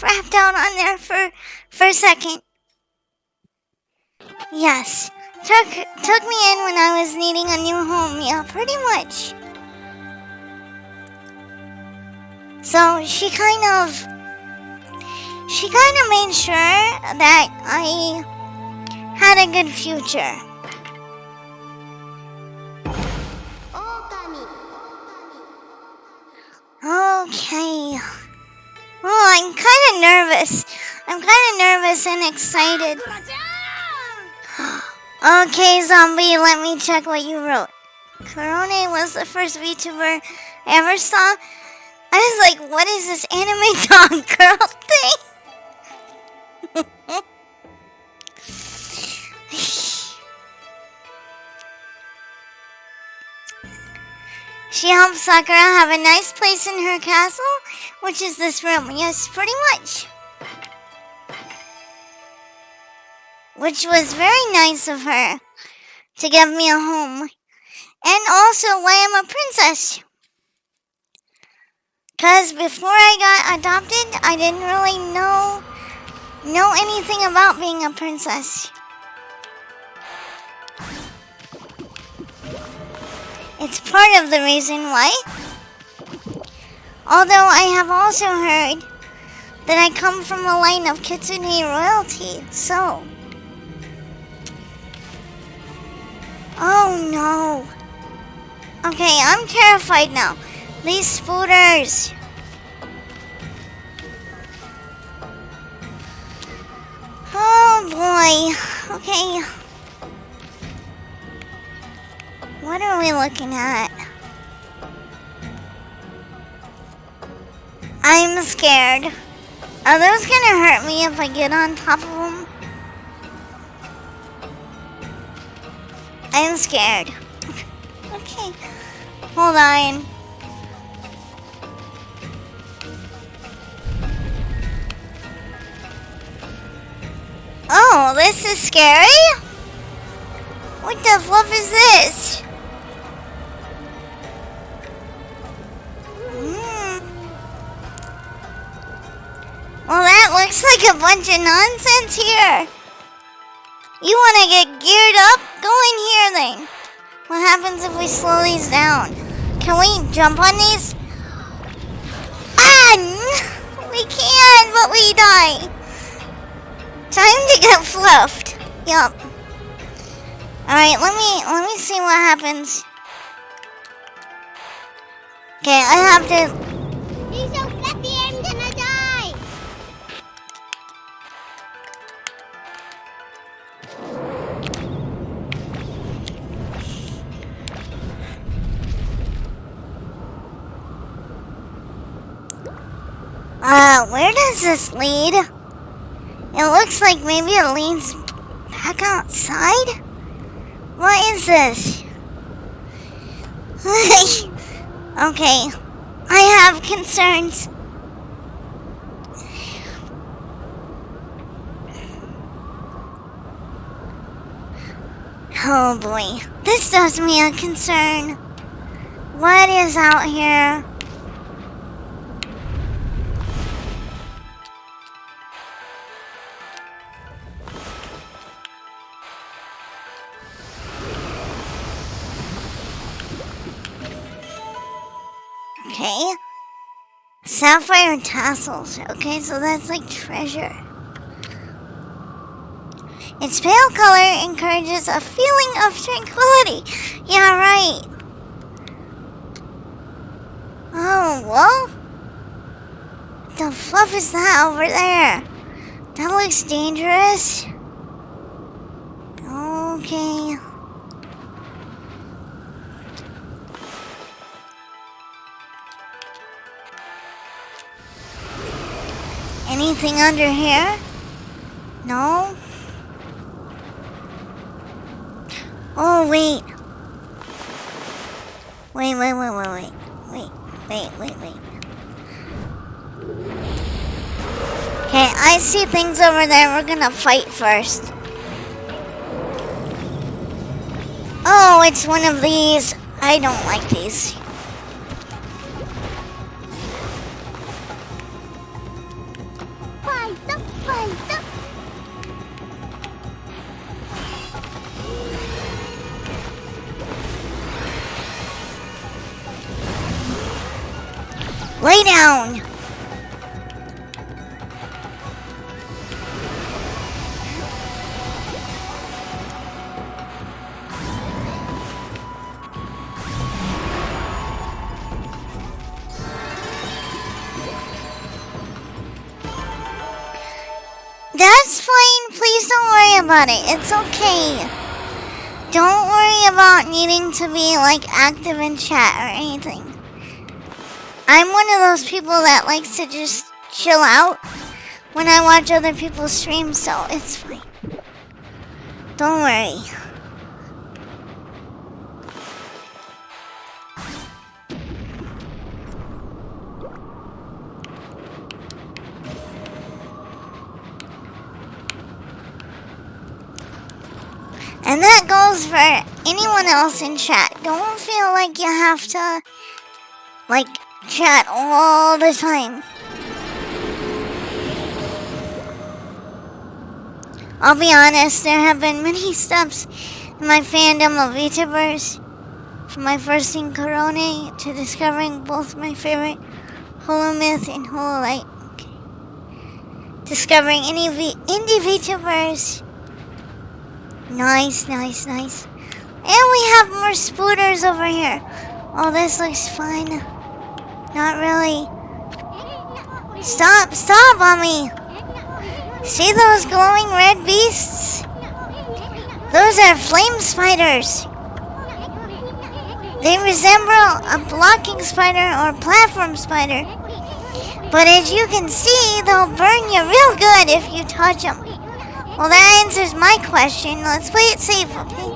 crapped out on there for a second. Yes. Took me in when I was needing a new home. Yeah, pretty much. So she kind of made sure that I had a good future. Okami. Okay. Well, I'm kind of nervous. And excited. Okay, zombie, let me check what you wrote. Korone was the first VTuber I ever saw. I was like, what is this anime dog girl thing? She helped Sakura have a nice place in her castle, which is this room. Yes, pretty much. Which was very nice of her to give me a home. And also why I'm a princess. Because before I got adopted, I didn't really know anything about being a princess. It's part of the reason why. Although I have also heard that I come from a line of kitsune royalty, so. Oh no. Okay, I'm terrified now. These spooters. Oh boy. Okay. What are we looking at? I'm scared. Are those gonna hurt me if I get on top of them? I'm scared. Okay. Hold on. Oh, this is scary? What the fluff is this? Well, that looks like a bunch of nonsense here. You want to get geared up? Go in here then. What happens if we slow these down? Can we jump on these? We can, but we die. Time to get fluffed. Yup. Alright, let me see what happens. Okay, I have to. He's so fluffy, I'm gonna die. Where does this lead? It looks like maybe it leads back outside? What is this? Okay, I have concerns. Oh boy, this does me a concern. What is out here? Okay. Sapphire tassels. Okay, so that's like treasure. Its pale color encourages a feeling of tranquility. Yeah, right. Oh, well. What the fluff is that over there? That looks dangerous. Okay. Anything under here? No? Oh, wait. Wait. Okay, I see things over there. We're gonna fight first. Oh, it's one of these. I don't like these. fight, fight. Lay down. That's fine. Please don't worry about it. It's okay. Don't worry about needing to be like active in chat or anything. I'm one of those people that likes to just chill out when I watch other people stream, so it's fine. Don't worry. And that goes for anyone else in chat. Don't feel like you have to, like, chat all the time. I'll be honest, there have been many steps in my fandom of VTubers, from my first in Corone to discovering both my favorite Holomyth and Hololight. Discovering indie VTubers. Nice. And we have more spooters over here. Oh, this looks fun. Not really. Stop on me. See those glowing red beasts? Those are flame spiders. They resemble a blocking spider or platform spider. But as you can see, they'll burn you real good if you touch them. Well, that answers my question. Let's play it safe, okay?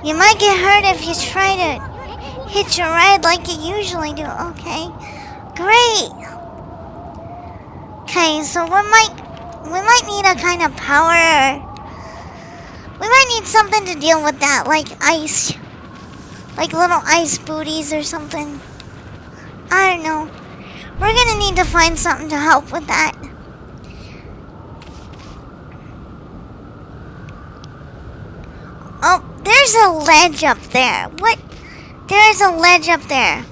You might get hurt if you try to hitch a ride like you usually do, okay? Great! Okay, so we might need a kind of power. We might need something to deal with that, like ice. Like little ice booties or something. I don't know. We're gonna need to find something to help with that. Oh, there's a ledge up there. What? There's a ledge up there.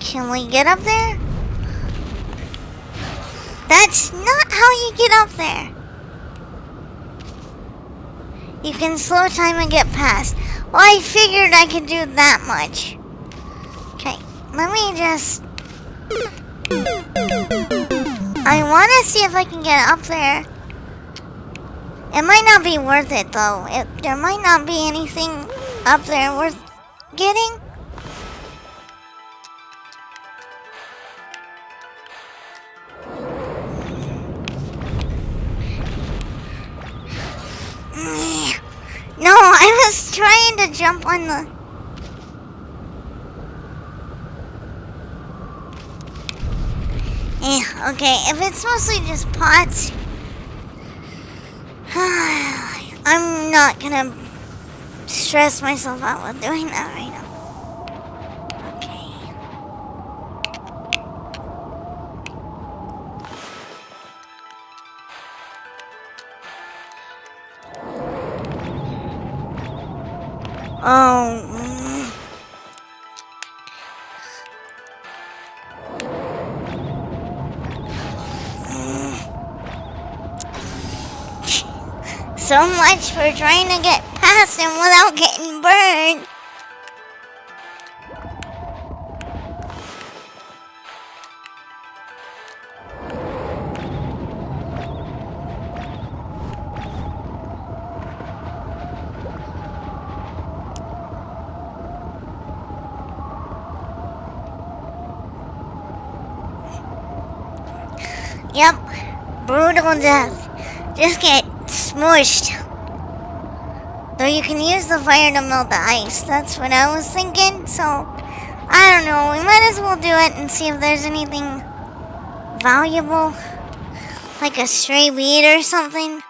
Can we get up there? That's not how you get up there. You can slow time and get past. Well, I figured I could do that much. Okay, let me just... I want to see if I can get up there. It might not be worth it, though. There might not be anything up there worth getting. No, I was trying to jump on the... Okay, if it's mostly just pots... I'm not gonna stress myself out with doing that right now. Okay. Oh. So much for trying to get past him without getting burned. Yep, brutal death. Just get smushed. Though you can use the fire to melt the ice. That's what I was thinking. So, I don't know. We might as well do it and see if there's anything valuable. Like a stray weed or something.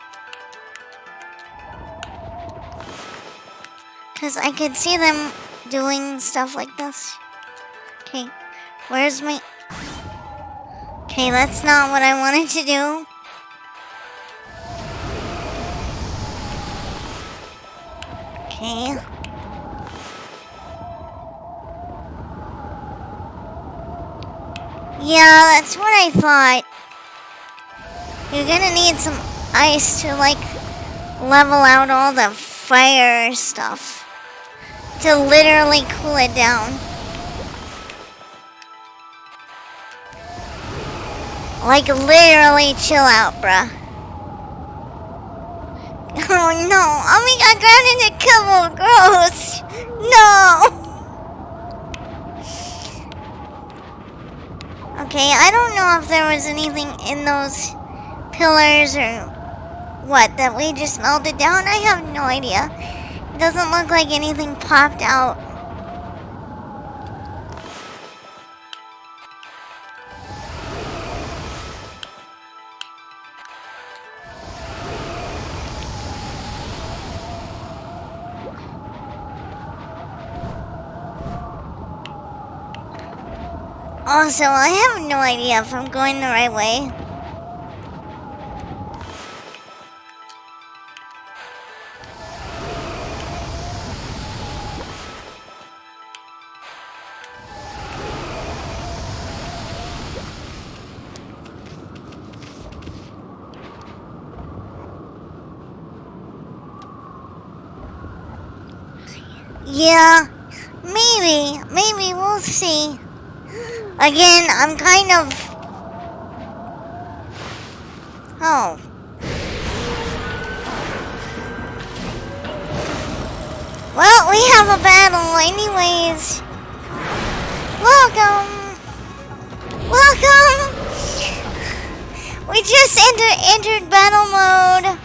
Because I could see them doing stuff like this. Okay, where's my... Okay, that's not what I wanted to do. Okay. Yeah, that's what I thought. You're gonna need some ice to, like, level out all the fire stuff. To literally cool it down. Like, literally chill out, bruh. Oh no, Ami got ground into Kibble. Gross. No. Okay, I don't know if there was anything in those pillars or what that we just melted down. I have no idea. It doesn't look like anything popped out. Also, I have no idea if I'm going the right way. Yeah, maybe we'll see. Again, I'm kind of... Oh. Well, we have a battle anyways. Welcome. Welcome. We just entered battle mode.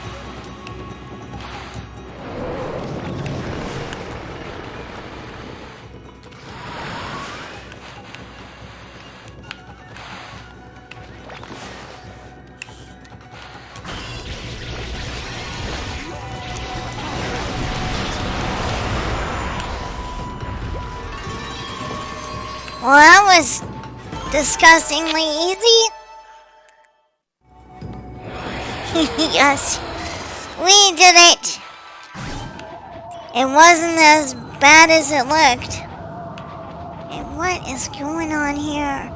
Well, that was disgustingly easy. Yes, we did it. It wasn't as bad as it looked. And what is going on here?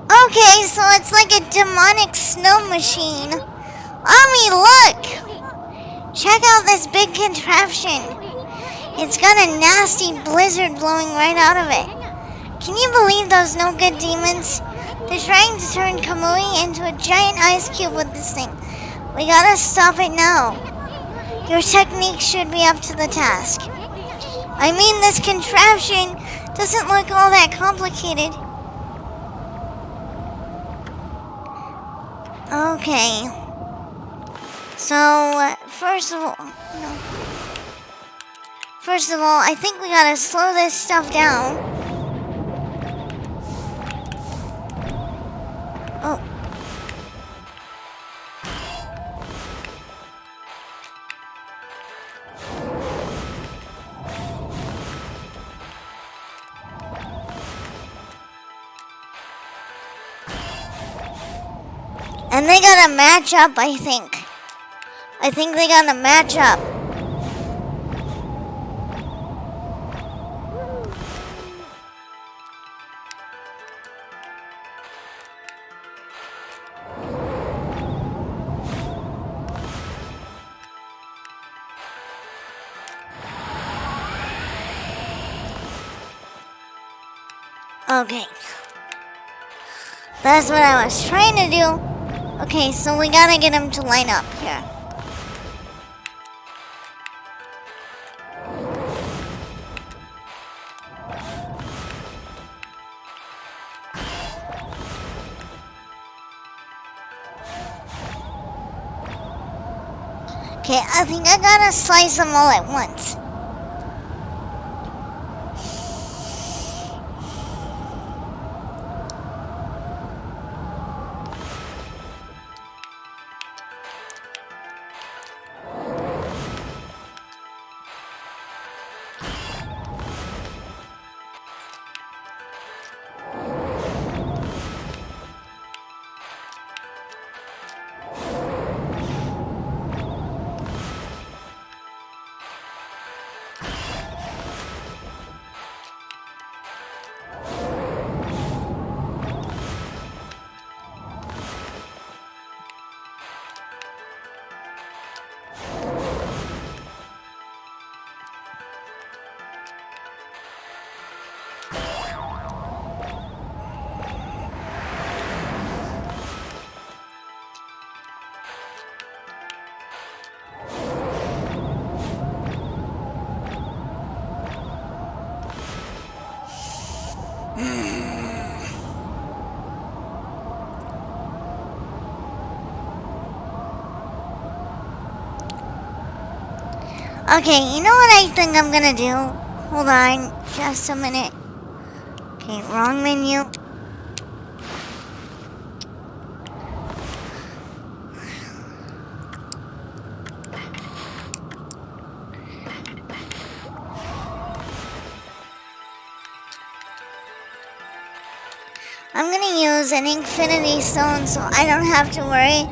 Okay, so it's like a demonic snow machine. Ami, look! Check out this big contraption. It's got a nasty blizzard blowing right out of it. Can you believe those no-good demons? They're trying to turn Kamui into a giant ice cube with this thing. We gotta stop it now. Your technique should be up to the task. I mean, this contraption doesn't look all that complicated. Okay. So, first of all, I think we gotta slow this stuff down. Oh. And they gotta match up, I think. I think they gotta match up. Okay. That's what I was trying to do. Okay, so we gotta get him to line up here. Okay, I think I gotta slice them all at once. Okay, you know what I think I'm gonna do? Hold on, just a minute. Okay, wrong menu. I'm gonna use an infinity stone so I don't have to worry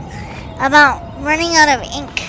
about running out of ink.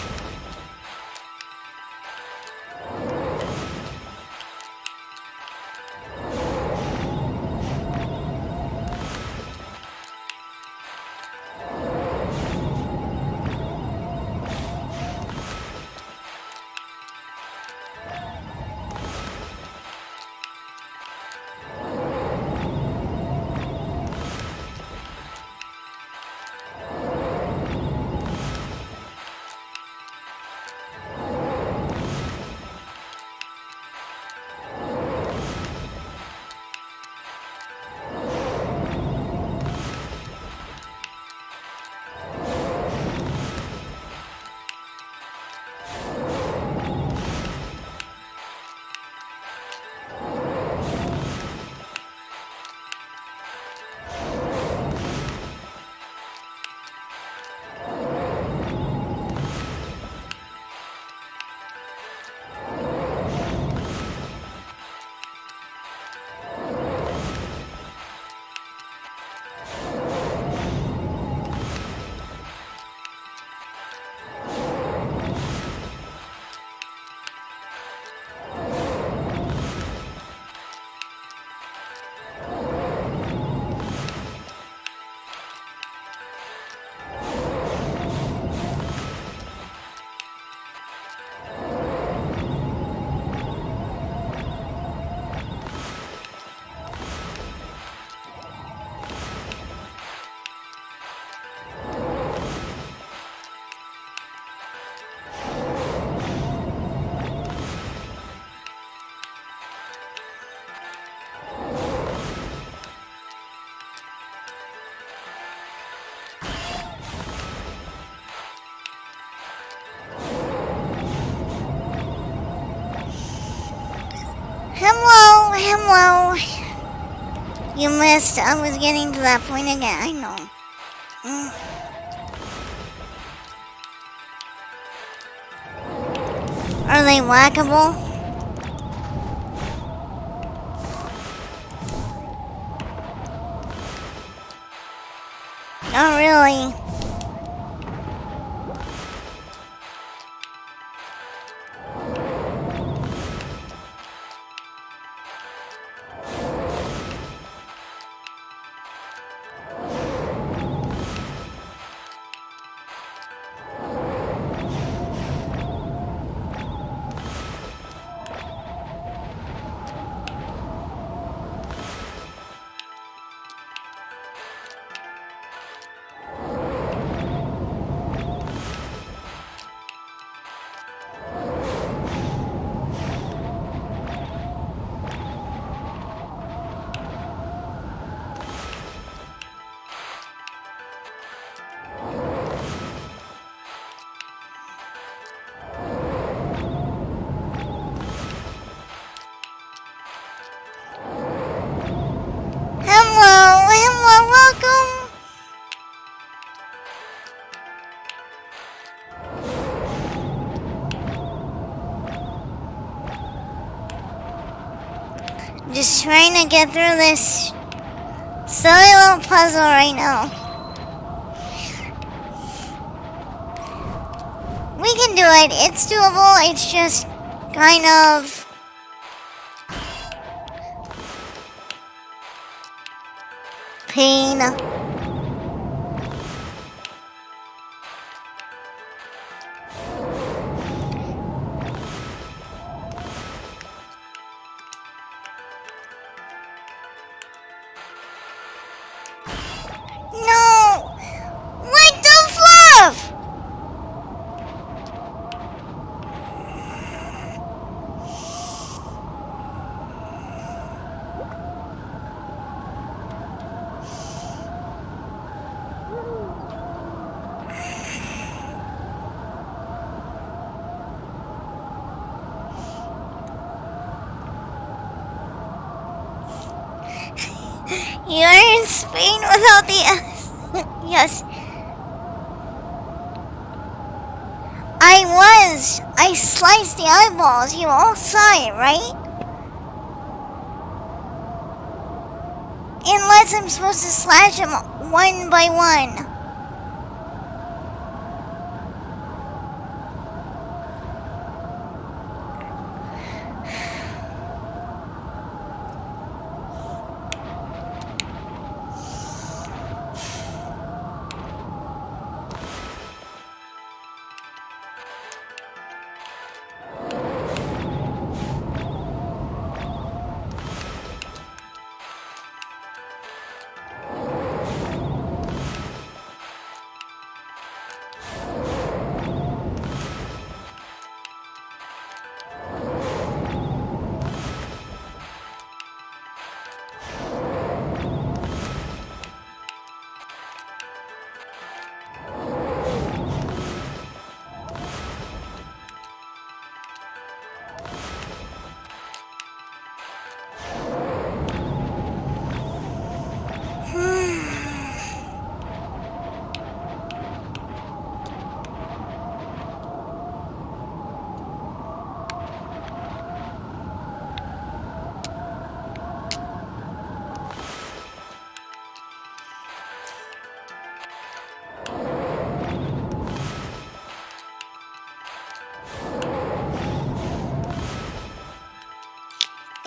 Hello. You missed. I was getting to that point again. I know. Are they whackable? Not really. Hello, welcome. Just trying to get through this silly little puzzle right now. We can do it. It's doable. It's just kind of pain. No! Like the fluff! You're in Spain without the S. Yes. I was. I sliced the eyeballs. You all saw it, right? Unless I'm supposed to slash them one by one.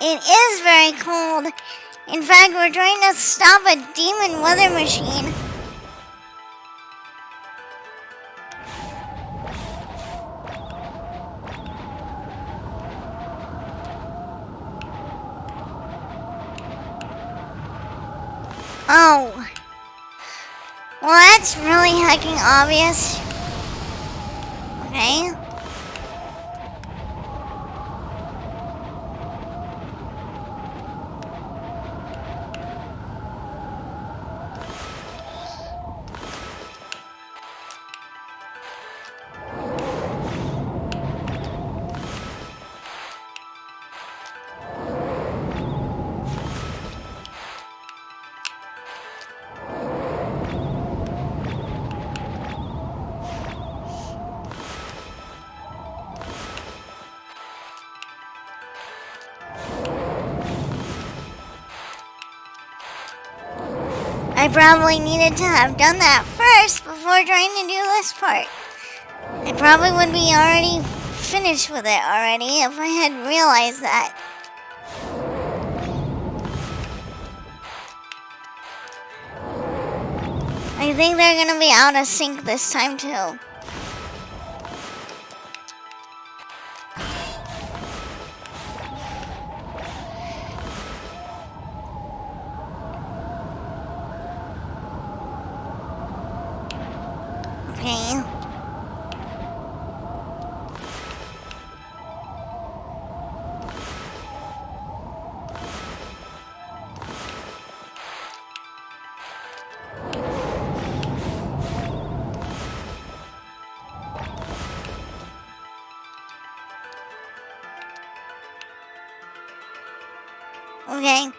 It is very cold. In fact, we're trying to stop a demon weather machine. Oh. Well, that's really hecking obvious. Okay. I probably needed to have done that first before trying to do this part. I probably would be already finished with it already if I had realized that. I think they're gonna be out of sync this time too. Okay. Okay.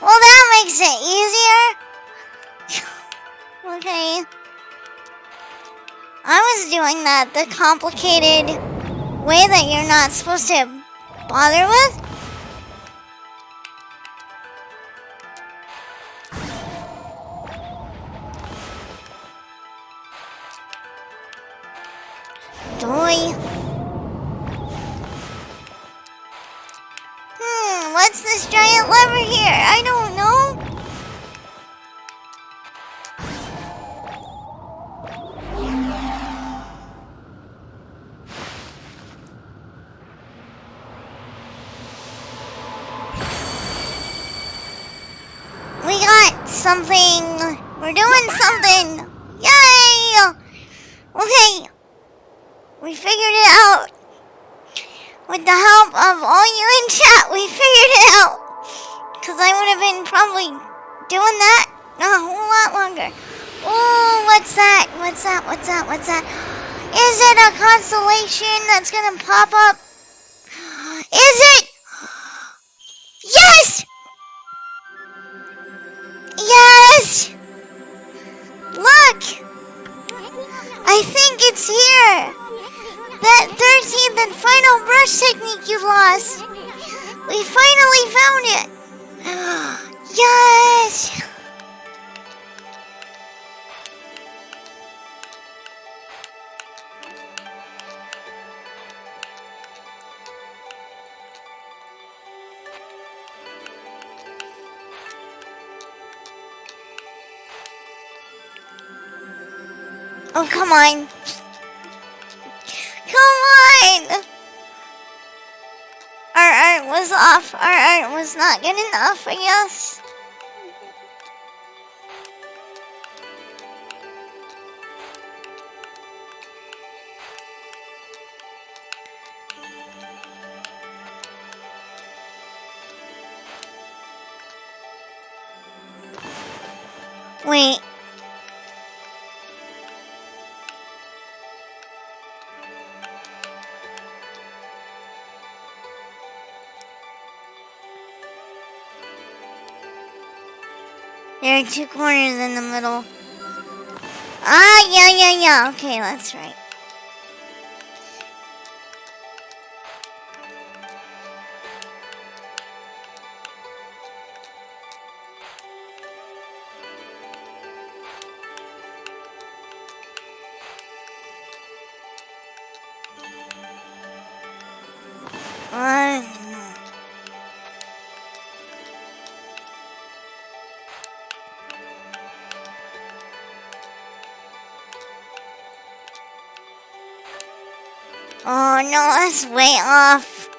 Well, that makes it easier. Okay. I was doing that the complicated way that you're not supposed to bother with. Doy. What's this giant lever here? I don't know. We got something. We're doing something. Yay! Okay. We figured it out. With the help of all you in chat, we figured it out. Because I would have been probably doing that a whole lot longer. Oh, what's that? What's that? What's that? What's that? Is it a constellation that's gonna pop up? Is it? Yes! Yes! Look! I think it's here! That 13th and final brush technique you lost! We finally found it! Yes! Oh, come on. Come on! Our art was off. Our art was not good enough, I guess. Wait. There are two corners in the middle. Ah, yeah. Okay, that's right. Oh no, that's way off.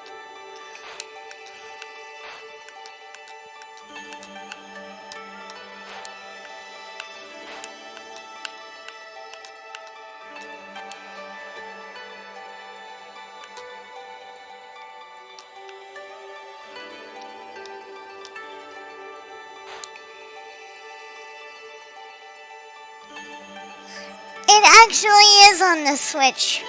It actually is on the Switch.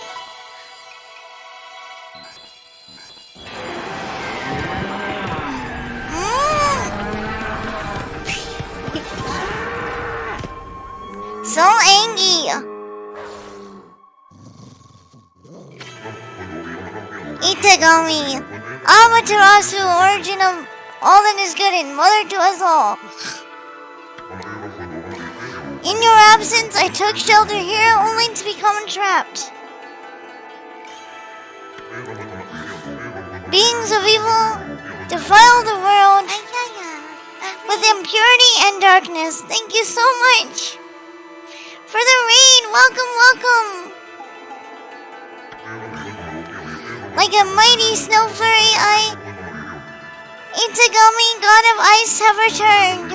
So angry. Itagami. Amaterasu, origin of all that is good and mother to us all. In your absence, I took shelter here only to become trapped. Beings of evil defile the world with impurity and darkness. Thank you so much for the rain. Welcome. Like a mighty snow flurry, Itagami, god of ice, have returned.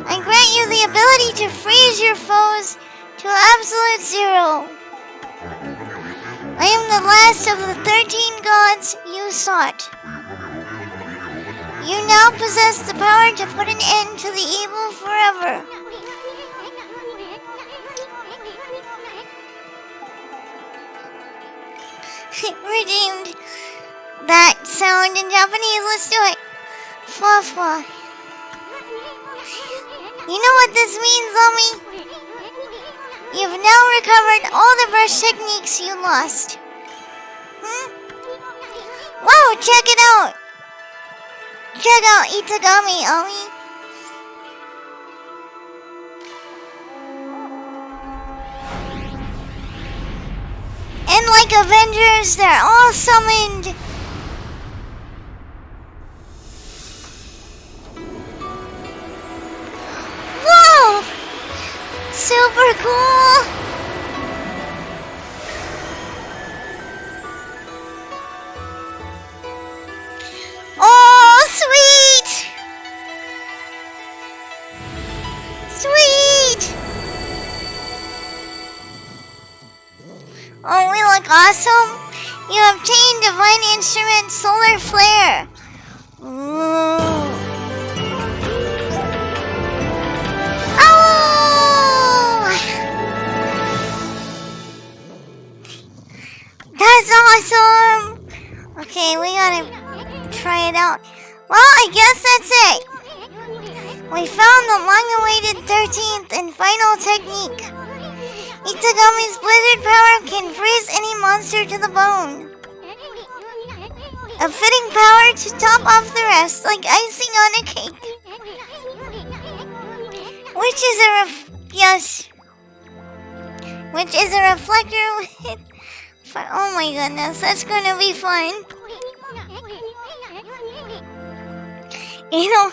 I grant you the ability to freeze your foes to absolute zero. I am the last of the 13 gods you sought. You now possess the power to put an end to the evil forever. Redeemed. That sound in Japanese, let's do it. Fwa fwa. You know what this means, Omi? You've now recovered all the brush techniques you lost. Whoa, check it out. Check out Itagami, Omi. And like Avengers, they're all summoned. Whoa! Super cool! Oh, sweet! Sweet! Oh, we look awesome. You obtained Divine Instrument Solar Flare. Ooh. Oh! That's awesome! Okay, we gotta try it out. Well, I guess that's it. We found the long-awaited 13th and final technique. Okami's blizzard power can freeze any monster to the bone. A fitting power to top off the rest, like icing on a cake. Which is a reflector with... Oh my goodness, that's gonna be fun. You know...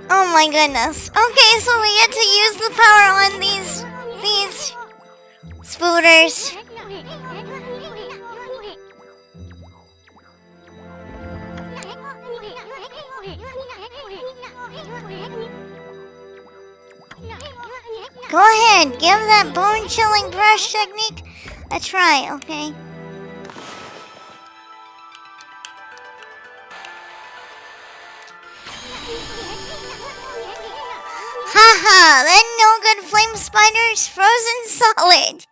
Oh my goodness. Okay, so we get to use the power on these spooters. Go ahead, give that bone-chilling brush technique a try, okay? Haha, that no-good flame spider's frozen solid.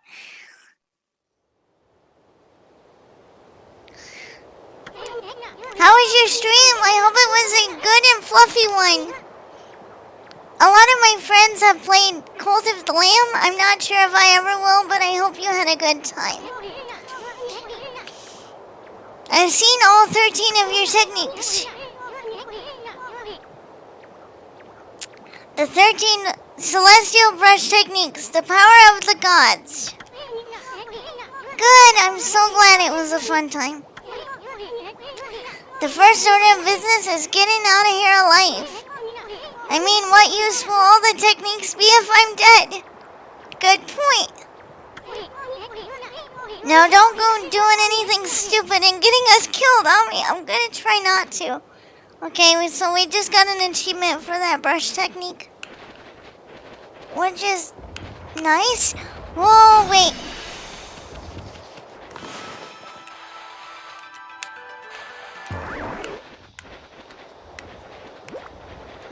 How was your stream? I hope it was a good and fluffy one. A lot of my friends have played Cult of the Lamb. I'm not sure if I ever will, but I hope you had a good time. I've seen all 13 of your techniques. The 13 celestial brush techniques, the power of the gods. Good, I'm so glad it was a fun time. The first order of business is getting out of here alive. I mean, what use will all the techniques be if I'm dead? Good point. Now don't go doing anything stupid and getting us killed, I'm gonna try not to. Okay, so we just got an achievement for that brush technique. Which is nice. Whoa, wait.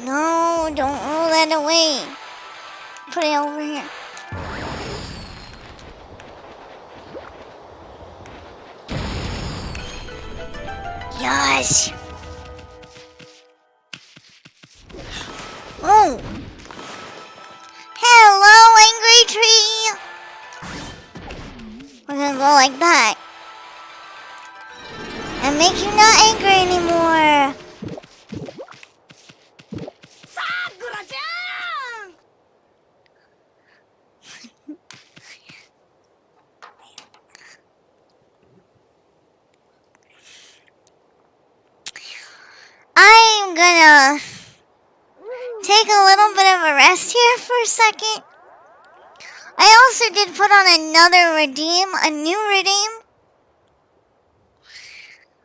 No, don't roll that away. Put it over here. Yes. Oh. Hello, angry tree. We're gonna go like that. And make you not angry anymore. I'm gonna take a little bit of a rest here for a second. I also did put on another redeem, a new redeem,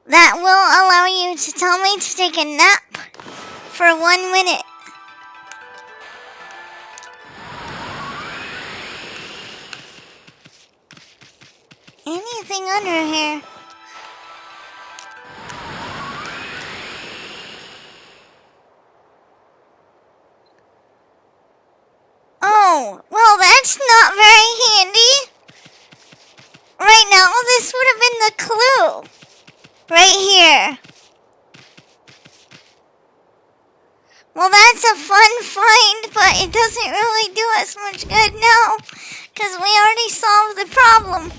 that will allow you to tell me to take a nap for 1 minute. Anything under here? Oh, well, that's not very handy. Right now, this would have been the clue. Right here. Well, that's a fun find, but it doesn't really do us much good now, because we already solved the problem.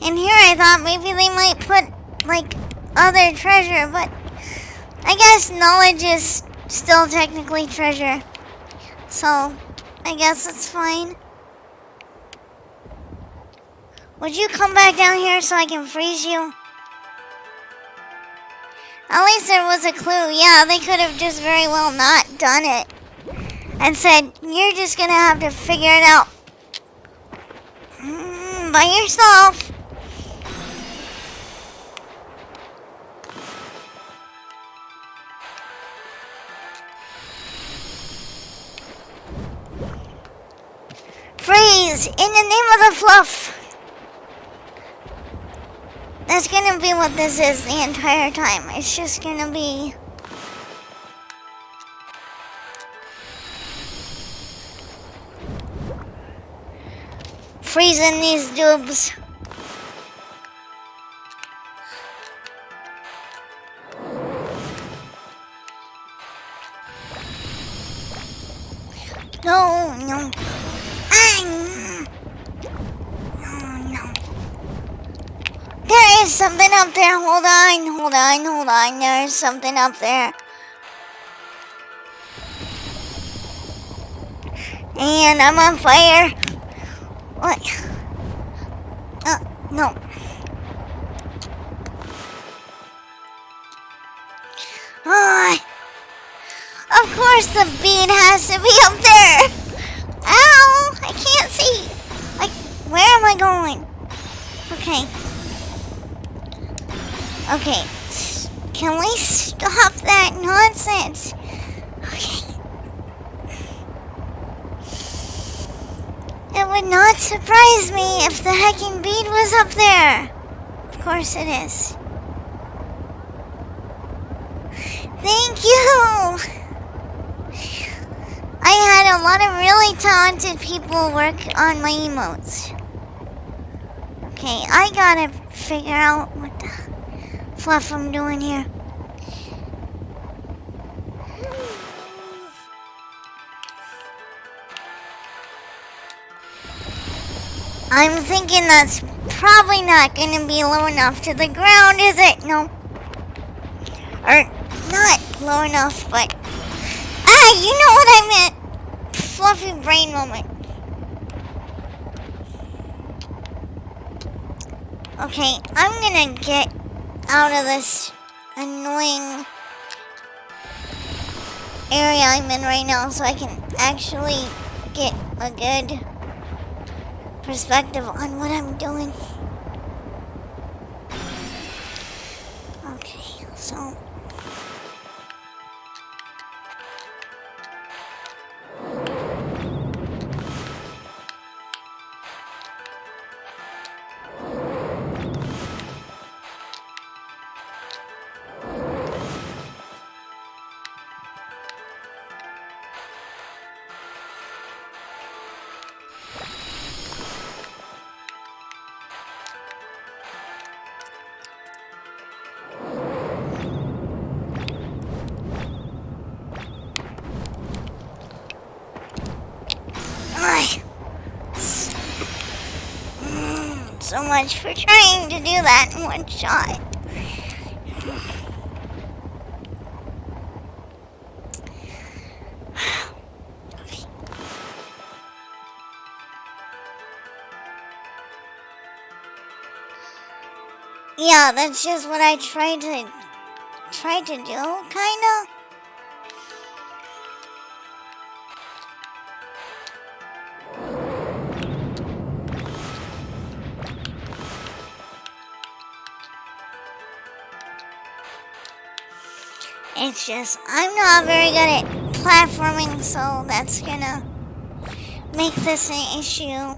And here I thought maybe they might put, like, other treasure, but I guess knowledge is still technically treasure. So, I guess it's fine. Would you come back down here so I can freeze you? At least there was a clue. Yeah, they could have just very well not done it. And said, you're just gonna have to figure it out. By yourself. Freeze! In the name of the fluff! That's gonna be what this is the entire time. It's just gonna be... freezing these dubs. No, no. No. There is something up there. Hold on. There is something up there. And I'm on fire. What? No. Of course the bean has to be up there. Ow! I can't see. Like, where am I going? Okay. Okay. Can we stop that nonsense? Okay. It would not surprise me if the hecking bean was up there. Of course it is. Thank you! I had a lot of really talented people work on my emotes. Okay, I gotta figure out what the fluff I'm doing here. I'm thinking that's probably not gonna be low enough to the ground, is it? No. Or not low enough, but... you know what I meant. Fluffy brain moment. Okay, I'm gonna get out of this annoying area I'm in right now so I can actually get a good perspective on what I'm doing. Okay, so... So much for trying to do that in one shot. Yeah, that's just what I tried to do, kinda. It's just, I'm not very good at platforming, so that's gonna make this an issue.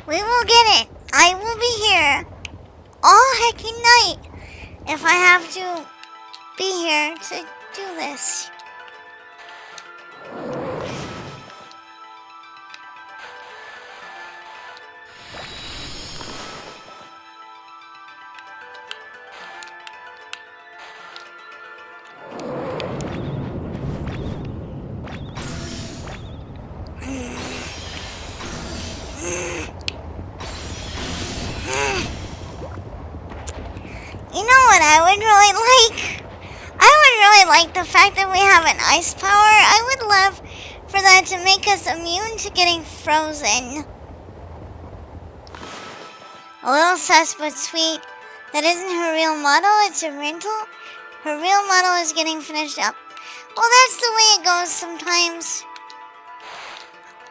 We will get it. I will be here all heckin' night if I have to be here to do this. The fact that we have an ice power, I would love for that to make us immune to getting frozen. A little sus but sweet. That isn't her real model, it's a rental. Her real model is getting finished up. Well, that's the way it goes sometimes.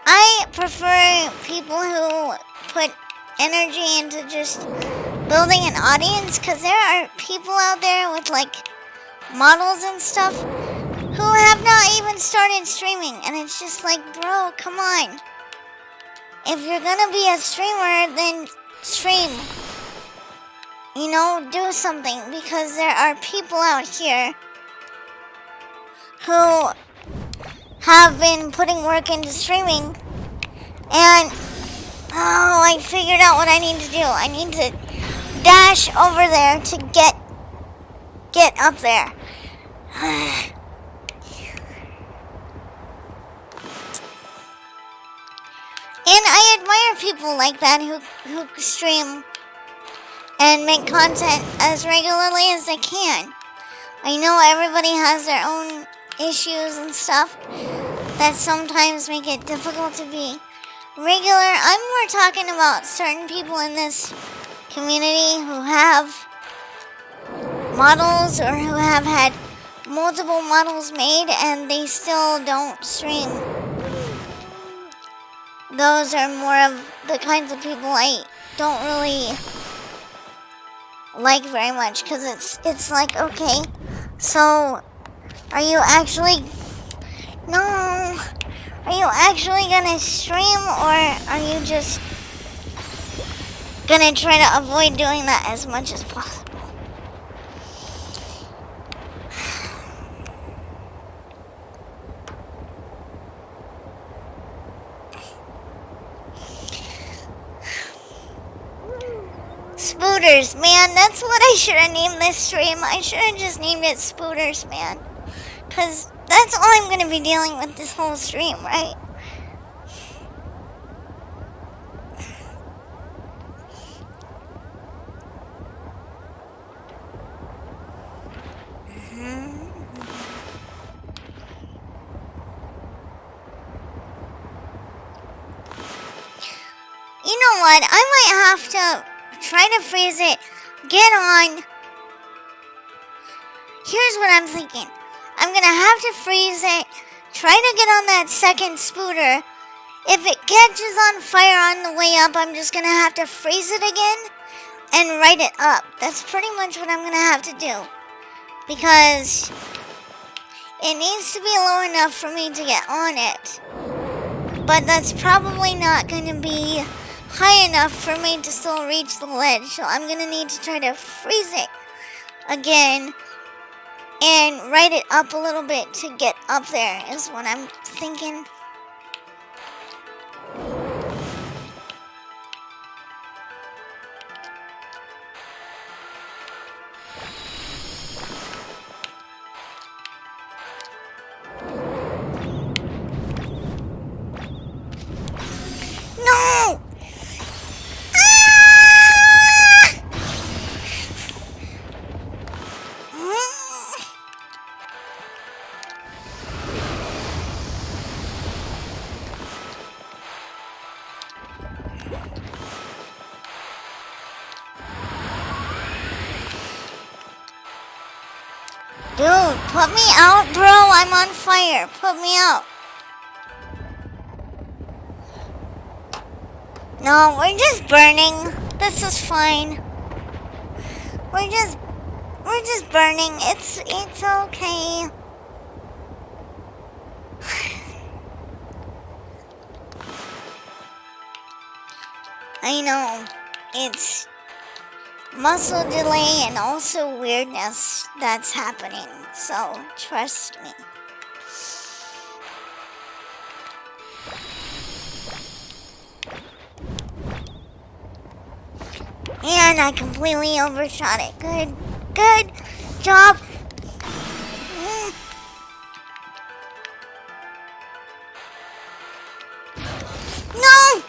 I prefer people who put energy into just building an audience, because there are people out there with like models and stuff who have not even started streaming, and it's just like, bro, come on. If you're gonna be a streamer, then stream. do something, because there are people out here who have been putting work into streaming, and I figured out what I need to do. I need to dash over there to get up there. And I admire people like that who stream and make content as regularly as they can. I know everybody has their own issues and stuff that sometimes make it difficult to be regular. I'm more talking about certain people in this community who have models or who have had multiple models made and they still don't stream. Those are more of the kinds of people I don't really like very much, because it's like, okay, so are you actually gonna stream, or are you just gonna try to avoid doing that as much as possible? Spooters, man, that's what I should have named this stream. I should have just named it Spooters, man. Because that's all I'm going to be dealing with this whole stream, right? You know what? I might have to try to freeze it, get on. Here's what I'm thinking. I'm gonna have to freeze it, try to get on that second spooter. If it catches on fire on the way up, I'm just gonna have to freeze it again and right it up. That's pretty much what I'm gonna have to do, because it needs to be low enough for me to get on it, but that's probably not gonna be high enough for me to still reach the ledge, so I'm gonna need to try to freeze it again and right it up a little bit to get up there, is what I'm thinking. No! Dude, put me out, bro. I'm on fire. Put me out. No, we're just burning. This is fine. We're just burning. It's okay. I know. It's muscle delay and also weirdness that's happening. So, trust me. And I completely overshot it. Good job. No!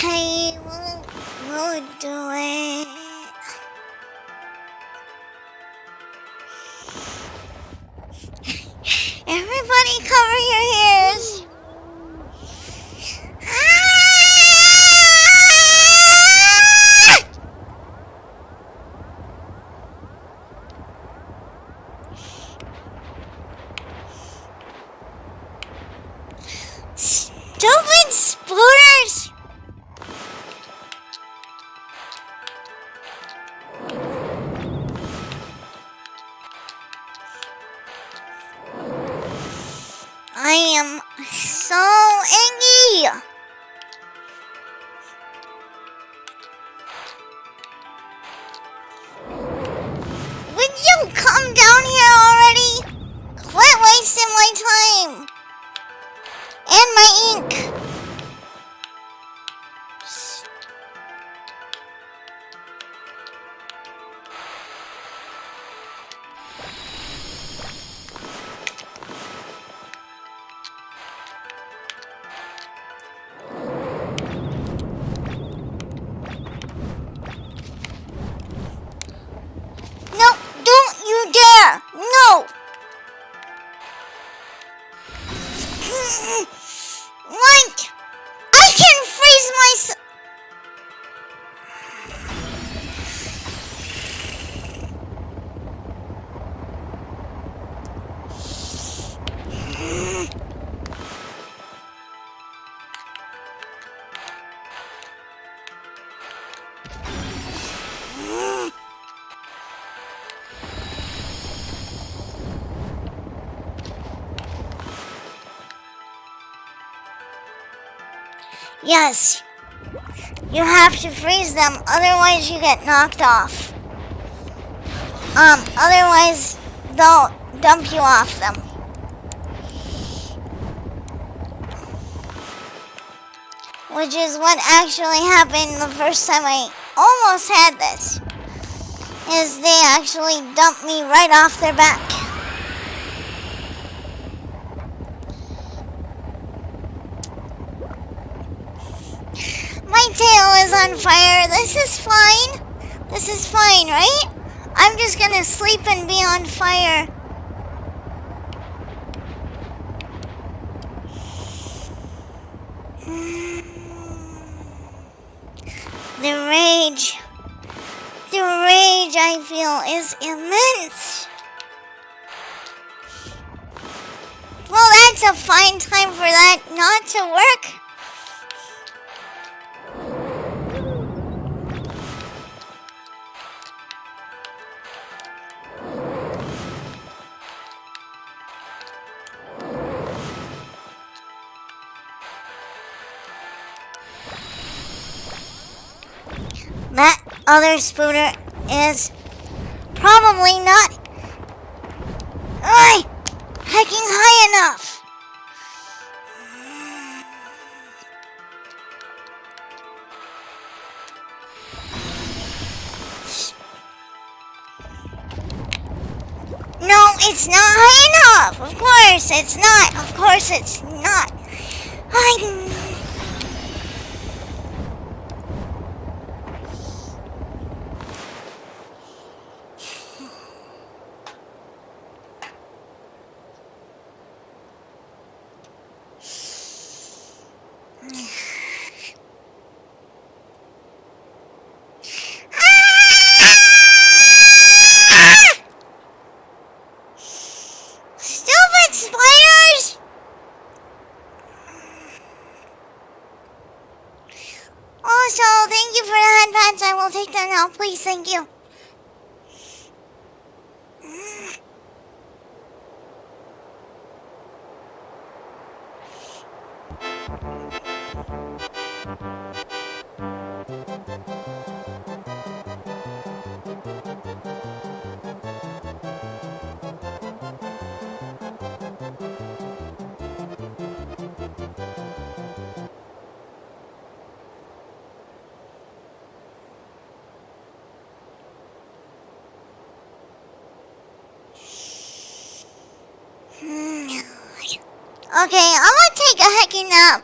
Okay, we'll do it. Everybody cover your ears. Stupid spooters! I am so angry. Would you come down here already? Quit wasting my time. And my ink. No, don't you dare! No! What? I can freeze myself. Yes, you have to freeze them, otherwise you get knocked off. Otherwise they'll dump you off them. Which is what actually happened the first time I almost had this. Is they actually dumped me right off their back. My tail is on fire. This is fine. This is fine, right? I'm just gonna sleep and be on fire. The rage I feel is immense. Well, that's a fine time for that not to work. That other spooner is probably not hacking high enough. No, it's not high enough. Of course it's not. Of course it's not. Stupid spiders! Also, thank you for the headpats. I will take them now, please. Thank you. Okay, I'm gonna take a heckin' nap.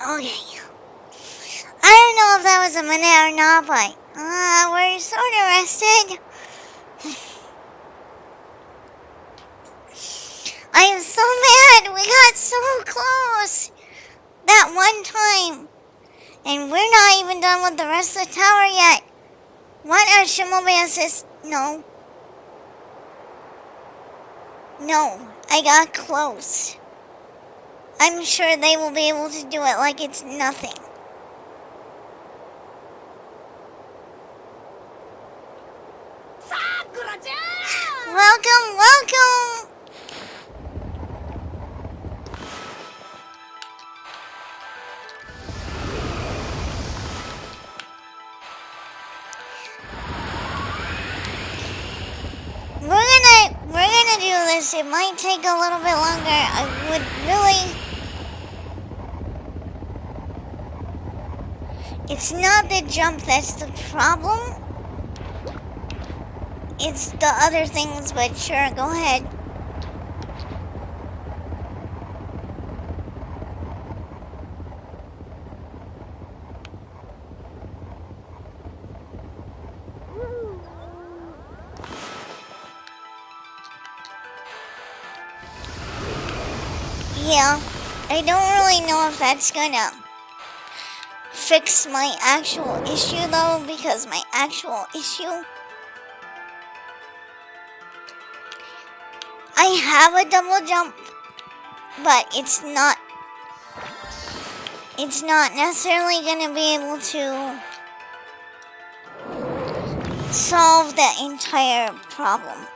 Okay. I don't know if that was a minute or not, but we're sort of rested. I am so mad. We got so close that one time. And we're not even done with the rest of the tower yet. What are Shimobe says? No. No, I got close. I'm sure they will be able to do it like it's nothing. Welcome, welcome! We're gonna do this. It might take a little bit longer. I would really... It's not the jump that's the problem. It's the other things, but sure, go ahead. Yeah, I don't really know if that's gonna fix my actual issue though, because my actual issue, I have a double jump, but it's not necessarily gonna be able to solve the entire problem.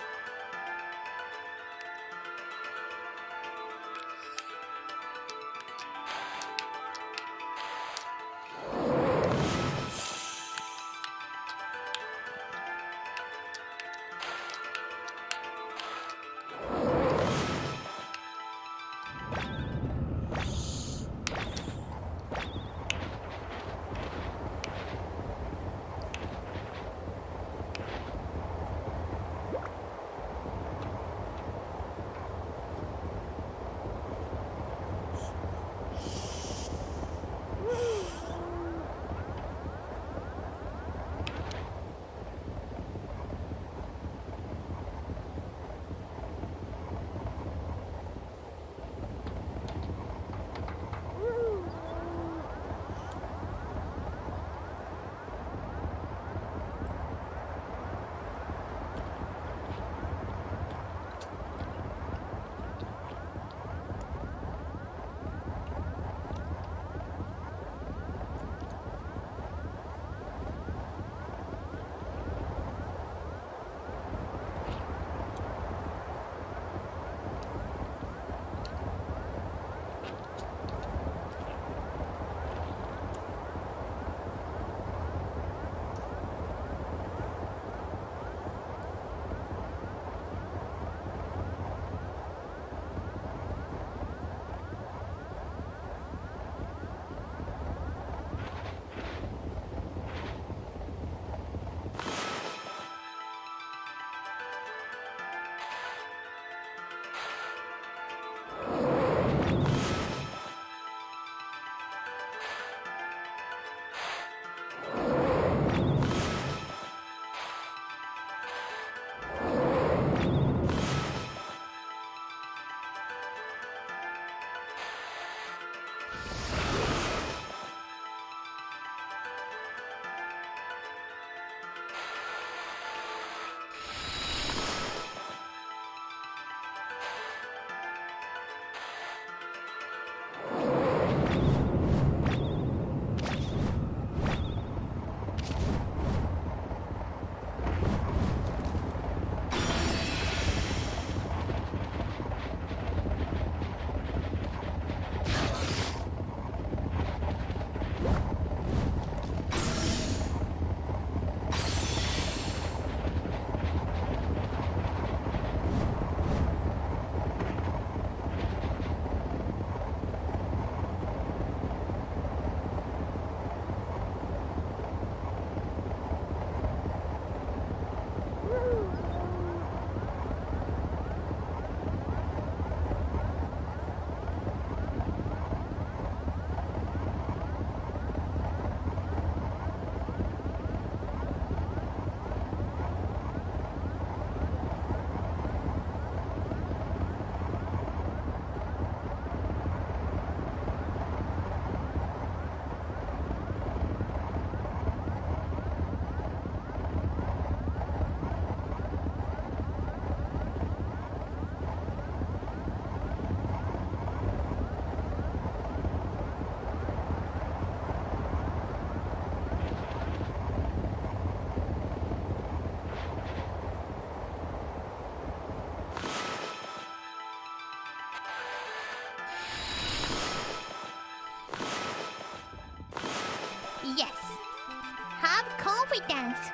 we dance.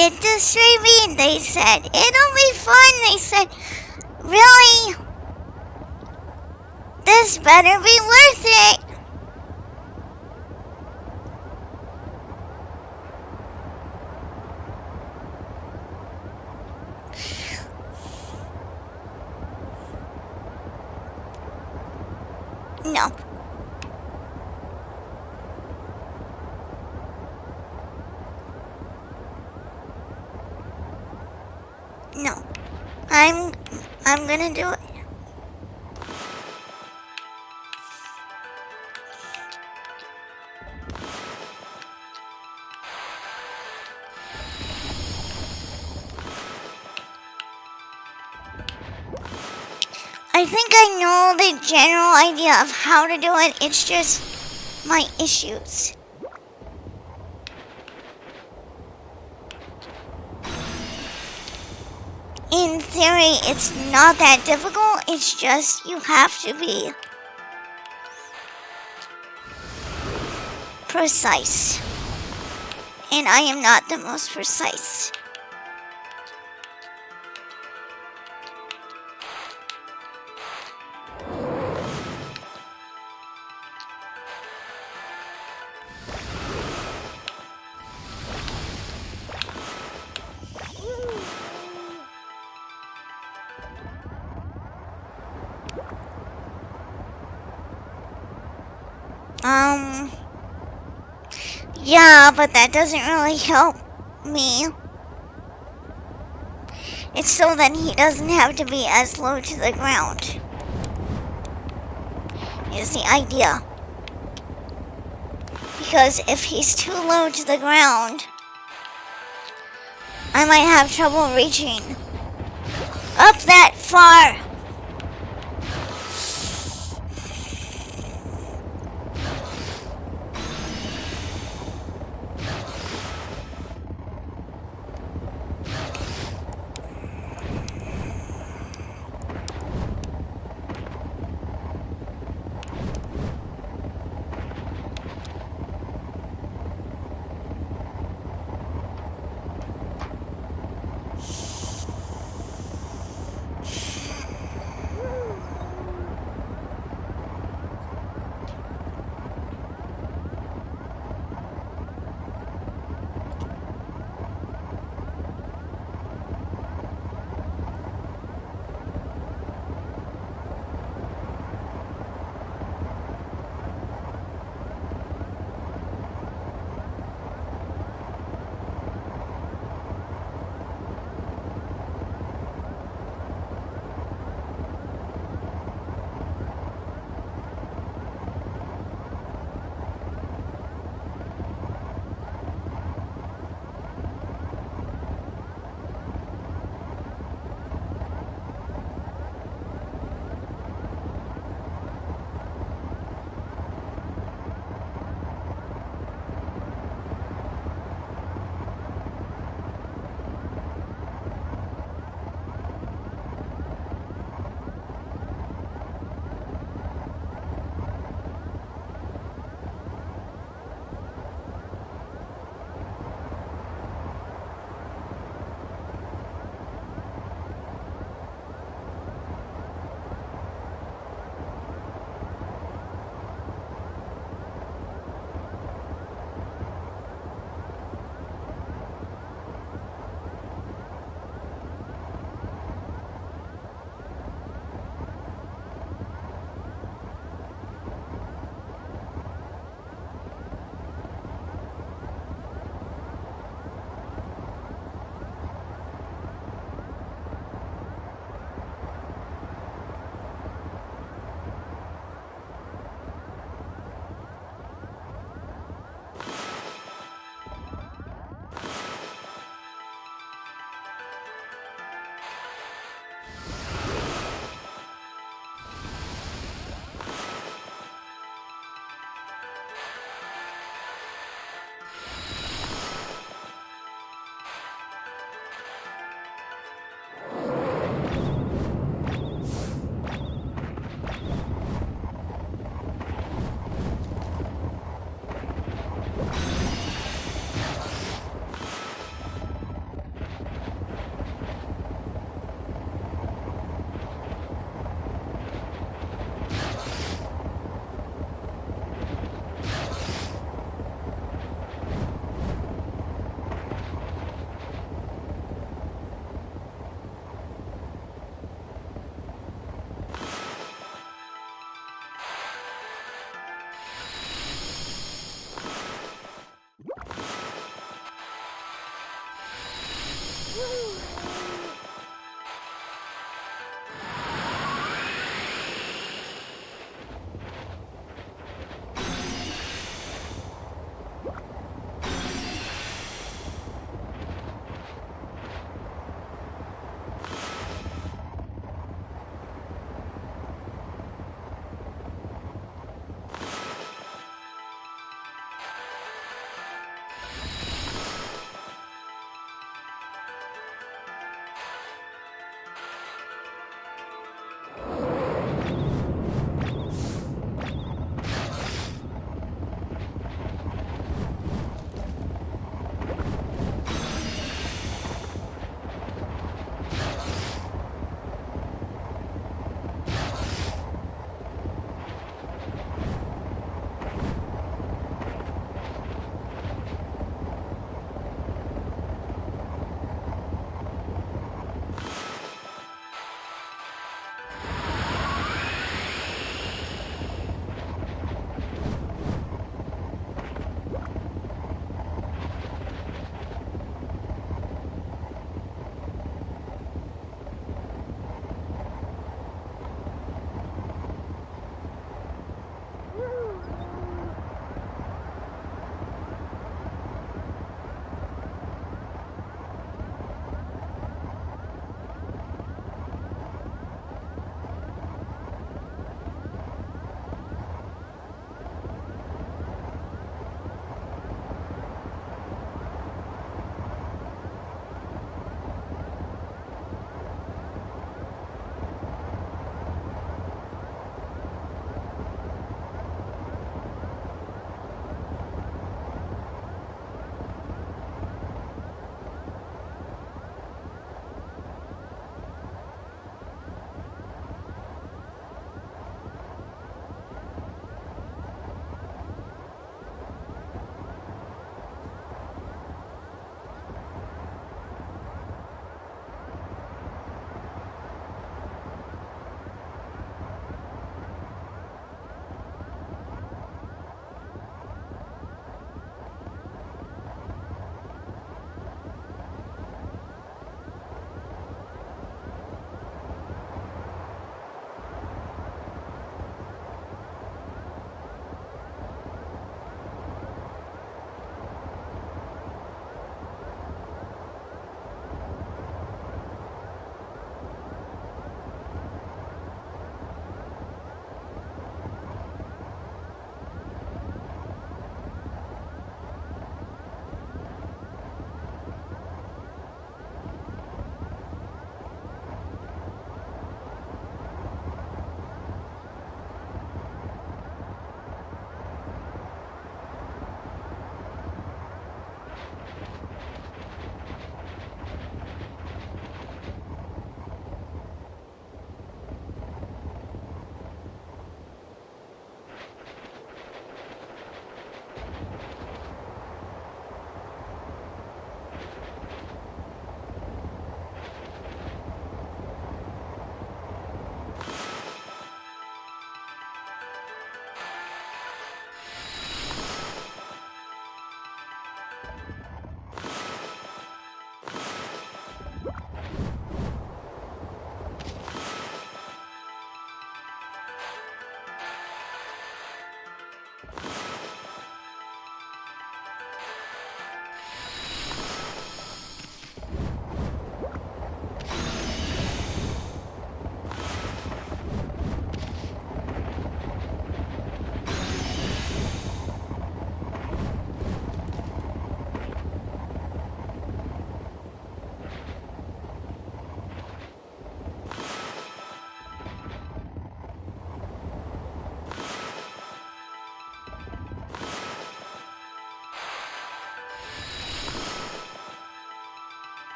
get to streaming, they said. It'll be fun, they said. Really? This better be worth it. No. No. I'm gonna do it. I think I know the general idea of how to do it. It's just my issues. In theory, it's not that difficult. It's just you have to be precise. And I am not the most precise. Yeah, but that doesn't really help me. It's so that he doesn't have to be as low to the ground. Is the idea. Because if he's too low to the ground, I might have trouble reaching up that far.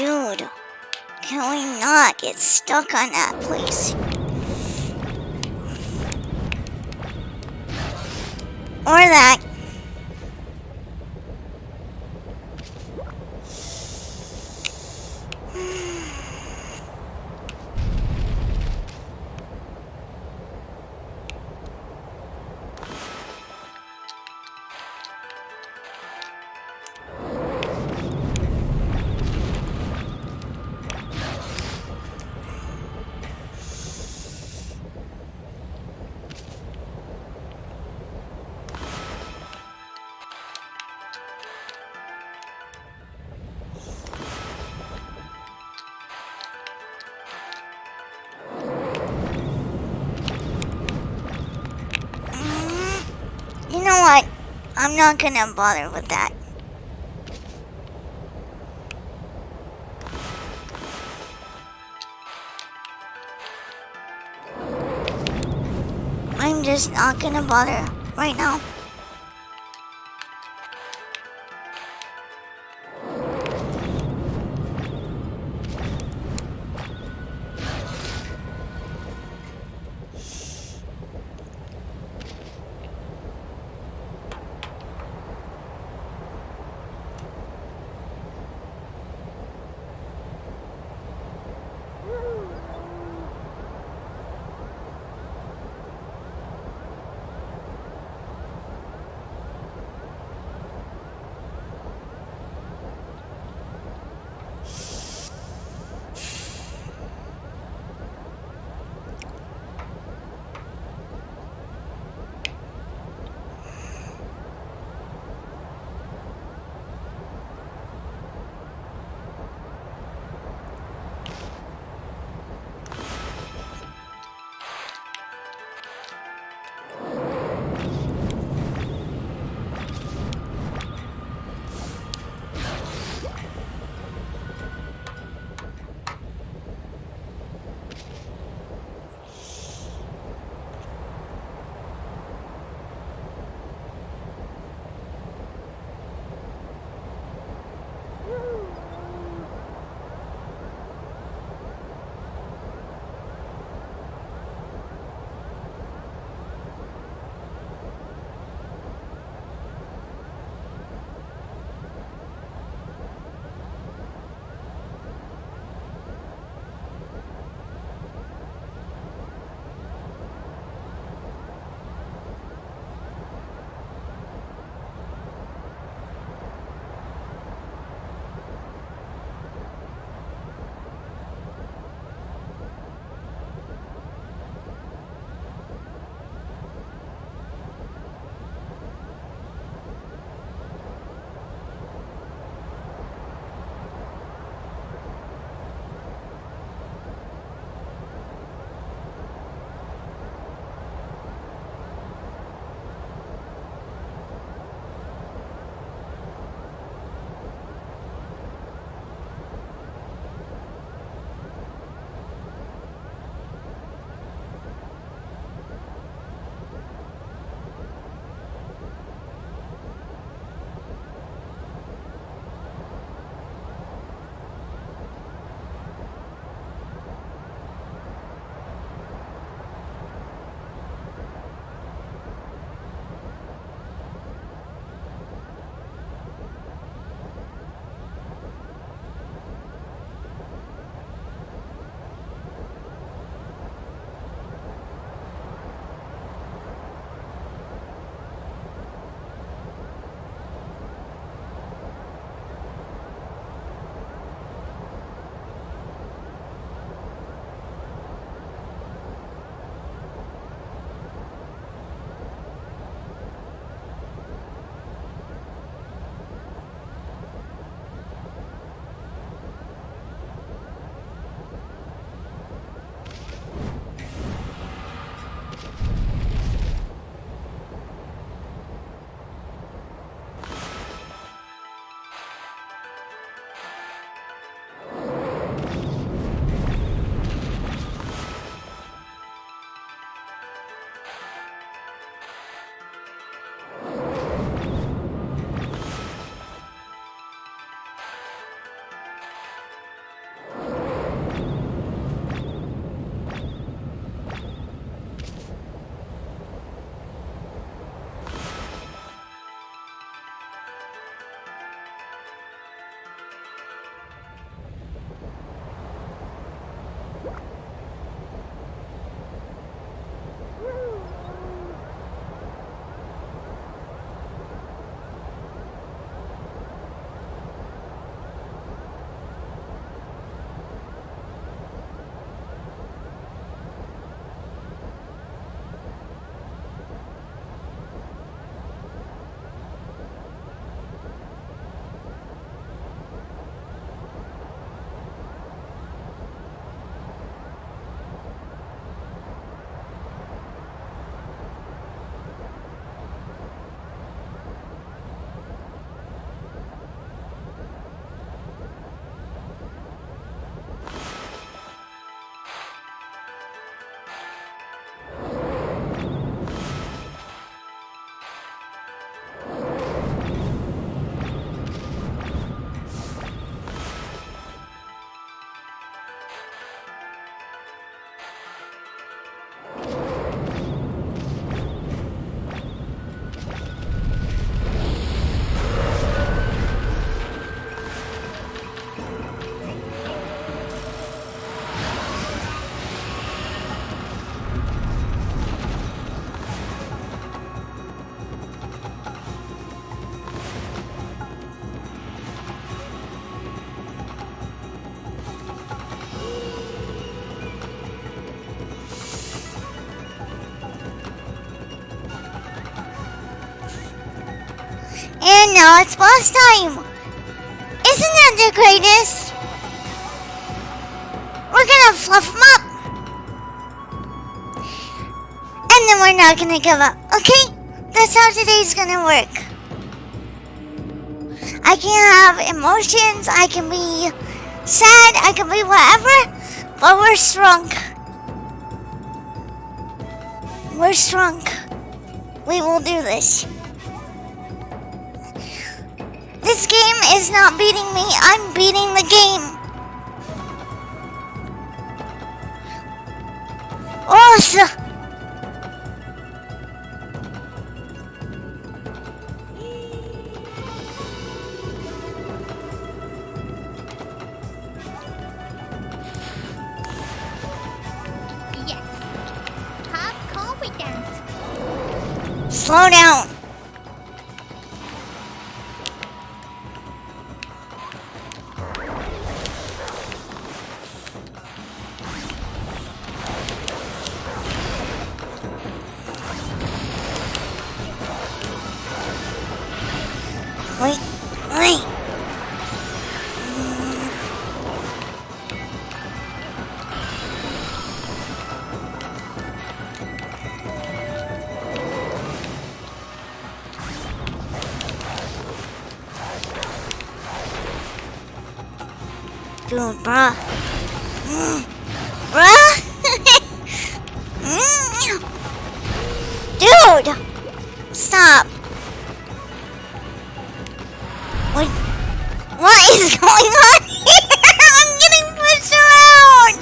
Dude, can we not get stuck on that, please? Or that. You know what? I'm not gonna bother with that. I'm just not gonna bother right now. And now it's boss time. Isn't that the greatest? We're gonna fluff him up. And then we're not gonna give up, okay? That's how today's gonna work. I can have emotions, I can be sad, I can be whatever, but we're strong. We're strong. We will do this. This game is not beating me, I'm beating the game. Awesome. Yes. Have confidence. Slow down. Wait, wait. Dude, bruh. Bruh? Dude! Stop. What is going on here? I'm getting pushed around.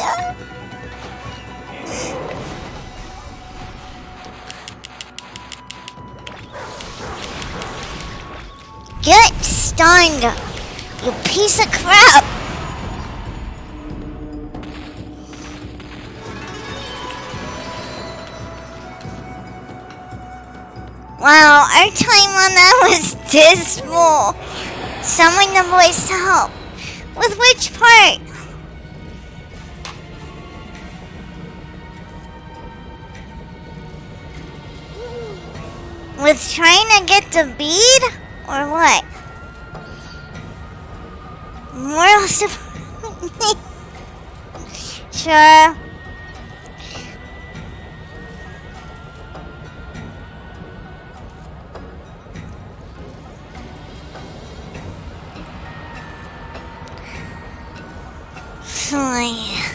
Get stunned, you piece of crap. Wow, our time on that was dismal. Summon the boys to help. With which part? With trying to get the bead? Or what? Moral support? Sure.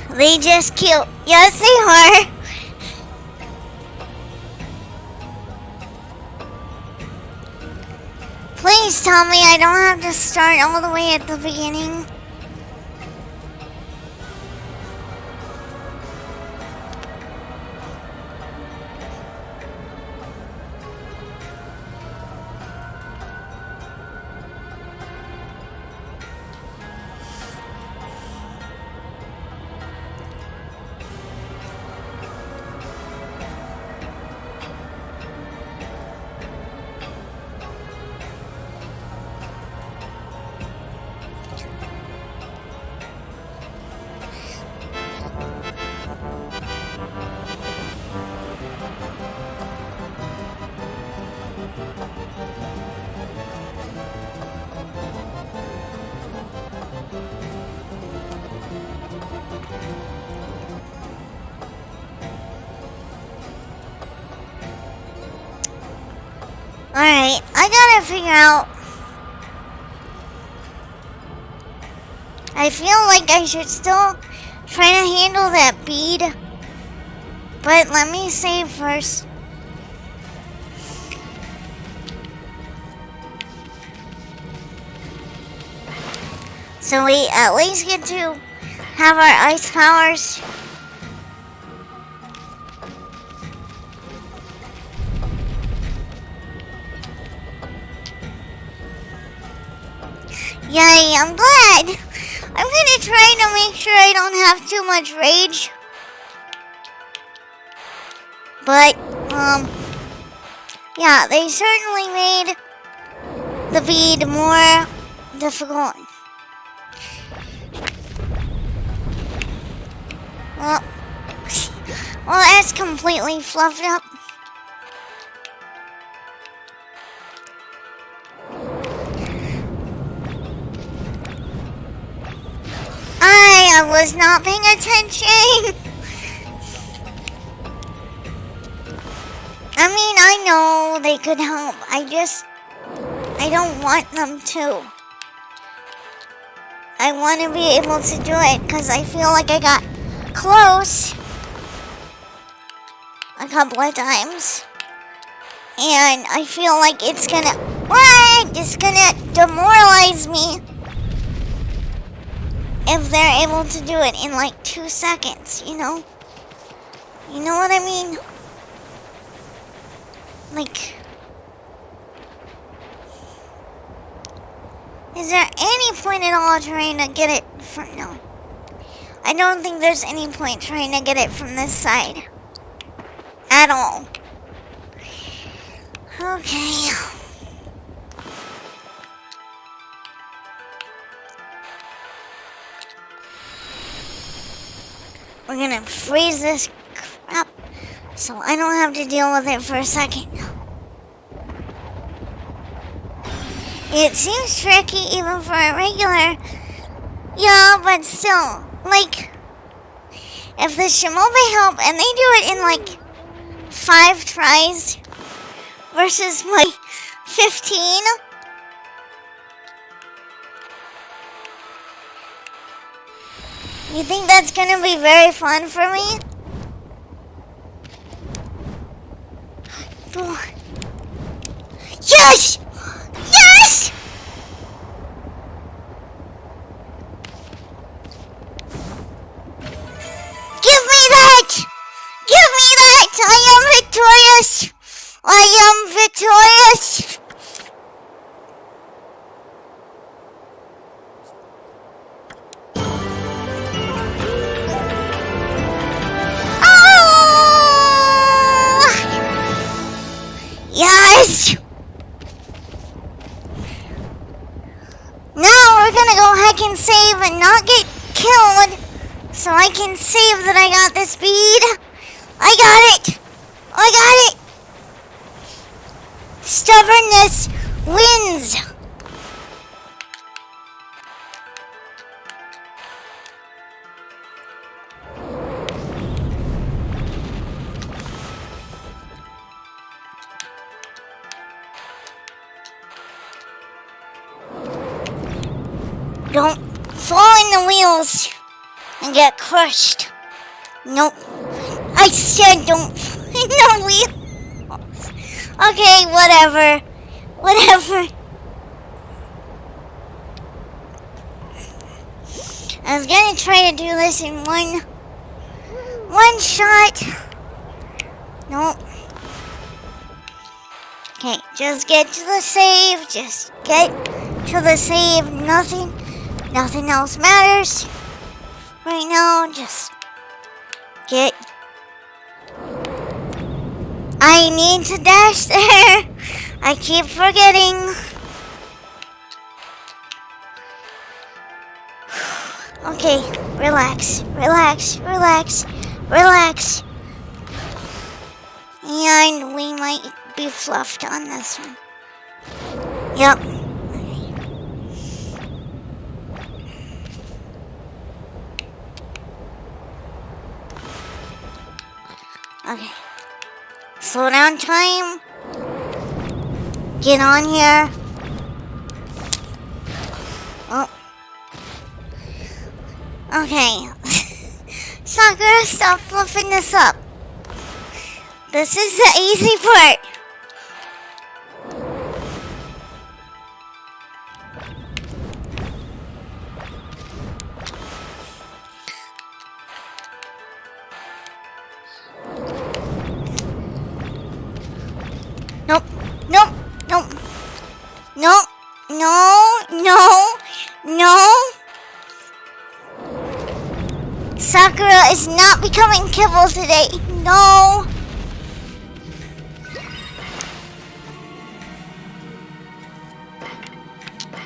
They just killed. Yes, they are. Please tell me I don't have to start all the way at the beginning. Alright, I gotta figure out. I feel like I should still try to handle that bead. But let me save first. So we at least get to have our ice powers. Yay, I'm glad. I'm gonna try to make sure I don't have too much rage. But, yeah, they certainly made the bead more difficult. Well, that's completely fluffed up. was not paying attention. I mean, I know they could help. I don't want them to. I want to be able to do it because I feel like I got close a couple of times. And I feel like it's gonna demoralize me if they're able to do it in like 2 seconds, you know? You know what I mean? Like, is there any point at all trying to get it from, no. I don't think there's any point trying to get it from this side. At all. Okay. We're gonna freeze this crap so I don't have to deal with it for a second. It seems tricky even for a regular. Yeah, but still, like, if the Shimobe help and they do it in like 5 tries versus my 15, you think that's gonna be very fun for me? Yes! Yes! Give me that! Give me that! I am victorious! I am victorious! Oh! Yes! Now we're gonna go hack and save and not get killed so I can save that I got the speed. I got it! I got it! Stubbornness wins! Don't fall in the wheels and get crushed. Nope. I said don't fall in the wheels. Okay, whatever. Whatever. I was gonna try to do this in one shot. Nope. Okay, just get to the save. Just get to the save. Nothing else matters. Right now, just get. I need to dash there. I keep forgetting. Okay, relax, relax, relax, relax. And we might be fluffed on this one. Yep. Okay. Slow down time. Get on here. Oh. Okay. Sakura, stop fluffing this up. This is the easy part. Nope, nope, nope. No, no, no, no. Sakura is not becoming kibble today. No.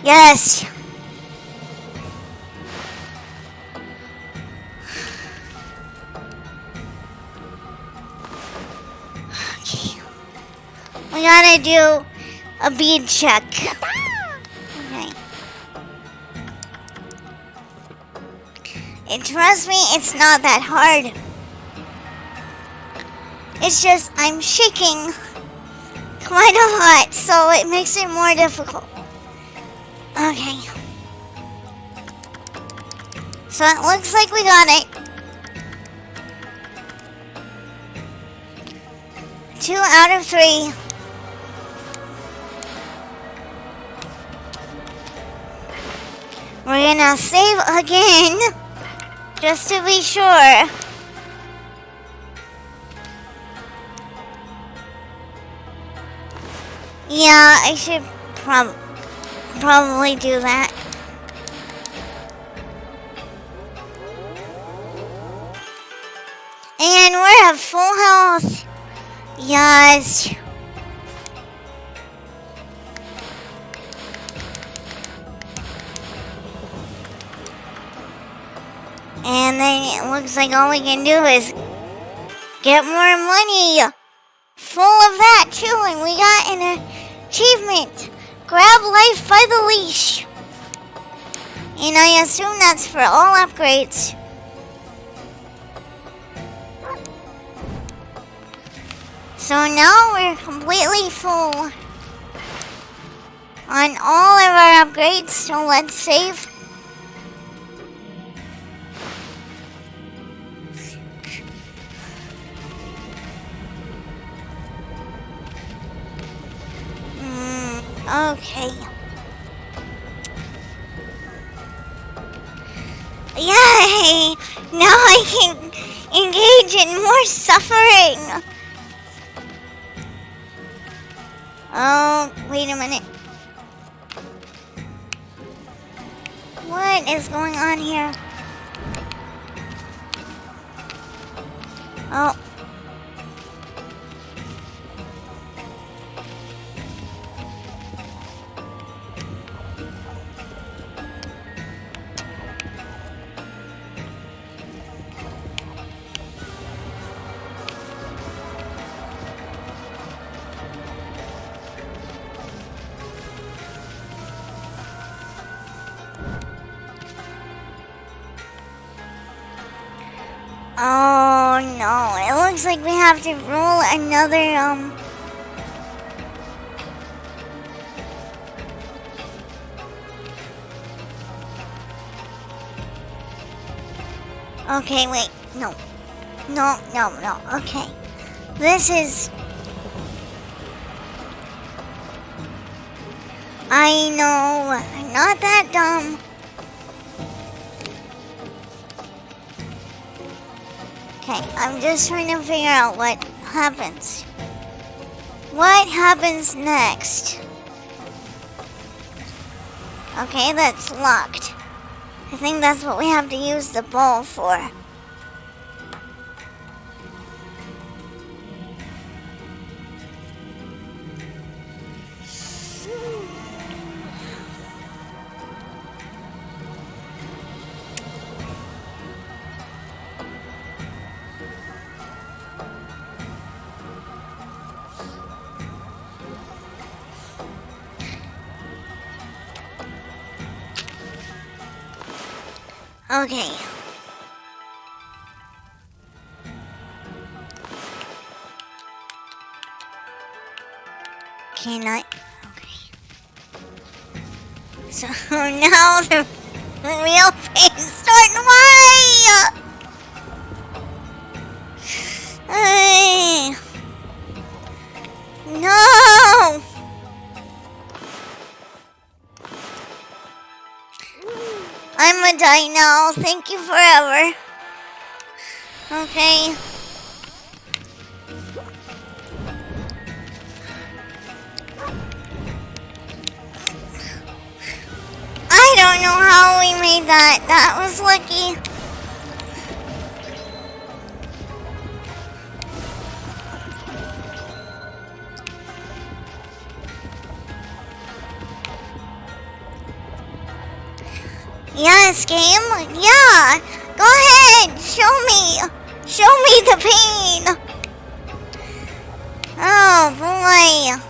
Yes. Okay. We gotta do a bead check. Okay. And trust me, it's not that hard. It's just I'm shaking quite a lot, so it makes it more difficult. Okay. So it looks like we got it. 2 out of 3. We're gonna save again, just to be sure. Yeah, I should probably do that. And we're at full health. Yes. And then it looks like all we can do is get more money. Full of that too, and we got an achievement. Grab life by the leash. And I assume that's for all upgrades. So now we're completely full on all of our upgrades, so let's save. Okay. Yay! Now I can engage in more suffering. Oh, wait a minute. What is going on here? Oh. Oh no, it looks like we have to roll another, Okay, wait, no. No, okay. This is... I know, I'm not that dumb. Okay, I'm just trying to figure out what happens. What happens next? Okay, that's locked. I think that's what we have to use the ball for. Okay. Can I? Okay. So now the real pain's starting. Why? No! I'm a die now. Thank you forever. Okay. I don't know how we made that. That was lucky. Yes, game? Yeah. Go ahead. Show me. Show me the pain. Oh, boy.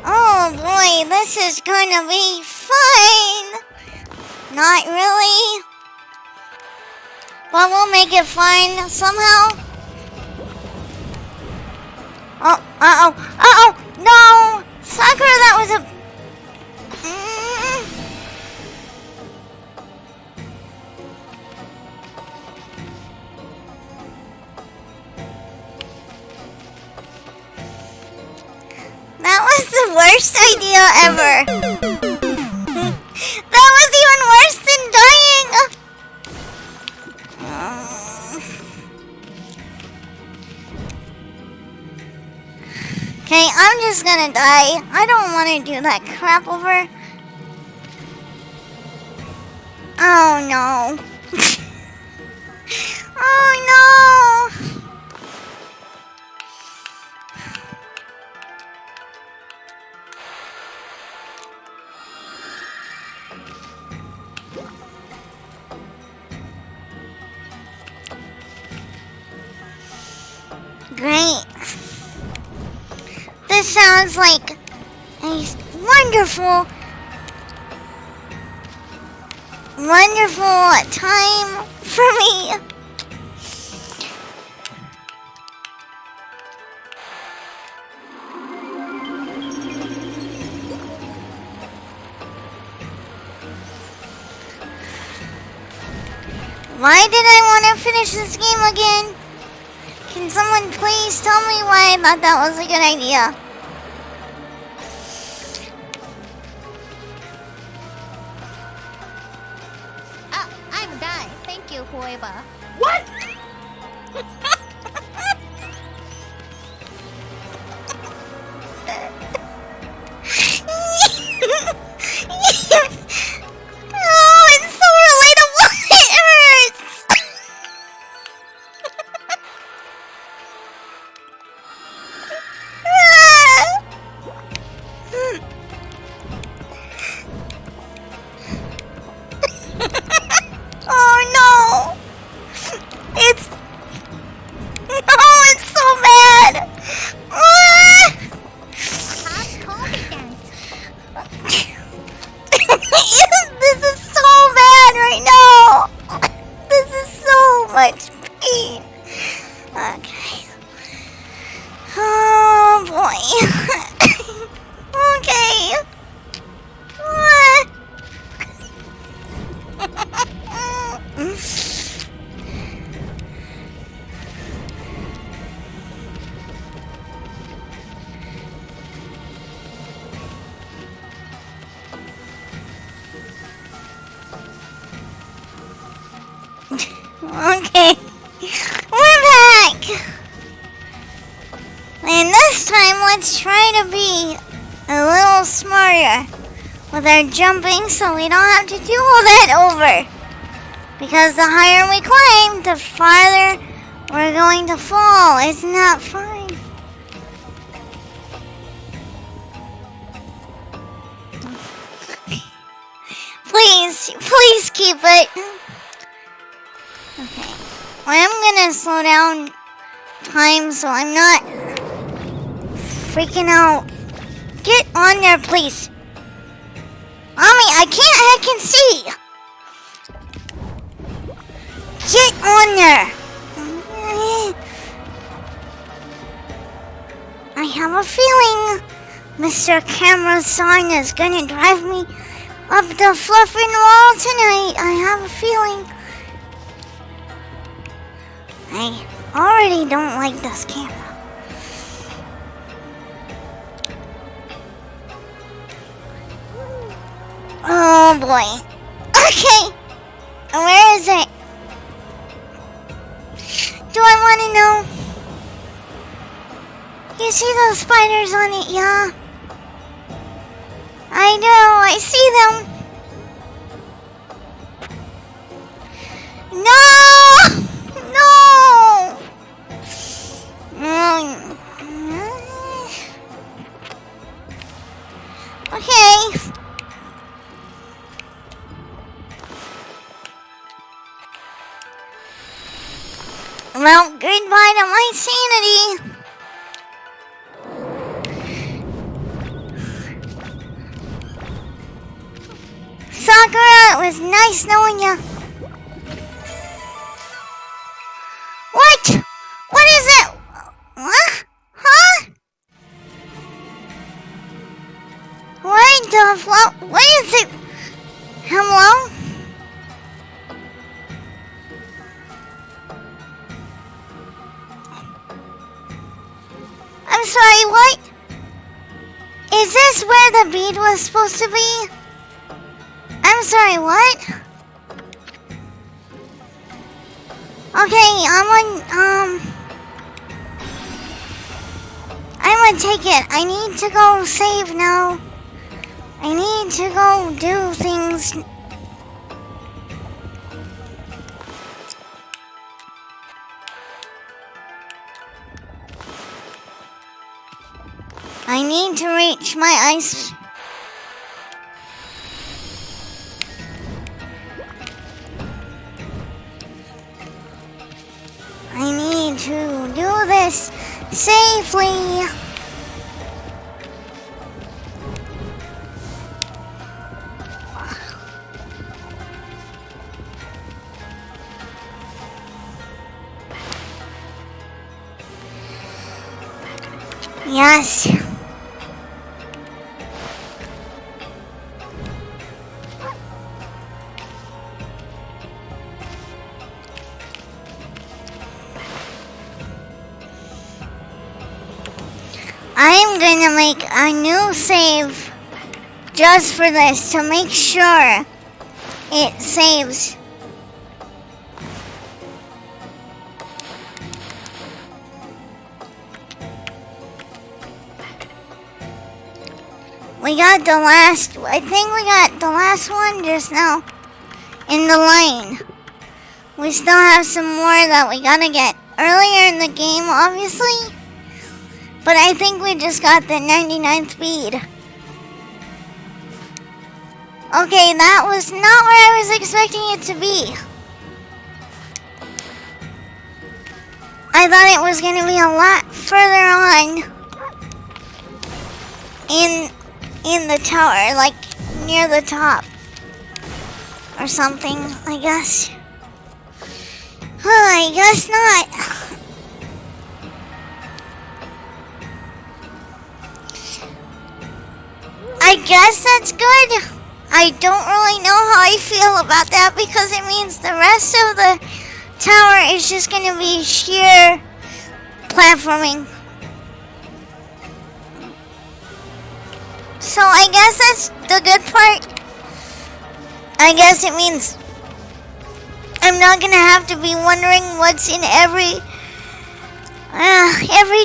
Oh boy, this is gonna be fun! Not really. But we'll make it fun somehow. Oh, uh-oh, no! Sakura, that was a... That was the worst idea ever. That was even worse than dying. Okay, I'm just gonna die. I don't want to do that crap over. Oh no. Oh no. Great. This sounds like a wonderful time for me. Why did I want to finish this game again? Can someone please tell me why I thought that was a good idea? I'm done. Thank you, whoever. What? Oh, it's so relatable. It hurts. Oh no! It's so bad. Have confidence. This is so bad right now. This is so much pain. Okay. Oh boy. Okay. Okay, we're back. And this time, let's try to be a little smarter with our jumping so we don't have to do all that over. Because the higher we climb, the farther we're going to fall. Isn't that fun? Please keep it. Okay. I'm gonna slow down time so I'm not freaking out. Get on there, please. Mommy, I can see. Get on there. I have a feeling Mr. Camera-san is gonna drive me up the fluffing wall tonight. I have a feeling. I already don't like this camera. Oh boy. Okay. Where is it? Do I want to know? You see those spiders on it, yeah? I know, I see them. No! No! Okay. Well, goodbye to my sanity. Sakura. It was nice knowing you. What? What is it? What? Huh? What the fuck? What is it? Hello? I'm sorry, what? Is this where the bead was supposed to be? I'm sorry, what? Okay, I'm gonna take it. I need to go save now. I need to go do things. I need to reach my ice. I need to do this safely. Yes. I'm gonna make a new save just for this to make sure it saves. I think we got the last one just now in the line. We still have some more that we gotta get earlier in the game, obviously. But I think we just got the 99th bead. Okay, that was not where I was expecting it to be. I thought it was gonna be a lot further on in the tower, like near the top or something, I guess. I guess not. I guess that's good. I don't really know how I feel about that because it means the rest of the tower is just going to be sheer platforming. So I guess that's the good part. I guess it means I'm not going to have to be wondering what's in every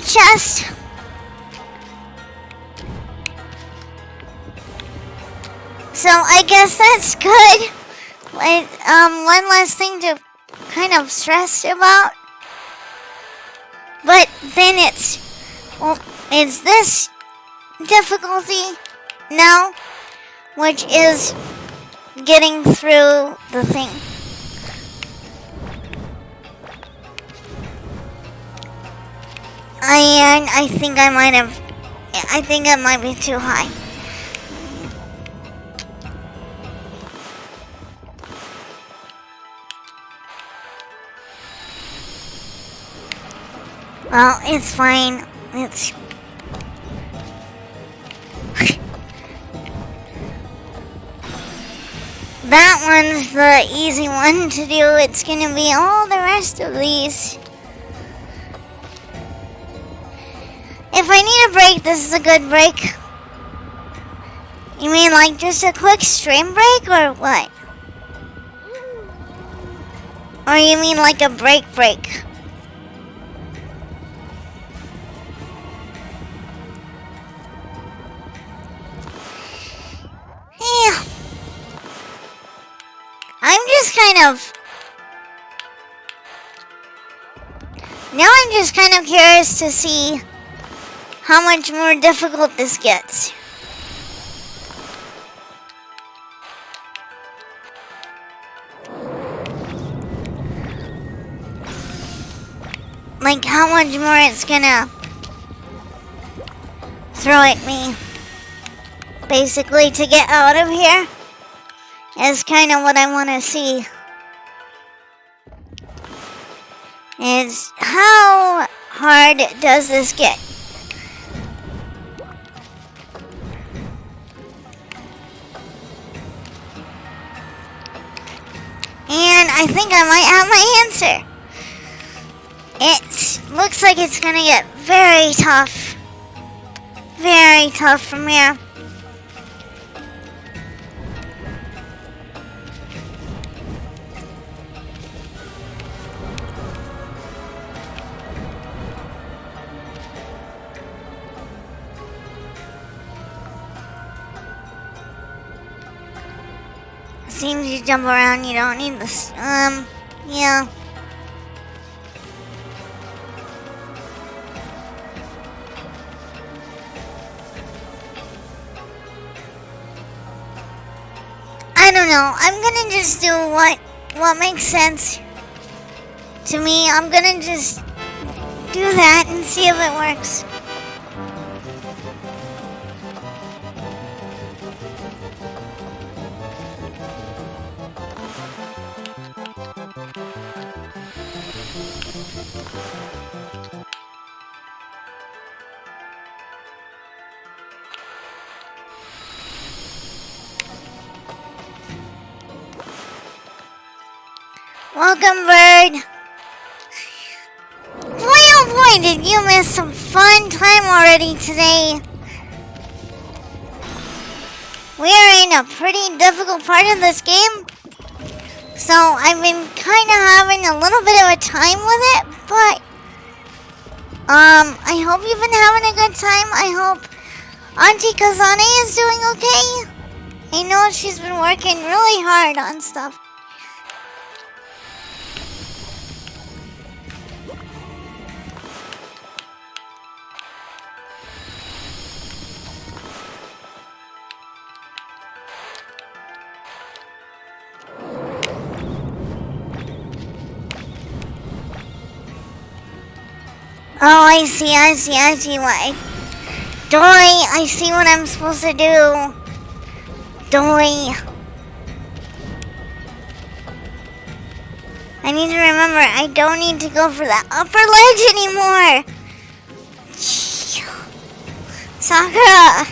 chest. So I guess that's good. One less thing to kind of stress about. But then it's this difficulty now, which is getting through the thing. I think I might be too high. Well, it's fine. It's... That one's the easy one to do. It's gonna be all the rest of these. If I need a break, this is a good break. You mean like just a quick stream break or what? Or you mean like a break? Yeah. Now I'm just kind of curious to see how much more difficult this gets. Like how much more it's gonna throw at me. Basically to get out of here. is kind of what I want to see. Is how hard does this get? And I think I might have my answer. It looks like it's gonna get very tough. Very tough from here. Seems you jump around, you don't need this. Yeah. I don't know. I'm gonna just do what makes sense to me. I'm gonna just do that and see if it works. Welcome, bird. Boy, oh boy, did you miss some fun time already today. We are in a pretty difficult part of this game. So I've been kind of having a little bit of a time with it, but I hope you've been having a good time. I hope Auntie Kazane is doing okay. I know she's been working really hard on stuff. Oh, I see why. Doy, I see what I'm supposed to do. Doy. I need to remember, I don't need to go for that upper ledge anymore. Sakura.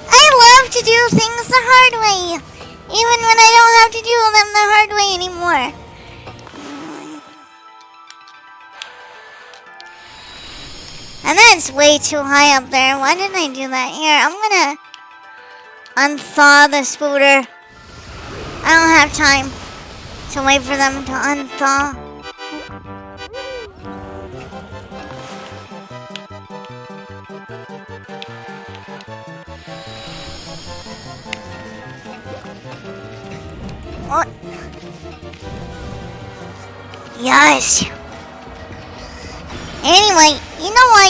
I love to do things the hard way. Even when I don't have to do them the hard way anymore. And that's way too high up there. Why didn't I do that? Here, I'm gonna unthaw the scooter. I don't have time to wait for them to unthaw. What? Yes. Anyway, you know what?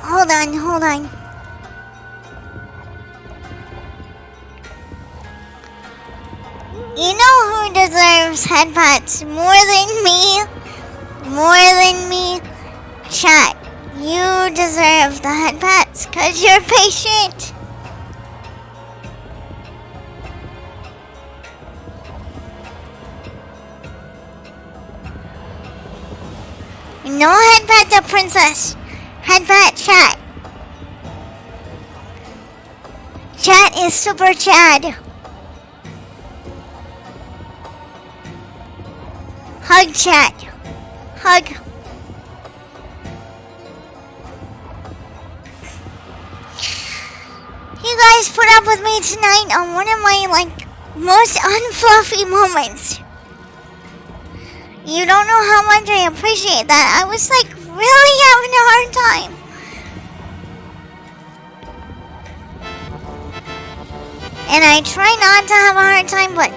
Hold on. You know who deserves head pats more than me? Chat. You deserve the head pats because you're patient. No head pat to Princess. Head pat chat. Chat is super Chad. Hug chat. Hug. You guys put up with me tonight on one of my most unfluffy moments. You don't know how much I appreciate that. I was really having a hard time. And I try not to have a hard time, but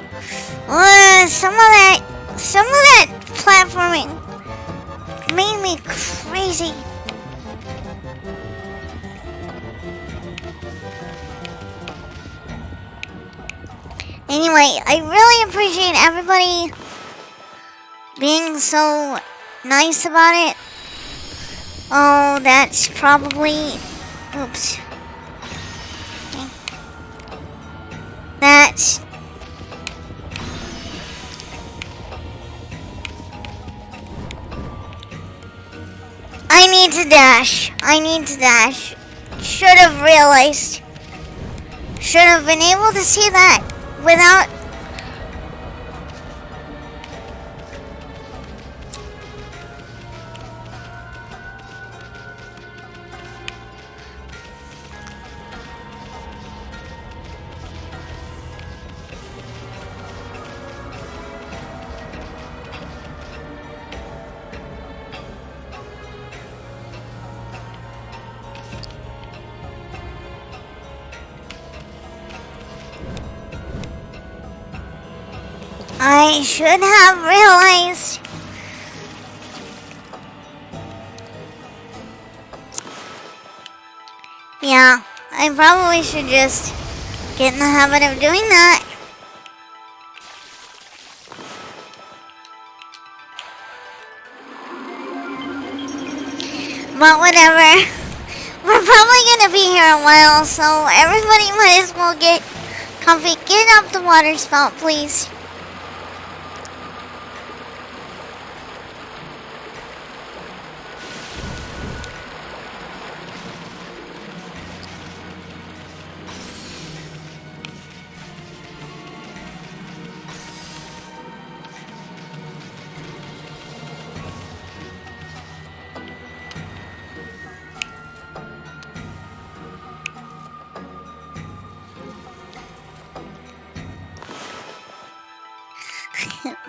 some of that platforming made me crazy. Anyway, I really appreciate everybody being so nice about it. Oh, that's probably... Oops. Okay. That's... I need to dash. I need to dash. Should have realized. Should have been able to see that without... I should have realized. Yeah, I probably should just get in the habit of doing that. But whatever. We're probably gonna be here a while, so everybody might as well get comfy. Get up the water spout, please.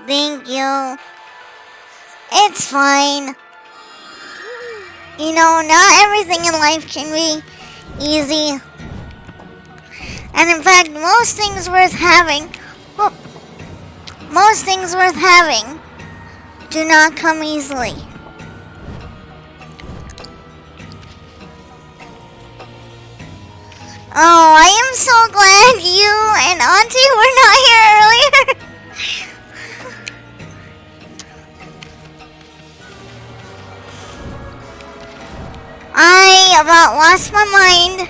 Thank you. It's fine. You know, not everything in life can be easy. And in fact, most things worth having, well, most things worth having do not come easily. Oh, I am so glad you and Auntie were not here earlier. I about lost my mind.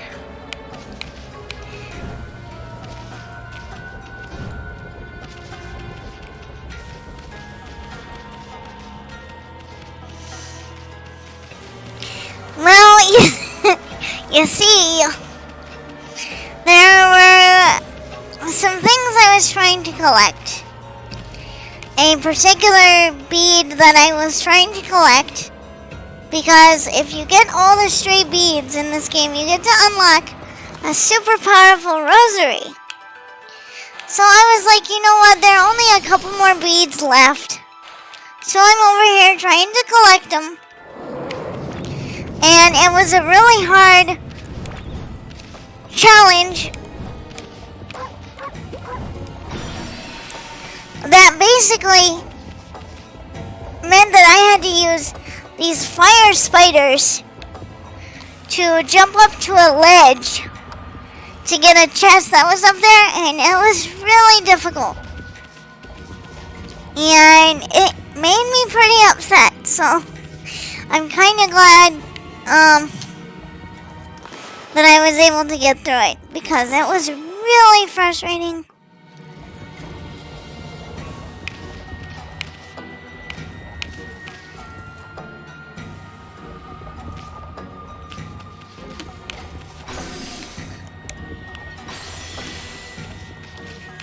Well, you see, there were some things I was trying to collect. A particular bead that I was trying to collect. Because if you get all the stray beads in this game, you get to unlock a super powerful rosary. So I was like, you know what, there are only a couple more beads left. So I'm over here trying to collect them. And it was a really hard challenge that basically meant that I had to use these fire spiders to jump up to a ledge to get a chest that was up there, and it was really difficult. And it made me pretty upset, so I'm kind of glad that I was able to get through it, because it was really frustrating.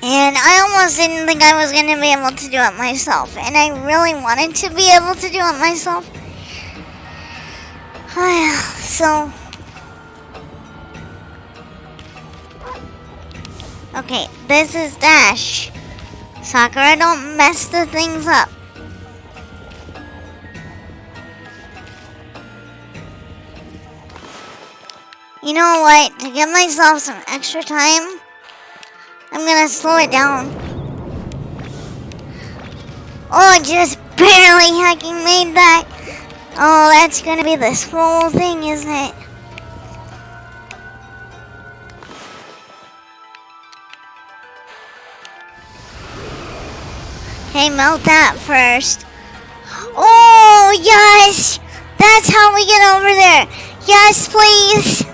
And I almost didn't think I was going to be able to do it myself. And I really wanted to be able to do it myself. So. Okay, this is Dash. Sakura, don't mess the things up. You know what? To give myself some extra time, I'm gonna slow it down. Oh, just barely hacking made that. Oh, that's gonna be the scroll thing, isn't it? Okay, melt that first. Oh, yes! That's how we get over there. Yes, please.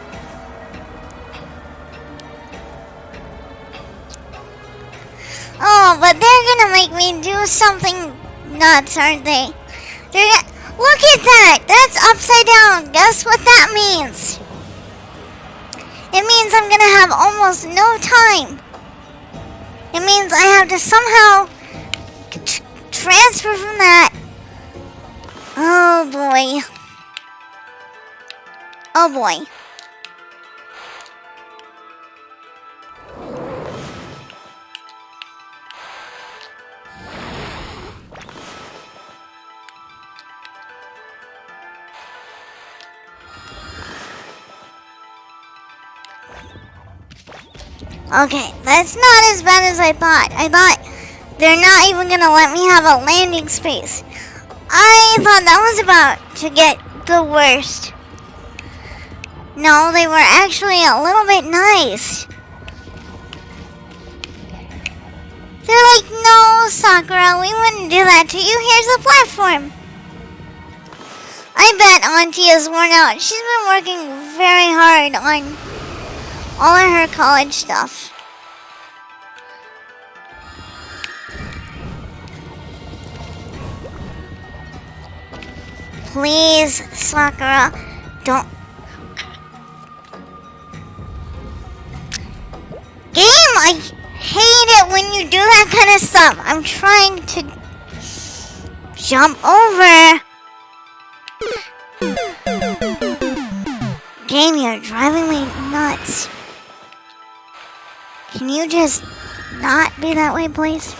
Oh, but they're gonna make me do something nuts, aren't they? Look at that! That's upside down. Guess what that means? It means I'm gonna have almost no time. It means I have to somehow transfer from that. Oh boy. Oh boy. Okay, that's not as bad as I thought. I thought they're not even gonna let me have a landing space. I thought that was about to get the worst. No, they were actually a little bit nice. They're like, no, Sakura, we wouldn't do that to you. Here's the platform. I bet Auntie is worn out. She's been working very hard on all of her college stuff. Please, Sakura, don't. Game, I hate it when you do that kind of stuff. I'm trying to jump over. Game, you're driving me nuts. Can you just not be that way, please?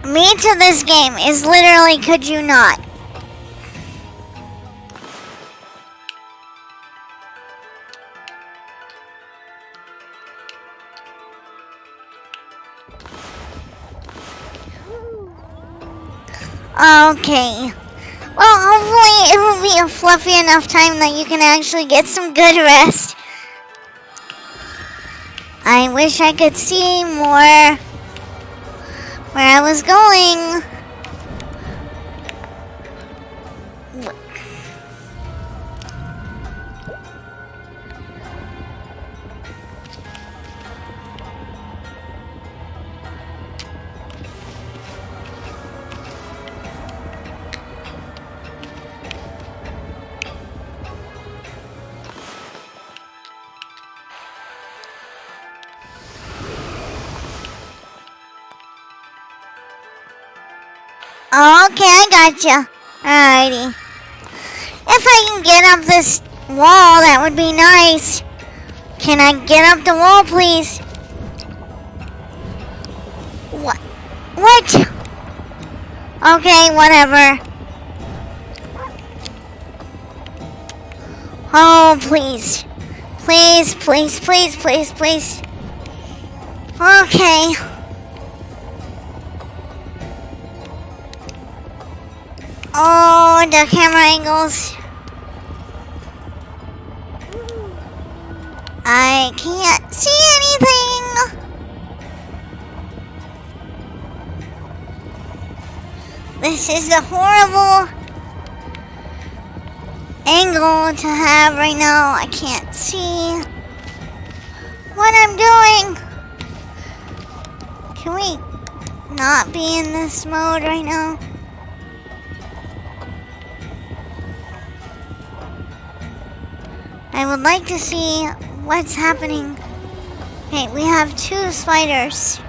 Me to this game is literally could you not. Okay. Well, hopefully it will be a fluffy enough time that you can actually get some good rest. I wish I could see more where I was going. Okay, I gotcha. Alrighty. If I can get up this wall, that would be nice. Can I get up the wall, please? What? What? Okay, whatever. Oh, please. Please, please, please, please, please. Okay. Oh, the camera angles. I can't see anything. This is a horrible angle to have right now. I can't see what I'm doing. Can we not be in this mode right now? I would like to see what's happening. Okay, we have 2 spiders.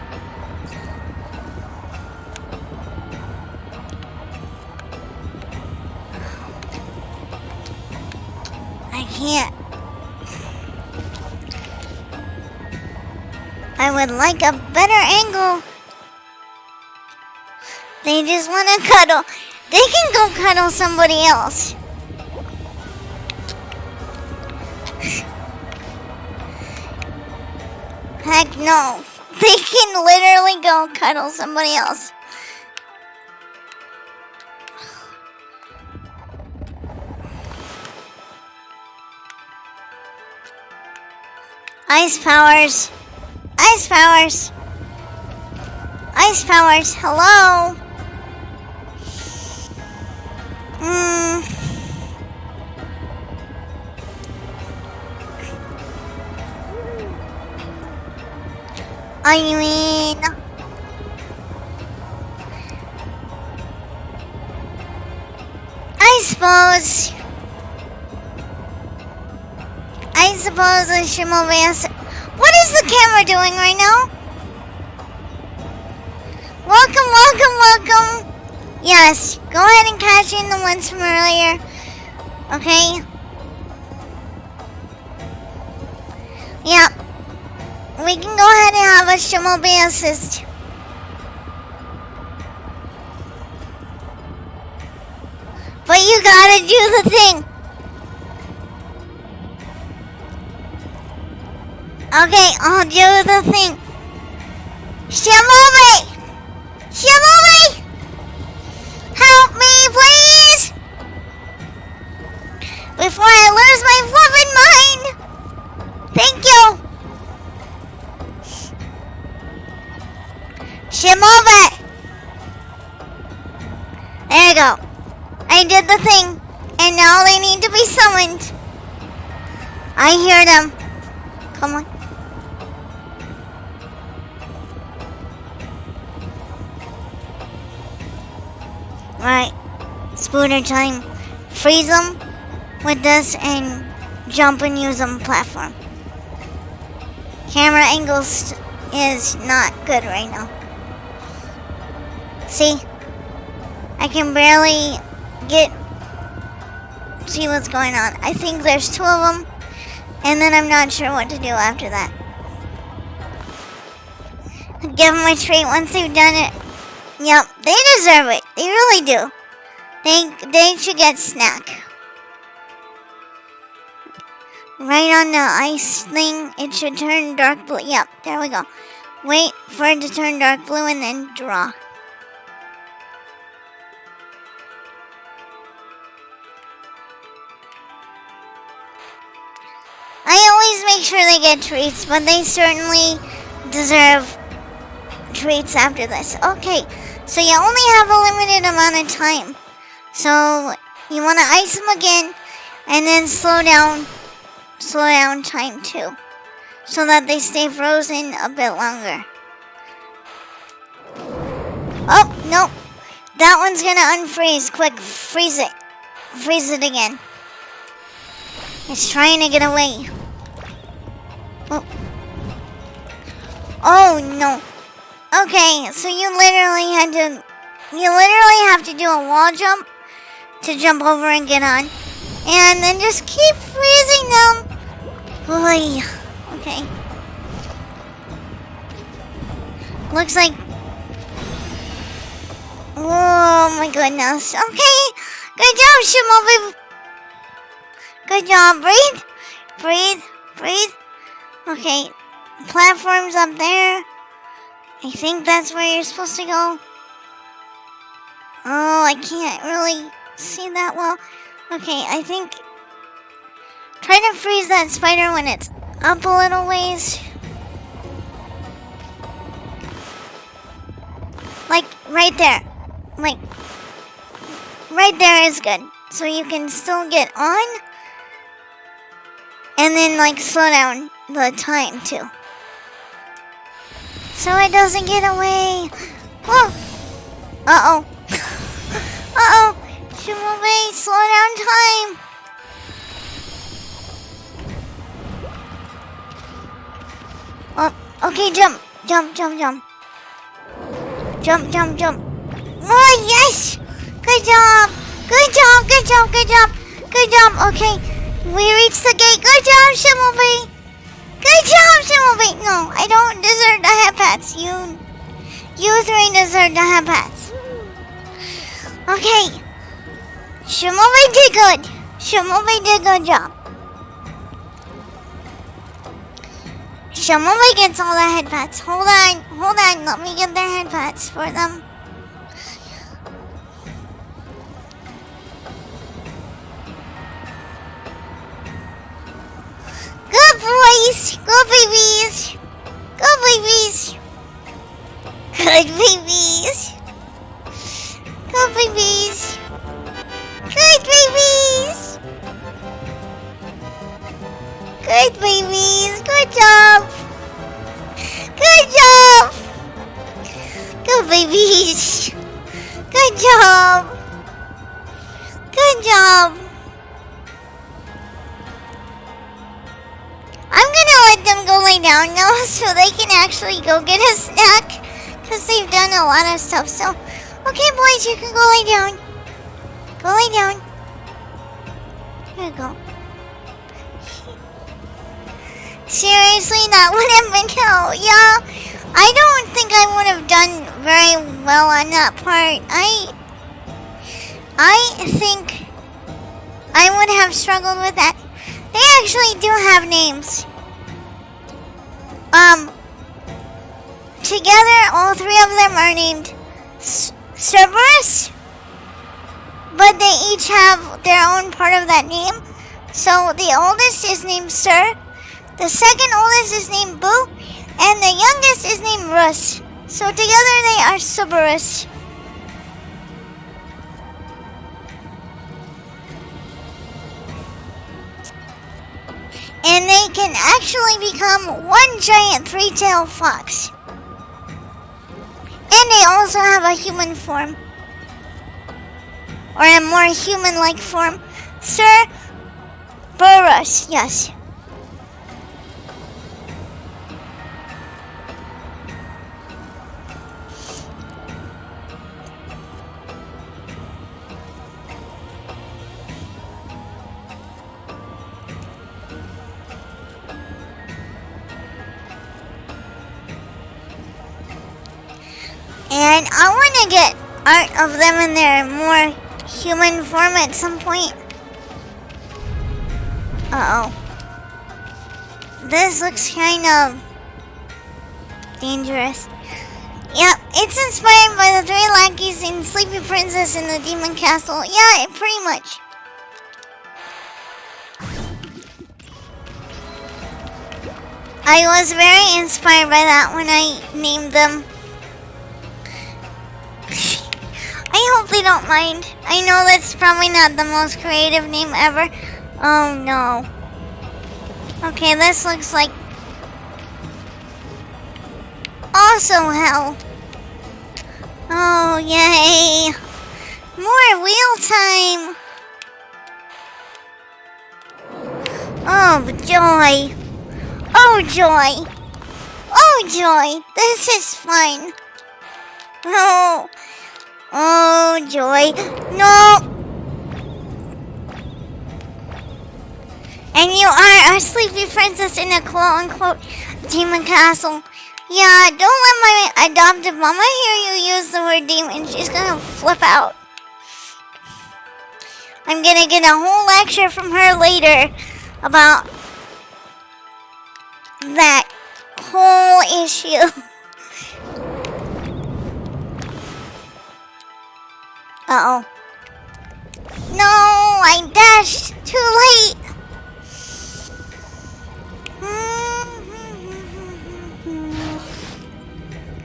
I can't. I would like a better angle. They just want to cuddle. They can go cuddle somebody else. Heck no. They can literally go cuddle somebody else. Ice powers. Ice powers. Ice powers. Hello. I mean, I suppose I should move fast. What is the camera doing right now? Welcome. Yes, go ahead and cash in the ones from earlier. Okay. Yep. We can go ahead and have a Shimobi assist. But you gotta do the thing. Okay, I'll do the thing. Shimobi! Help me, please! Before I lose my fluffing mind! Thank you! Shimobi! There you go. I did the thing, and now they need to be summoned. I hear them. Come on. Alright, spooner time. Freeze them with this and jump and use them platform. Camera angles is not good right now. See? I can barely see what's going on. I think there's 2 of them, and then I'm not sure what to do after that. Give them a treat once they've done it. Yep, they deserve it. They really do. They should get snack. Right on the ice thing, it should turn dark blue. Yep, there we go. Wait for it to turn dark blue and then draw. I always make sure they get treats, but they certainly deserve treats after this. Okay, so you only have a limited amount of time. So you want to ice them again and then slow down time too, so that they stay frozen a bit longer. Oh, no. That one's going to unfreeze. Quick, freeze it. Freeze it again. It's trying to get away. Oh no. Okay, so you literally have to do a wall jump to jump over and get on. And then just keep freezing them. Boy. Okay. Looks like... Oh my goodness. Okay. Good job, Shimobi. Good job. Breathe. Okay. Platform's up there. I think that's where you're supposed to go. Oh, I can't really see that well. Okay, I think... Try to freeze that spider when it's up a little ways. Like, right there. Like, right there is good. So you can still get on. And then, like, slow down the time, too. So it doesn't get away. Oh! Uh-oh. Uh-oh. Shimobi, slow down time. Oh, okay, jump. Jump. Oh, yes! Good job. Okay, we reached the gate. Good job, Shimobi. No, I don't deserve the head pats. You 3 deserve the head pats. Okay. Shimobi did good. Good job. Shimobi gets all the head pats. Hold on. Let me get the head pats for them. Good boys. Good babies. Good babies. Good job. Good job! Good babies! Good job! Good job! I'm gonna let them go lay down now so they can actually go get a snack. Because they've done a lot of stuff. So, okay boys, you can go lay down. Go lay down. Here you go. Seriously, that would have been hell. Yeah, I don't think I would have done very well on that part. I think I would have struggled with that. They actually do have names. Together, all three of them are named Cerberus, but they each have their own part of that name. So the oldest is named Sir, the second oldest is named Boo, and the youngest is named Russ. So together they are Cerberus. And they can actually become one giant three-tailed fox. And they also have a human form. Or a more human-like form. Sir Burrus, yes. And I want to get art of them in their more human form at some point. Uh-oh. This looks kind of dangerous. Yep, it's inspired by the three lackeys in Sleepy Princess in the Demon Castle. Yeah, pretty much. I was very inspired by that when I named them. I hope they don't mind. I know that's probably not the most creative name ever. Oh no. Okay, this looks like also hell. Oh yay. More wheel time. Oh joy. Oh joy. Oh joy. This is fun. Oh. Oh, joy. No! And you are a sleepy princess in a quote-unquote demon castle. Yeah, don't let my adoptive mama hear you use the word demon. She's gonna flip out. I'm gonna get a whole lecture from her later about that whole issue. Uh-oh. No, I dashed too late.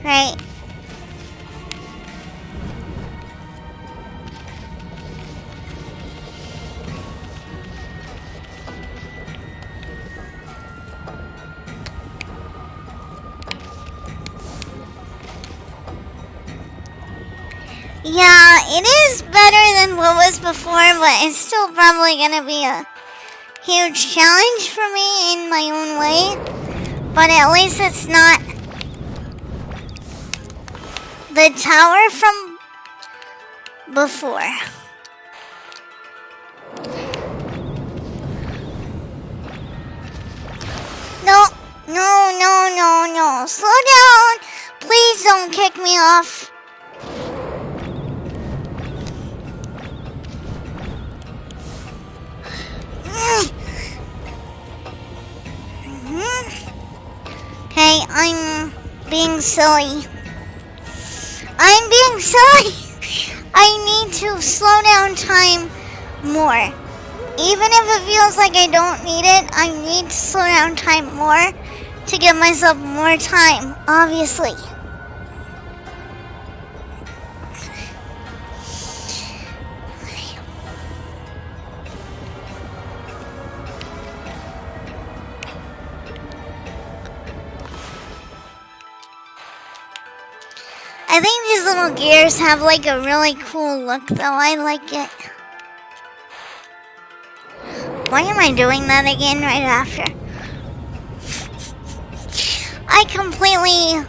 Right. Yeah, it is better than what was before, but it's still probably gonna be a huge challenge for me in my own way. But at least it's not the tower from before. No, no, no, no, no. Slow down. Please don't kick me off. Okay, I'm being silly. I'm being silly. I need to slow down time more. Even if it feels like I don't need it, I need to slow down time more to give myself more time, obviously. I think these little gears have like a really cool look though. I like it. Why am I doing that again right after? I completely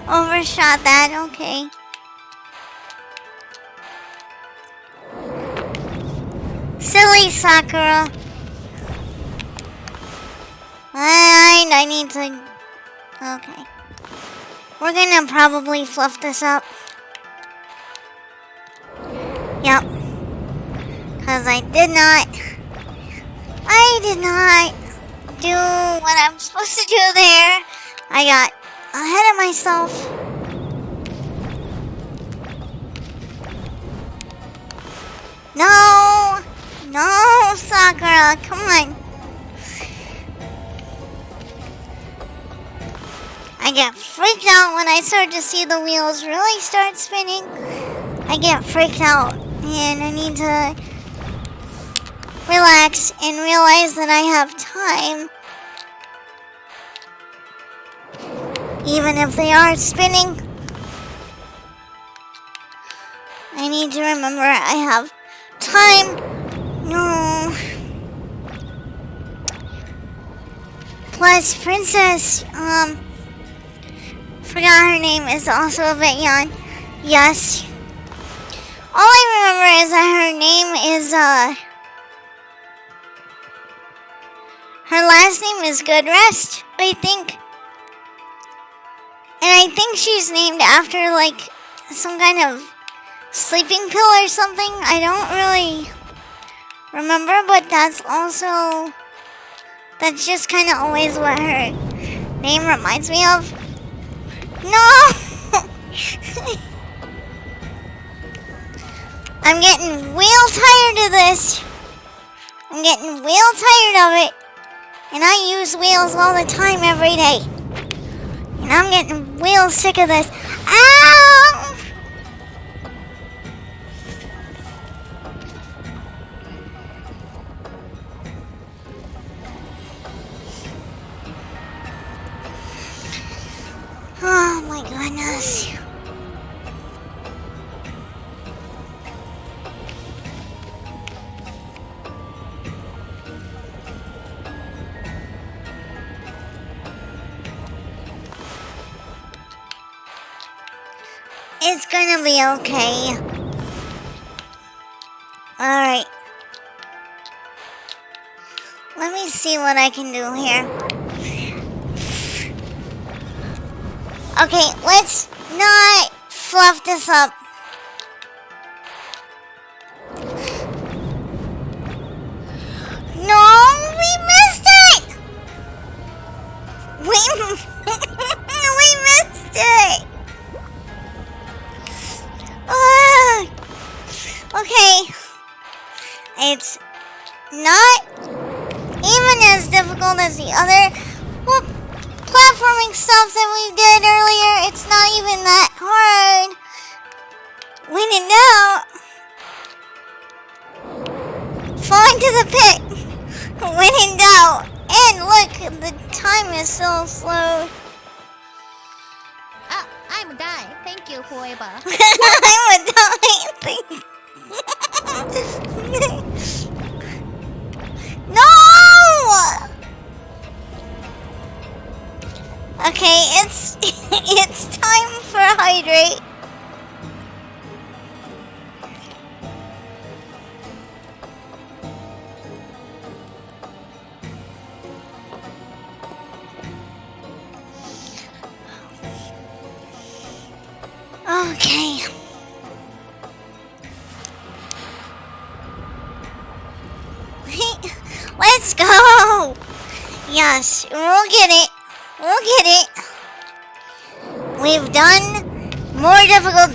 overshot that. Okay. Silly Sakura. I need to... Okay. We're gonna probably fluff this up. Yep. Because I did not do what I'm supposed to do there. I got ahead of myself. No! No, Sakura, come on. I get freaked out when I start to see the wheels really start spinning. I get freaked out and I need to relax and realize that I have time. Even if they are spinning, I need to remember I have time. No. Plus, Princess, forgot her name, is also a bit young. Yes. All I remember is that her name is, her last name is Goodrest, I think. And I think she's named after, like, some kind of sleeping pill or something. I don't really remember, but that's just kind of always what her name reminds me of. No! I'm getting real tired of this. I'm getting real tired of it. And I use wheels all the time every day. And I'm getting real sick of this. Ow! Oh my goodness. It's gonna be okay. Alright. Let me see what I can do here. Okay, let's not fluff this up. No, we missed it! We missed it! Okay. It's not even as difficult as the other platforming stuff that we did earlier. It's not even that hard. When in doubt, fall into the pit. When in doubt. And look, the time is so slow. I'm a die. Thank you, whoever. I'm a die. Thank you. No! Okay, it's time for hydrate. Okay. Let's go. Yes, we'll get it. We'll get it. We've done more difficult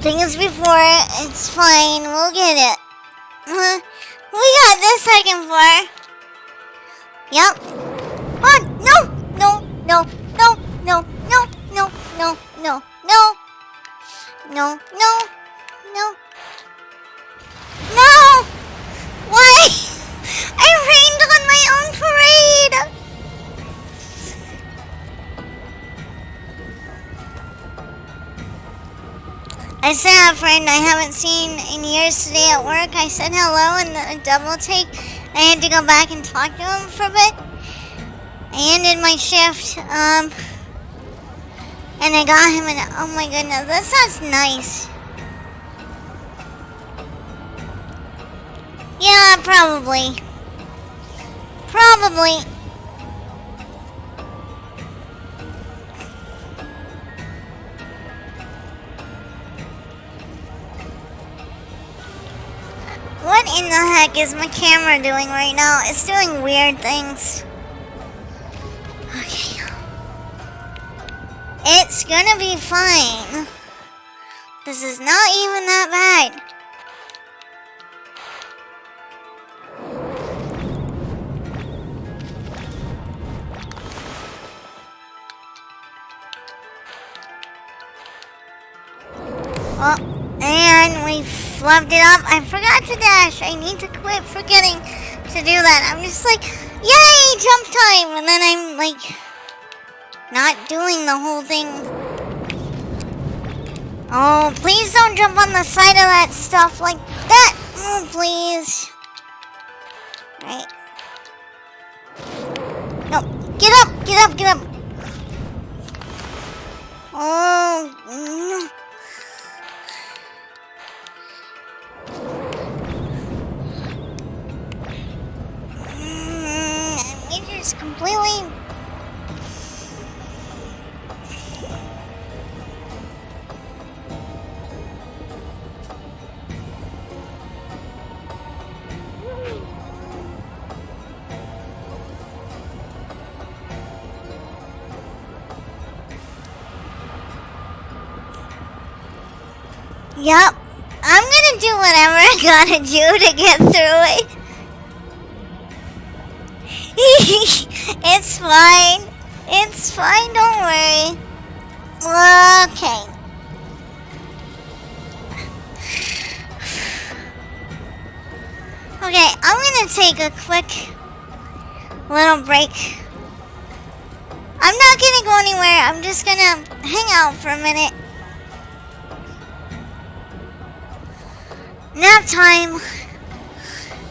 things before. It's fine. We'll get it. We got this second floor. Yep. Oh, no, no, no, no, no, no, no, no, no, no, no, no, no, no. Why? I rained on my own parade. yeah, a friend I haven't seen in years today at work. I said hello and a double take. I had to go back and talk to him for a bit. I ended my shift, and I got him, and oh my goodness, that sounds nice. Yeah, probably. Probably. What in the heck is my camera doing right now? It's doing weird things. Okay. It's gonna be fine. This is not even that bad. Oh, and we flubbed it up. I forgot to dash. I need to quit forgetting to do that. I'm just like, yay, jump time. And then I'm like, not doing the whole thing. Oh, please don't jump on the side of that stuff like that. Oh, please. Right. No, get up, get up, get up. Oh, no. It just completely... Yep. I'm gonna do whatever I gotta do to get through it. It's fine. It's fine, don't worry. Okay. Okay, I'm gonna take a quick little break. I'm not gonna go anywhere. I'm just gonna hang out for a minute. Nap time.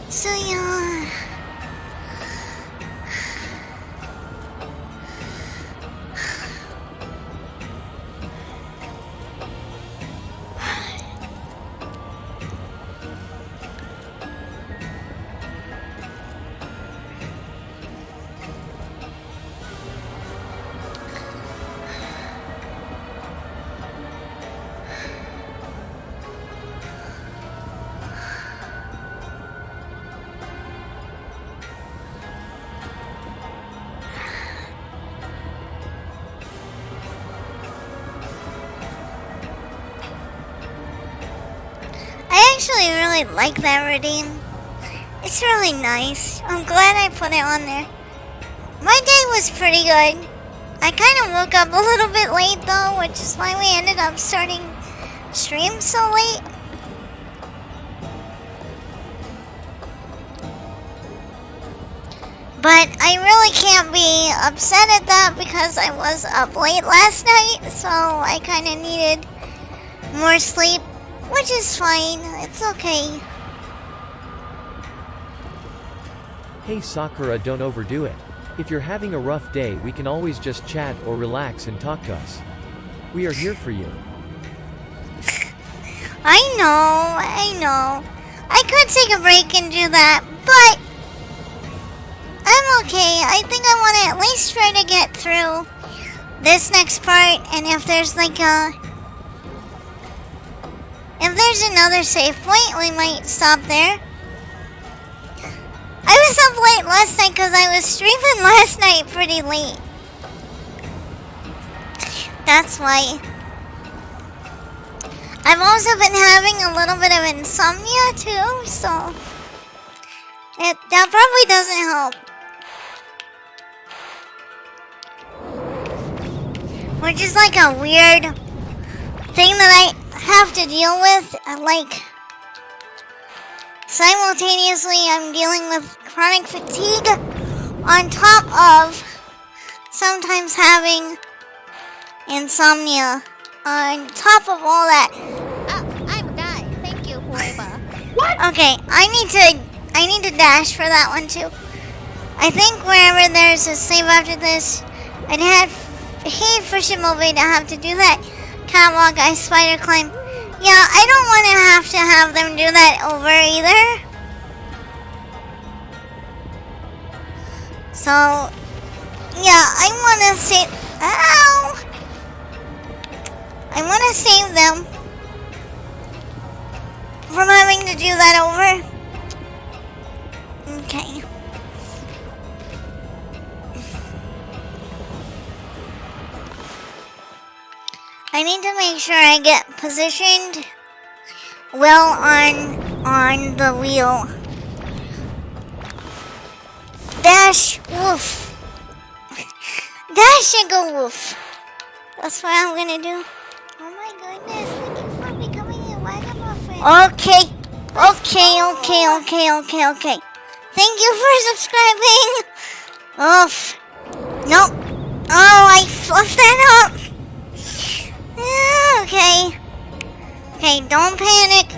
So yeah. I actually really like that routine. It's really nice. I'm glad I put it on there. My day was pretty good. I kind of woke up a little bit late though, which is why we ended up starting stream so late. But I really can't be upset at that because I was up late last night, so I kind of needed more sleep. Which is fine, it's okay. Hey Sakura, don't overdo it. If you're having a rough day, we can always just chat or relax and talk to us. We are here for you. I know. I could take a break and do that, but I'm okay. I think I want to at least try to get through this next part, and if there's like if there's another save point, we might stop there. I was up late last night because I was streaming last night pretty late. That's why. I've also been having a little bit of insomnia too, so that probably doesn't help. Which is like a weird thing that I have to deal with. Like, simultaneously I'm dealing with chronic fatigue on top of sometimes having insomnia on top of all that. Okay, I need to dash for that one too. I think wherever there's a save after this, I'd hate for Shimobi to have to do that catwalk ice spider climb. Yeah, I don't want to have them do that over either. So, yeah, I want to save. Ow! I want to save them from having to do that over. Okay. I need to make sure I get positioned well on the wheel. Dash, woof. Dash and go woof. That's what I'm gonna do. Oh my goodness, thank you for becoming a vagabuffin. Okay. Thank you for subscribing. Oof. Nope. Oh, I fluffed that up. Okay. Okay, don't panic.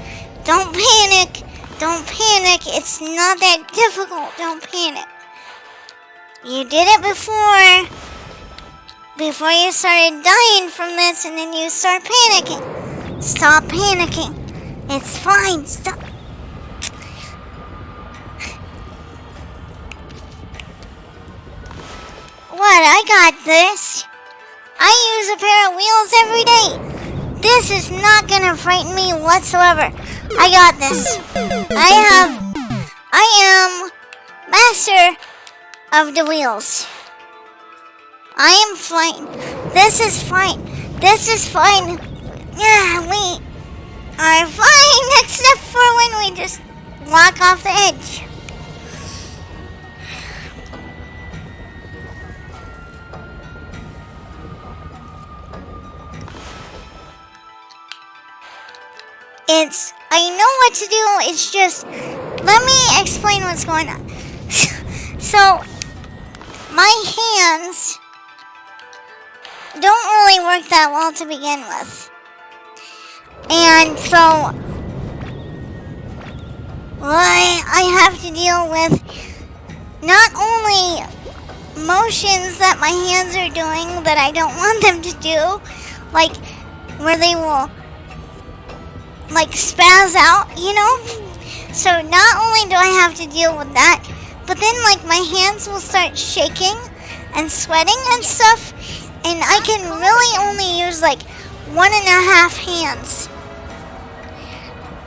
Don't panic. Don't panic. It's not that difficult. Don't panic. You did it before. Before you started dying from this and then you start panicking. Stop panicking. It's fine. Stop. What? I got this. I use a pair of wheels every day. This is not gonna frighten me whatsoever. I got this. I am master of the wheels. I am fine. This is fine. This is fine. Yeah, we are fine except for when we just walk off the edge. I know what to do, it's just, let me explain what's going on. So, my hands don't really work that well to begin with. And so, I have to deal with not only motions that my hands are doing that I don't want them to do, like where they will like spaz out, you know? So not only do I have to deal with that, but then like my hands will start shaking and sweating and stuff, and I can really only use like 1.5 hands.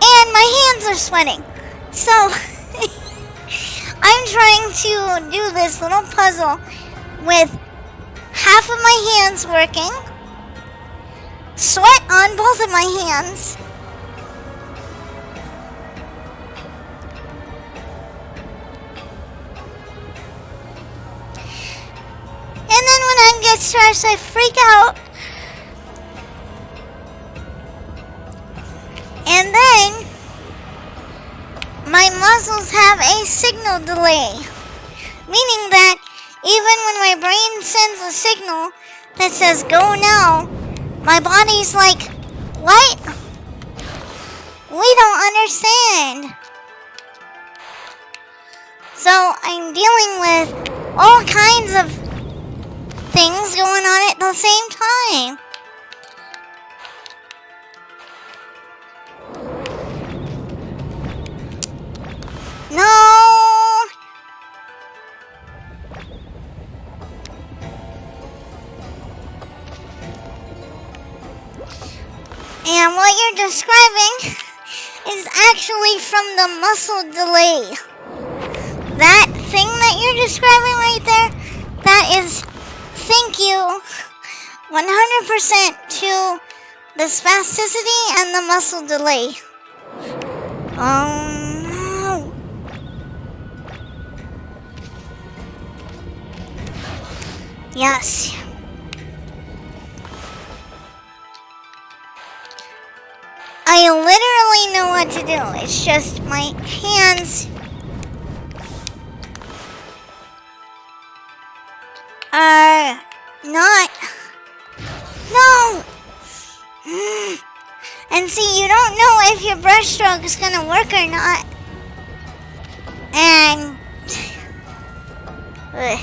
And my hands are sweating. So I'm trying to do this little puzzle with half of my hands working, sweat on both of my hands, and then when I get stressed, I freak out. And then my muscles have a signal delay, meaning that even when my brain sends a signal that says go now, my body's like, what? We don't understand. So I'm dealing with all kinds of things going on at the same time. No. And what you're describing is actually from the muscle delay. That thing that you're describing right there, that is, thank you 100% to the spasticity and the muscle delay. No. Yes. I literally know what to do. It's just my hands are not. No! And see, you don't know if your brush stroke is gonna work or not. And ugh.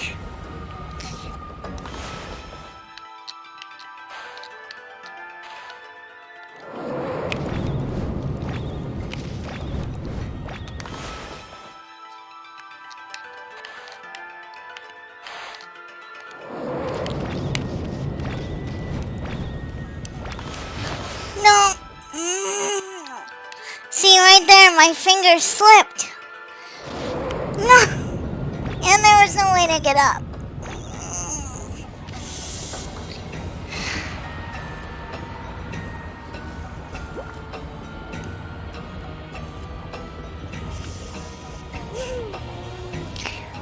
No. See right there, my finger slipped. No. And there was no way to get up.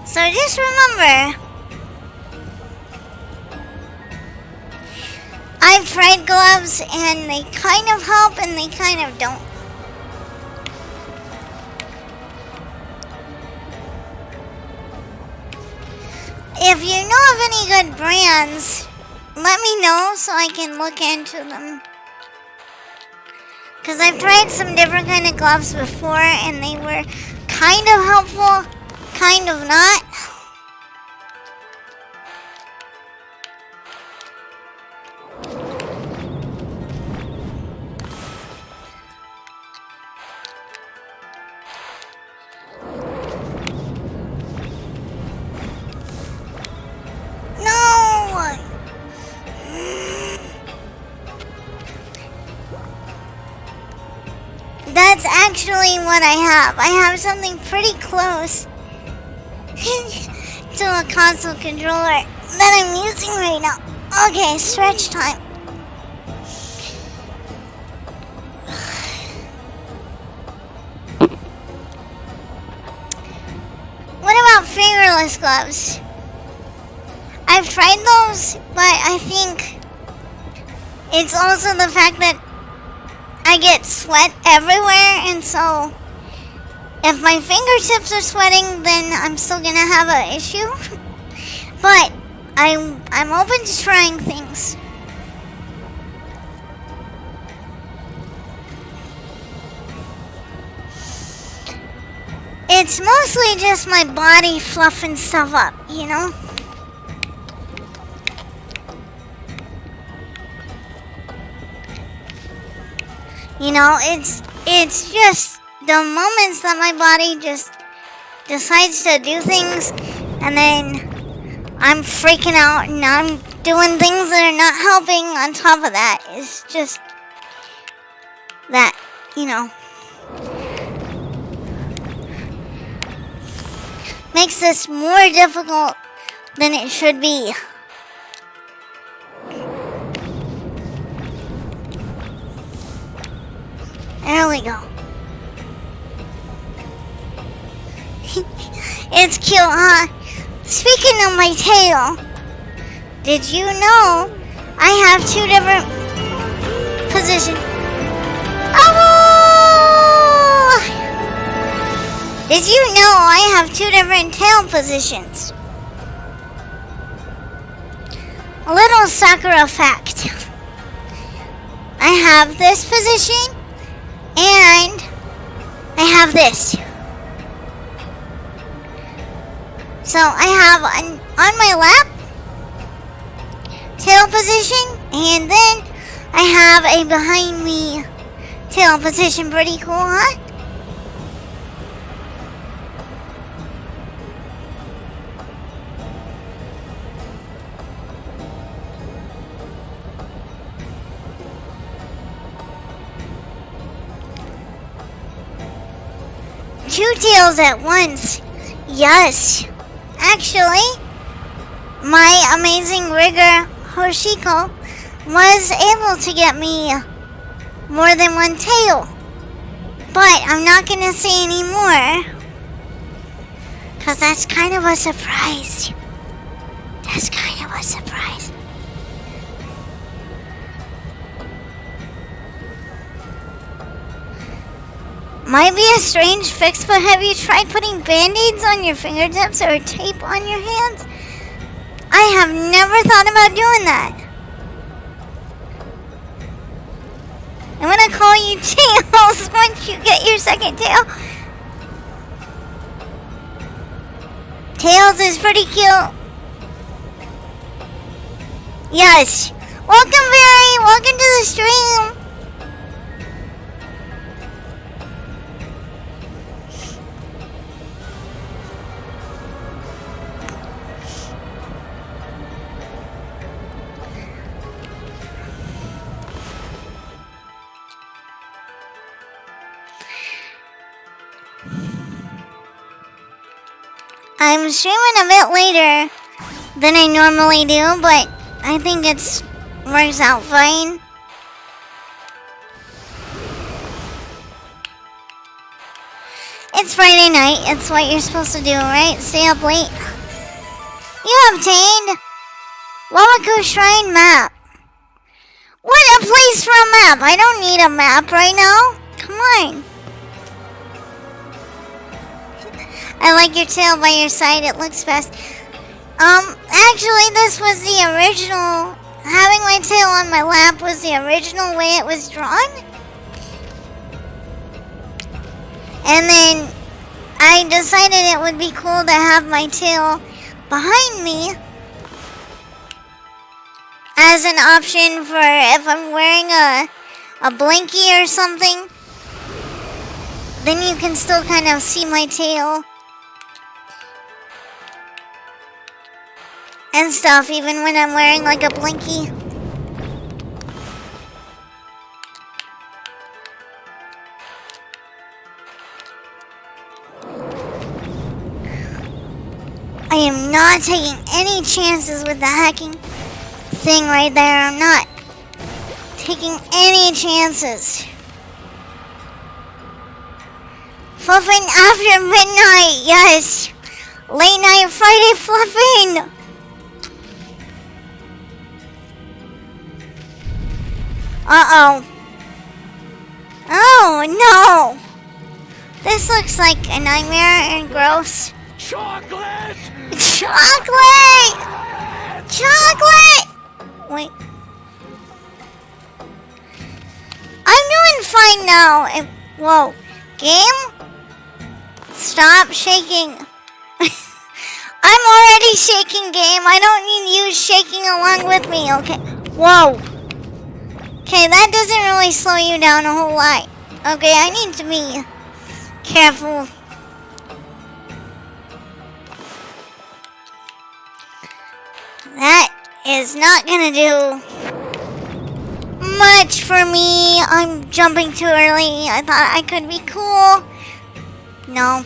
So just remember, I've tried gloves and they kind of help and they kind of don't. If you know of any good brands, let me know so I can look into them. Because I've tried some different kind of gloves before and they were kind of helpful, kind of not. That's actually what I have. I have something pretty close to a console controller that I'm using right now. Okay, stretch time. What about fingerless gloves? I've tried those, but I think it's also the fact that I get sweat everywhere, and so if my fingertips are sweating, then I'm still gonna have an issue. But I'm open to trying things. It's mostly just my body fluffing stuff up, you know? You know, it's just the moments that my body just decides to do things, and then I'm freaking out and I'm doing things that are not helping. On top of that, it's just that, you know, makes this more difficult than it should be. There we go. It's cute, huh? Speaking of my tail, did you know I have two different positions? Oh! Did you know I have two different tail positions? A little Sakura fact. I have this position. And I have this. So I have on my lap tail position, and then I have a behind me tail position. Pretty cool, huh? Two tails at once. Yes. Actually, my amazing rigger Hoshiko was able to get me more than one tail. But I'm not going to say any more, because that's kind of a surprise. That's kind of a surprise. Might be a strange fix, but have you tried putting band-aids on your fingertips or tape on your hands? I have never thought about doing that. I'm gonna call you Tails once you get your second tail. Tails is pretty cute. Yes. Welcome, Barry. Welcome to the stream. I'm streaming a bit later than I normally do, but I think it's works out fine. It's Friday night. It's what you're supposed to do, right? Stay up late. You obtained Wawku Shrine map. What a place for a map! I don't need a map right now. Come on. I like your tail by your side. It looks best. Actually, this was the original. Having my tail on my lap was the original way it was drawn. And then I decided it would be cool to have my tail behind me as an option for if I'm wearing a blankie or something. Then you can still kind of see my tail and stuff, even when I'm wearing like a blankie. I am not taking any chances with the hacking thing right there. I'm not taking any chances. Fluffing after midnight, yes. Late night Friday fluffing. Uh-oh. Oh, no. This looks like a nightmare and gross. Chocolate! Chocolate! Chocolate! Wait. I'm doing fine now. Whoa. Game? Stop shaking. I'm already shaking, game. I don't need you shaking along with me, okay? Whoa. Okay, that doesn't really slow you down a whole lot. Okay, I need to be careful. That is not gonna do much for me. I'm jumping too early. I thought I could be cool. No.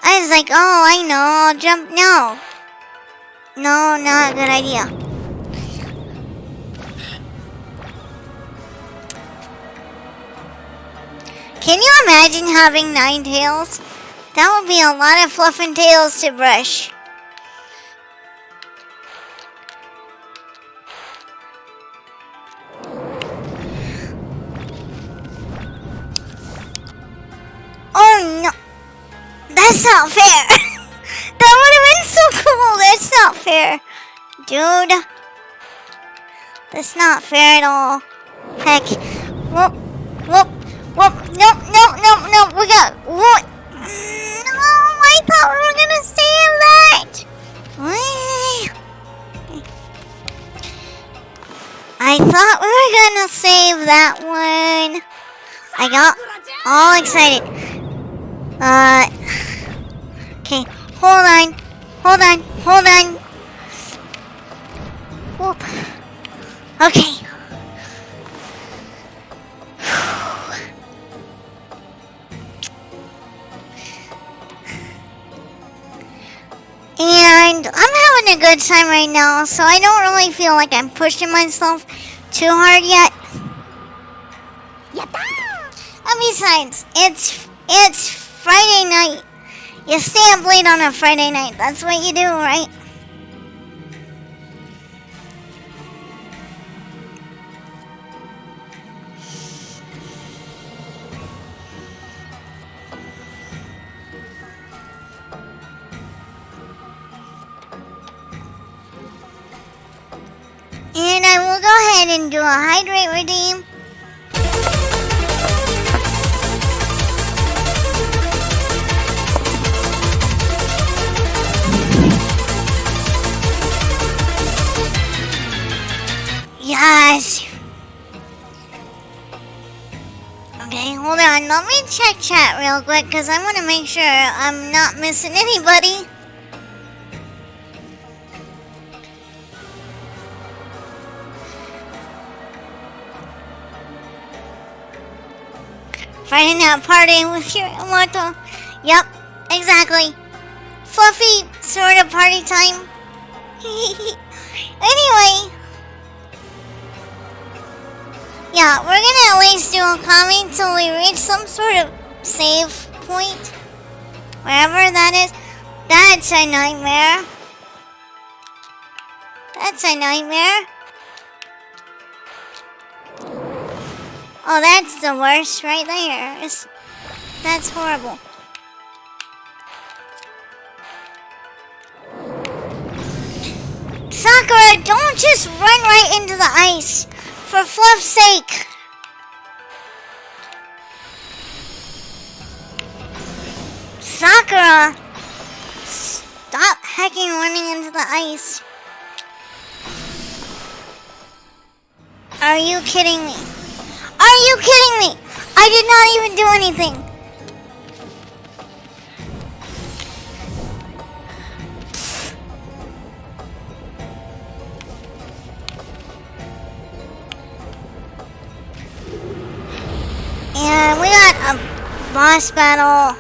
I was like, oh, I know, I'll jump. No. No, not a good idea. Can you imagine having 9 tails? That would be a lot of fluff and tails to brush. Oh no. That's not fair. That would have been so cool. That's not fair. Dude. That's not fair at all. Heck. Whoop. Whoop. Whoop. Nope. Nope. Nope. Nope. We got. What? No. I thought we were going to save that. I thought we were going to save that one. I got all excited. Okay, hold on. Hold on. Hold on. Whoop. Okay. And I'm having a good time right now, so I don't really feel like I'm pushing myself too hard yet. And besides, it's Friday night. You stay up late on a Friday night. That's what you do, right? ahead and do a hydrate redeem. Yes. Okay, hold on. Let me check chat real quick because I want to make sure I'm not missing anybody. Friday night party with your immortal. Yep, exactly. Fluffy sort of party time. Anyway. Yeah, we're gonna at least do Okami until we reach some sort of save point. Wherever that is. That's a nightmare. That's a nightmare. Oh, that's the worst right there. That's horrible. Sakura, don't just run right into the ice. For fluff's sake. Sakura, stop hecking running into the ice. Are you kidding me? Are you kidding me? I did not even do anything. And we got a boss battle.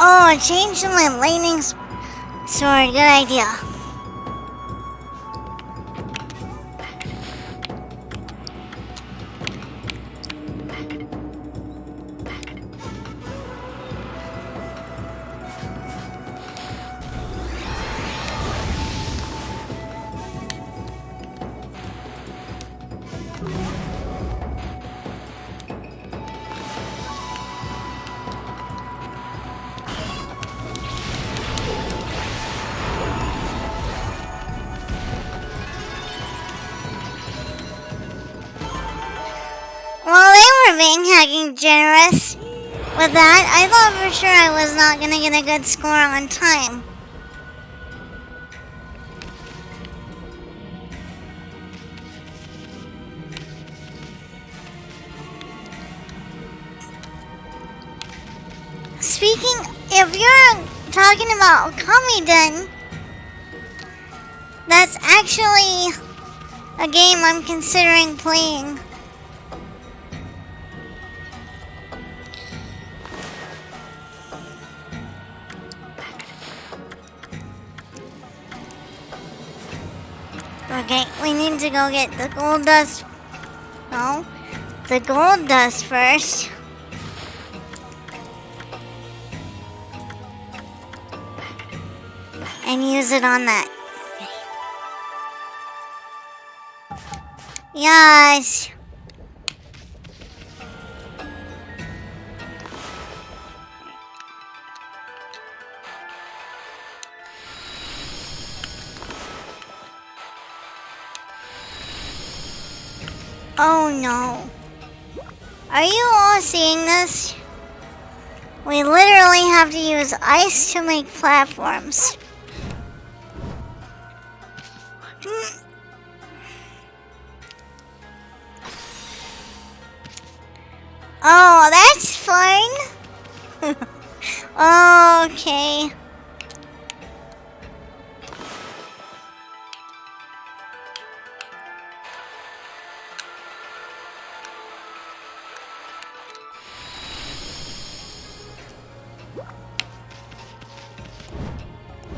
Oh, change to my lightning sword. Good idea. Well, they were being hecking generous with that. I thought for sure I was not going to get a good score on time. Speaking, if you're talking about Okami Den, that's actually a game I'm considering playing. Okay, we need to go get the gold dust. No, the gold dust first. And use it on that. Yes. Oh no. Are you all seeing this? We literally have to use ice to make platforms. Oh, that's fun. Okay.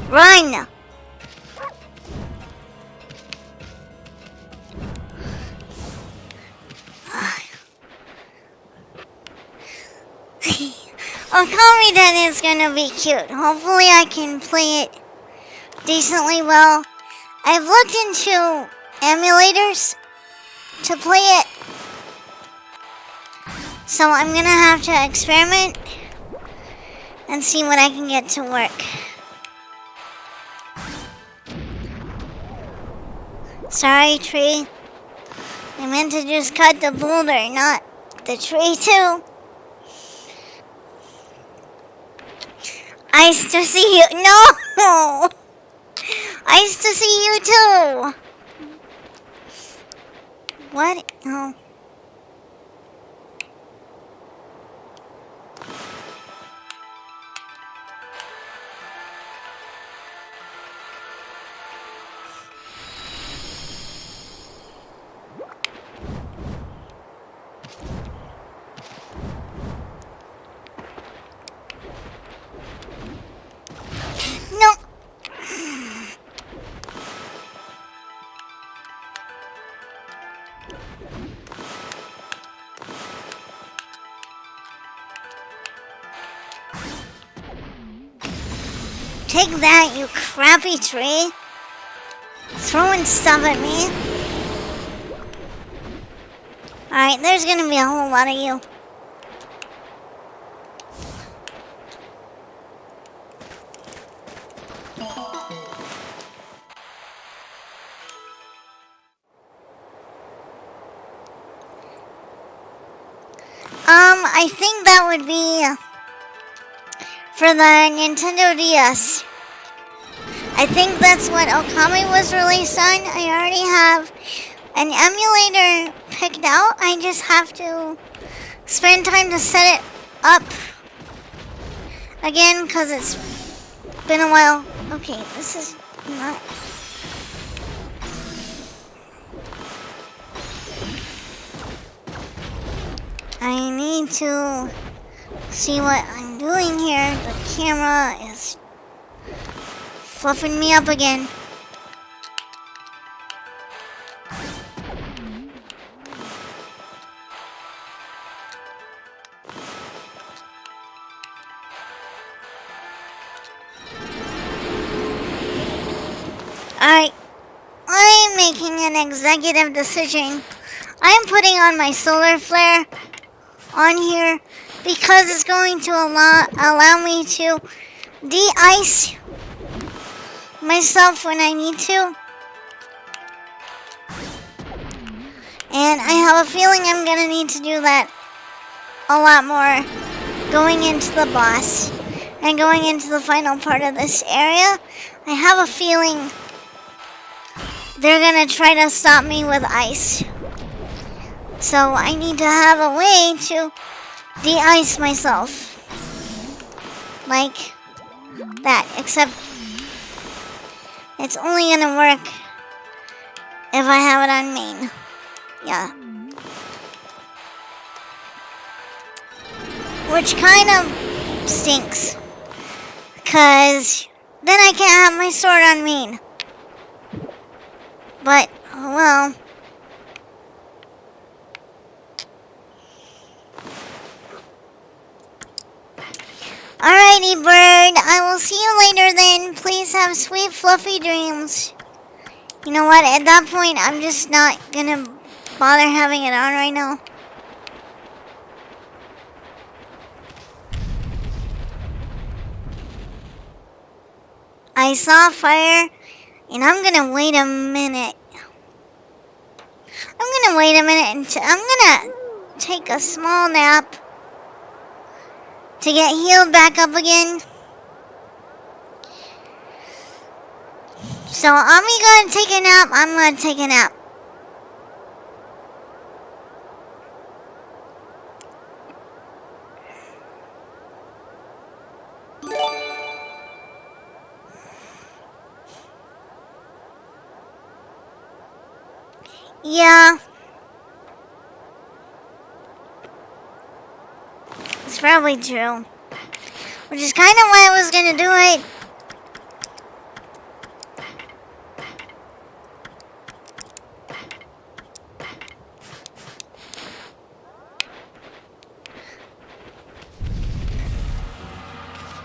Run! Okami Den is gonna be cute. Hopefully I can play it decently well. I've looked into emulators to play it, so I'm gonna have to experiment and see what I can get to work. Sorry, tree. I meant to just cut the boulder, not the tree too. Nice to see you. No! Nice to see you too. What? No. No. Take that, you crappy tree. Throwing stuff at me. Alright, there's gonna be a whole lot of you. I think that would be for the Nintendo DS. I think that's what Okami was released on. I already have an emulator picked out. I just have to spend time to set it up again because it's been a while. Okay, this is not... I need to see what I'm doing here. The camera is fluffing me up again. Alright, I'm making an executive decision. I'm putting on my solar flare on here because it's going to allow me to de-ice myself when I need to. And I have a feeling I'm gonna need to do that a lot more going into the boss and going into the final part of this area. I have a feeling they're gonna try to stop me with ice. So I need to have a way to de-ice myself. Like that, except it's only gonna work if I have it on main. Yeah. Which kind of stinks. Because then I can't have my sword on main. But, oh well. Alrighty, bird. I will see you later then. Please have sweet, fluffy dreams. You know what? At that point, I'm just not gonna bother having it on right now. I saw fire, and I'm gonna wait a minute. I'm gonna wait a minute until I'm gonna take a small nap to get healed back up again. So I'm gonna take a nap. I'm gonna take a nap. Yeah. It's probably true. Which is kind of why I was gonna do it.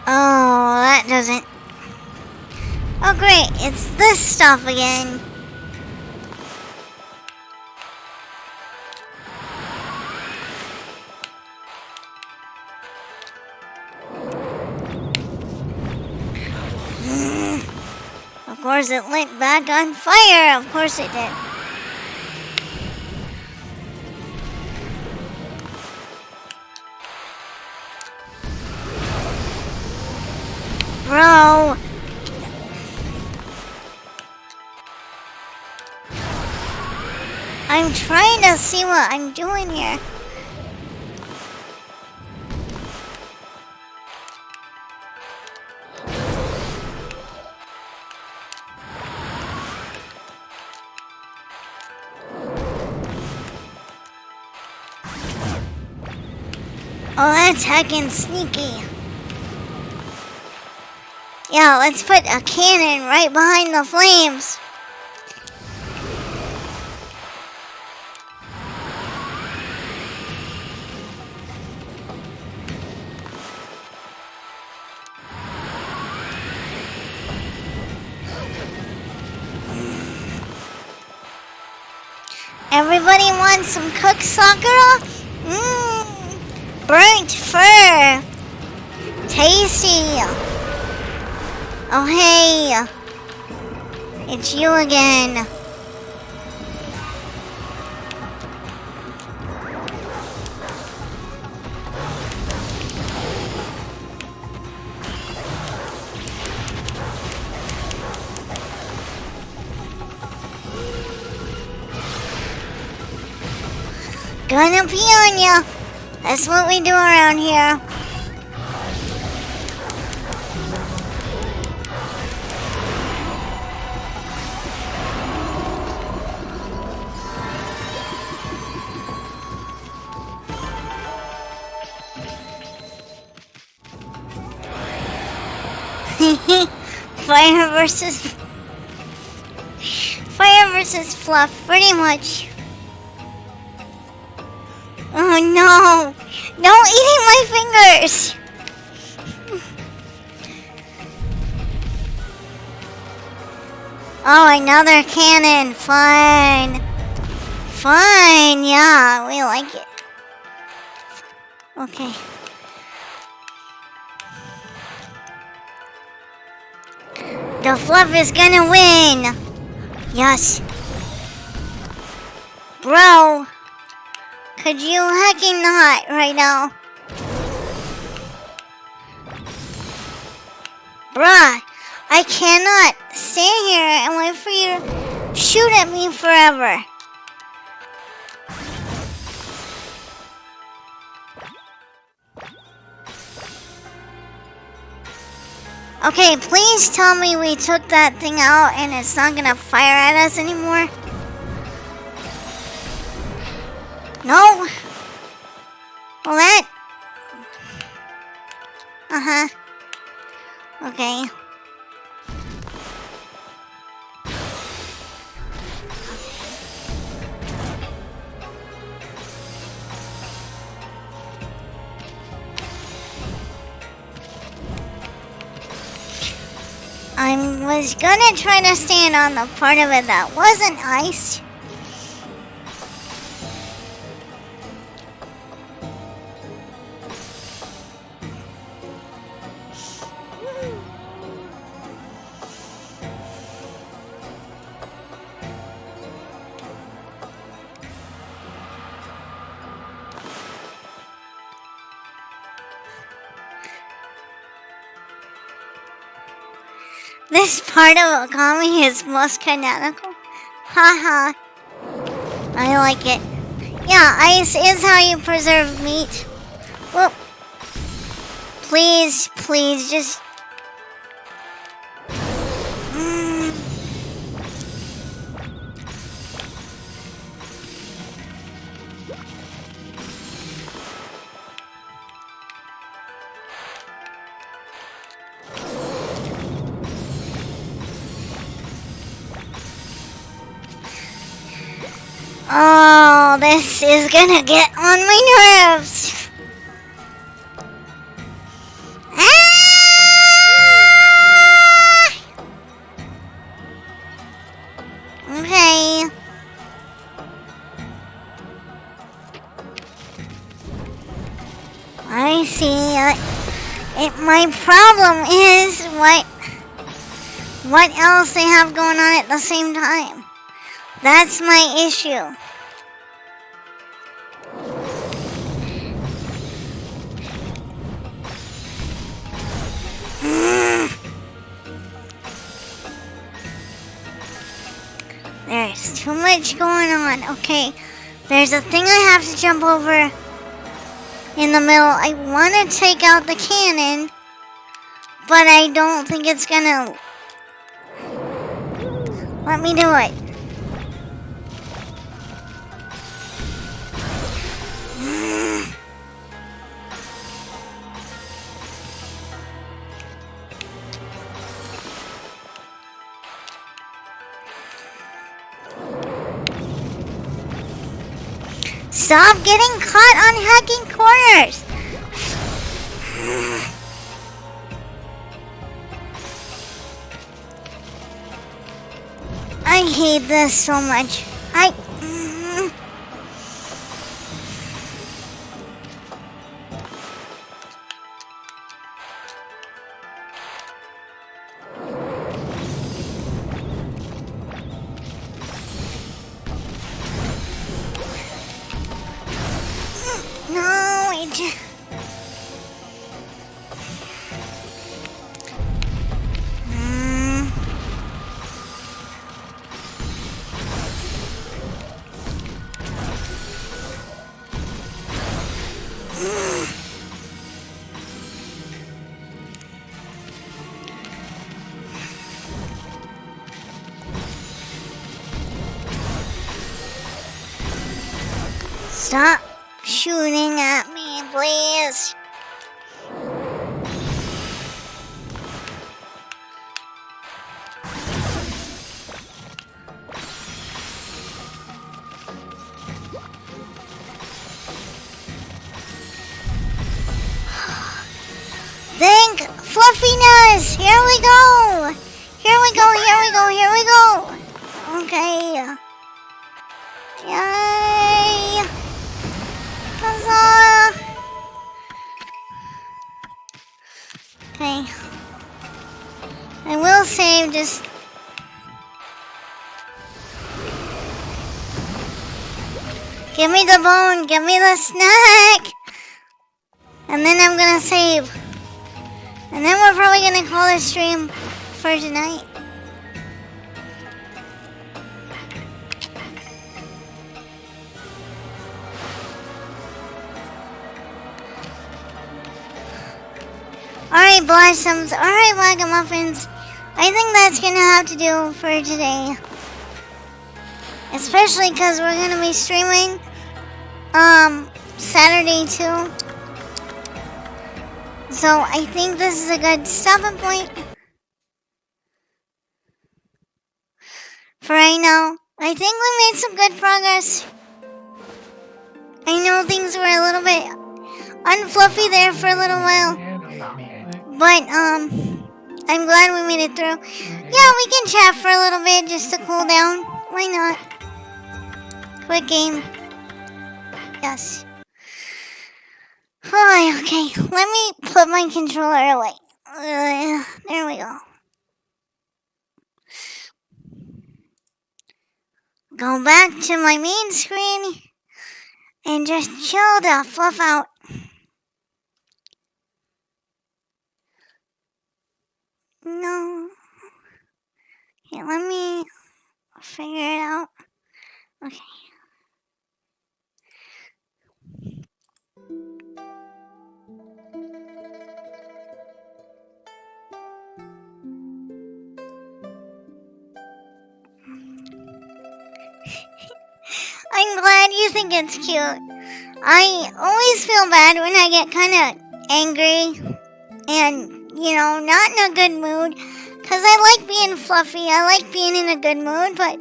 Oh, that doesn't. Oh, great. It's this stuff again. Of course, it lit back on fire. Of course it did. Bro. I'm trying to see what I'm doing here. Oh, that's heckin' sneaky. Yeah, let's put a cannon right behind the flames. Everybody wants some cooked sakura? Burnt fur. Tasty. Oh, hey. It's you again. Gonna pee on ya. That's what we do around here. Fire versus fluff, pretty much. Oh no! Don't eat my fingers! Oh, another cannon. Fine. Fine, yeah, we like it. Okay. The fluff is gonna win. Yes. Bro. Could you hecking not right now? Bruh, I cannot stand here and wait for you to shoot at me forever. Okay, please tell me we took that thing out and it's not gonna fire at us anymore. No. Well, that. Okay. I was gonna try to stand on the part of it that wasn't iced. This part of Okami is most canonical. Haha. I like it. Yeah, ice is how you preserve meat. Well, please, please, just... Oh, this is gonna get on my nerves. Ah! see, my problem is what else they have going on at the same time. That's my issue. There's too much going on. Okay, there's a thing I have to jump over in the middle. I want to take out the cannon, but I don't think it's gonna let me do it. Stop getting caught on hacking corners! I hate this so much. Stop shooting at me, please. Think fluffiness. Here we go. Here we go. Here we go. Here we go. Okay. Yay. Huzzah. Okay. I will save just... Give me the bone. Give me the snack. And then I'm gonna save. And then we're probably gonna call this stream for tonight. Alright, Blossoms. Alright, Wagamuffins. I think that's gonna have to do for today. Especially because we're gonna be streaming Saturday too. So I think this is a good stopping point for right now. I think we made some good progress. I know things were a little bit unfluffy there for a little while, but I'm glad we made it through. Yeah, we can chat for a little bit just to cool down. Why not? Quick game. Yes. Oh, okay, let me put my controller away. There we go. Go back to my main screen and just chill the fluff out. No. Here, let me figure it out. Okay. I'm glad you think it's cute. I always feel bad when I get kind of angry and, you know, not in a good mood. Because I like being fluffy. I like being in a good mood. But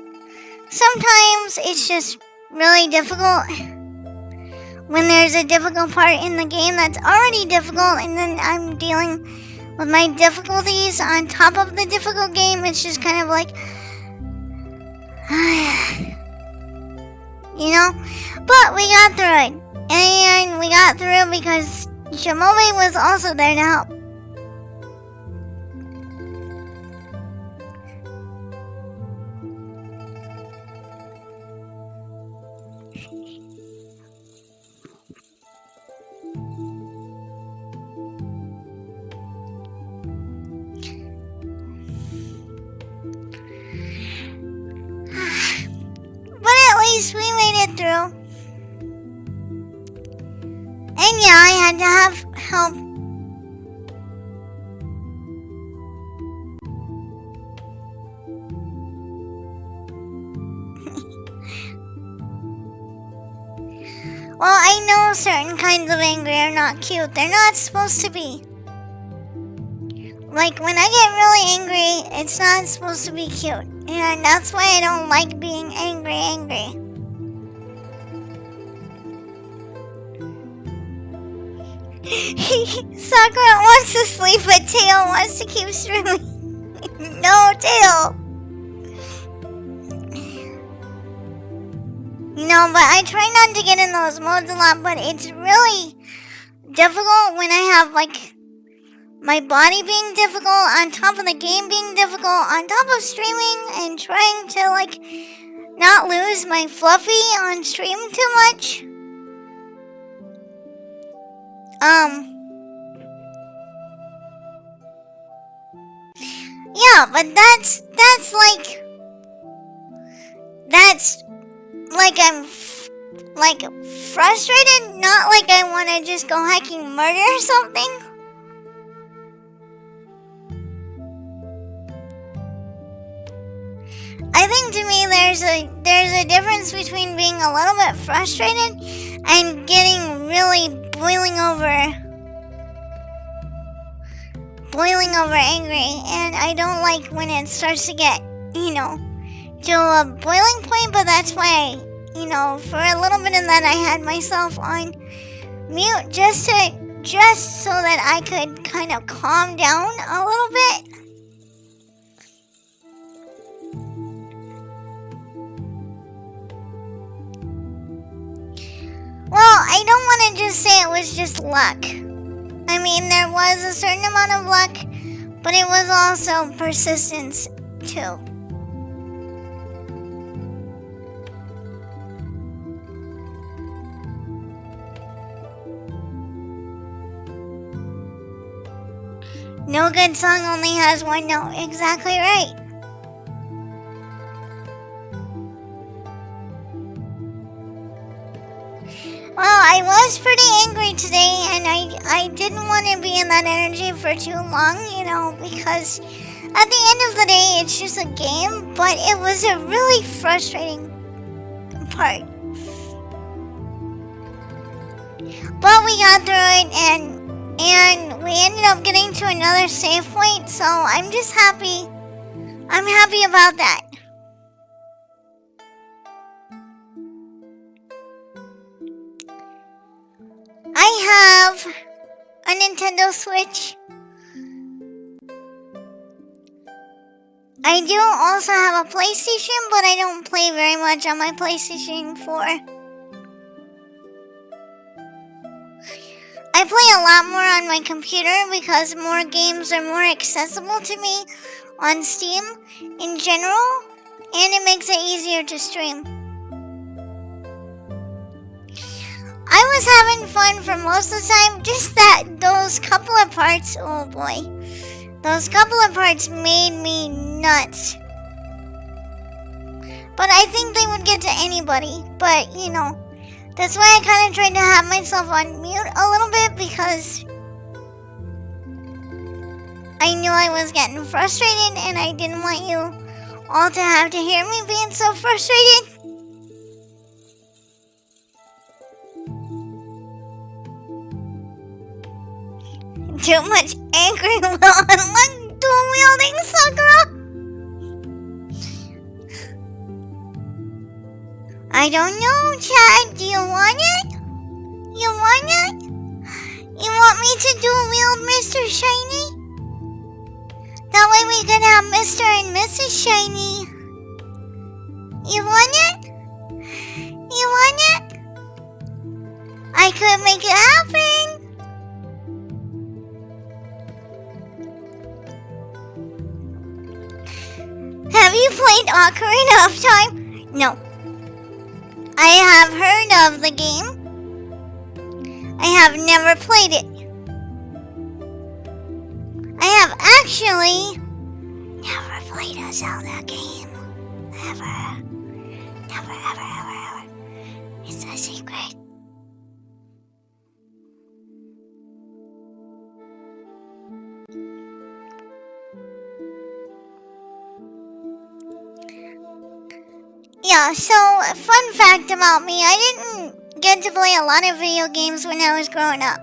sometimes it's just really difficult when there's a difficult part in the game that's already difficult. And then I'm dealing with my difficulties on top of the difficult game. It's just kind of like... you know, but we got through it, and we got through because Shimobe was also there to help. But at least we made it through. And yeah, I had to have help. Well, I know certain kinds of angry are not cute. They're not supposed to be. Like, when I get really angry, it's not supposed to be cute. And that's why I don't like being angry. Sakura wants to sleep, but Tail wants to keep streaming. No, Tail. No, but I try not to get in those modes a lot, but it's really difficult when I have, like, my body being difficult, on top of the game being difficult, on top of streaming, and trying to, like, not lose my fluffy on stream too much. Yeah, but that's like I'm frustrated, not like I want to just go hacking murder or something. I think to me there's a difference between being a little bit frustrated and getting really boiling over angry, and I don't like when it starts to get, to a boiling point, but that's why, for a little bit of that I had myself on mute just so that I could kind of calm down a little bit. Well, I don't want to just say it was just luck. I mean, there was a certain amount of luck, but it was also persistence, too. No good song only has one note. Exactly right. Well, I was pretty angry today, and I didn't want to be in that energy for too long, because at the end of the day, it's just a game, but it was a really frustrating part. But we got through it, and we ended up getting to another save point, so I'm just happy. I'm happy about that. I have a Nintendo Switch. I do also have a PlayStation, but I don't play very much on my PlayStation 4. I play a lot more on my computer because more games are more accessible to me on Steam in general, and it makes it easier to stream. I was having fun for most of the time, just that those couple of parts, oh boy. Those couple of parts made me nuts. But I think they would get to anybody, but that's why I kind of tried to have myself on mute a little bit, because I knew I was getting frustrated and I didn't want you all to have to hear me being so frustrated. Too much angry while dual wielding Sakura. I don't know, Chad. Do you want it? You want it? You want me to dual wield Mr. Shiny? That way we can have Mr. and Mrs. Shiny. You want it? You want it? I could make it happen. you played Ocarina of Time? No. I have heard of the game. I have never played it. I have actually never played a Zelda game. Ever. Never, ever. It's a secret. Yeah, so fun fact about me, I didn't get to play a lot of video games when I was growing up.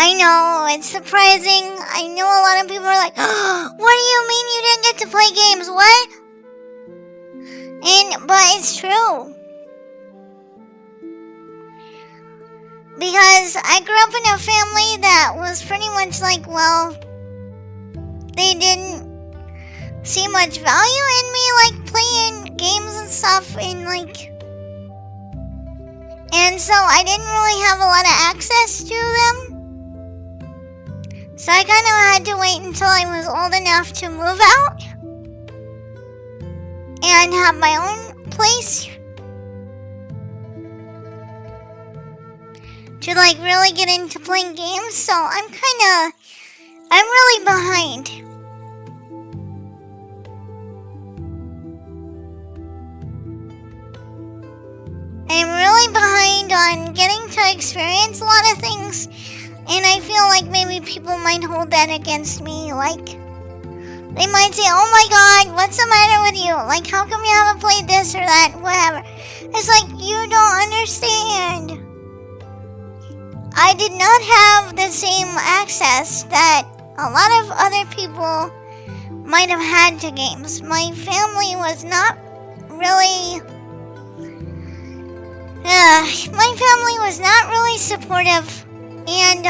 I know, it's surprising. I know a lot of people are like, oh, what do you mean you didn't get to play games? What? But it's true. Because I grew up in a family that was pretty much like, well, they didn't see much value in me, like, playing games and stuff, and so I didn't really have a lot of access to them. So I kind of had to wait until I was old enough to move out and have my own place to, like, really get into playing games. So I'm really behind. I'm really behind on getting to experience a lot of things, and I feel like maybe people might hold that against me. Like, they might say, oh my god, what's the matter with you? Like, how come you haven't played this or that, whatever. It's like, you don't understand. I did not have the same access that a lot of other people might have had to games. My family was not really... my family was not really supportive, and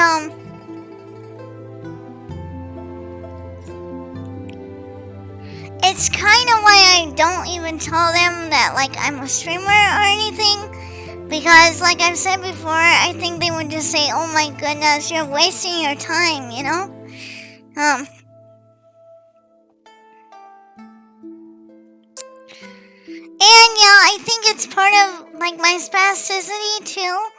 it's kind of why I don't even tell them that, like, I'm a streamer or anything, because, like I've said before, I think they would just say, oh my goodness, you're wasting your time, you know? And yeah, I think it's part of, like, my spasticity too.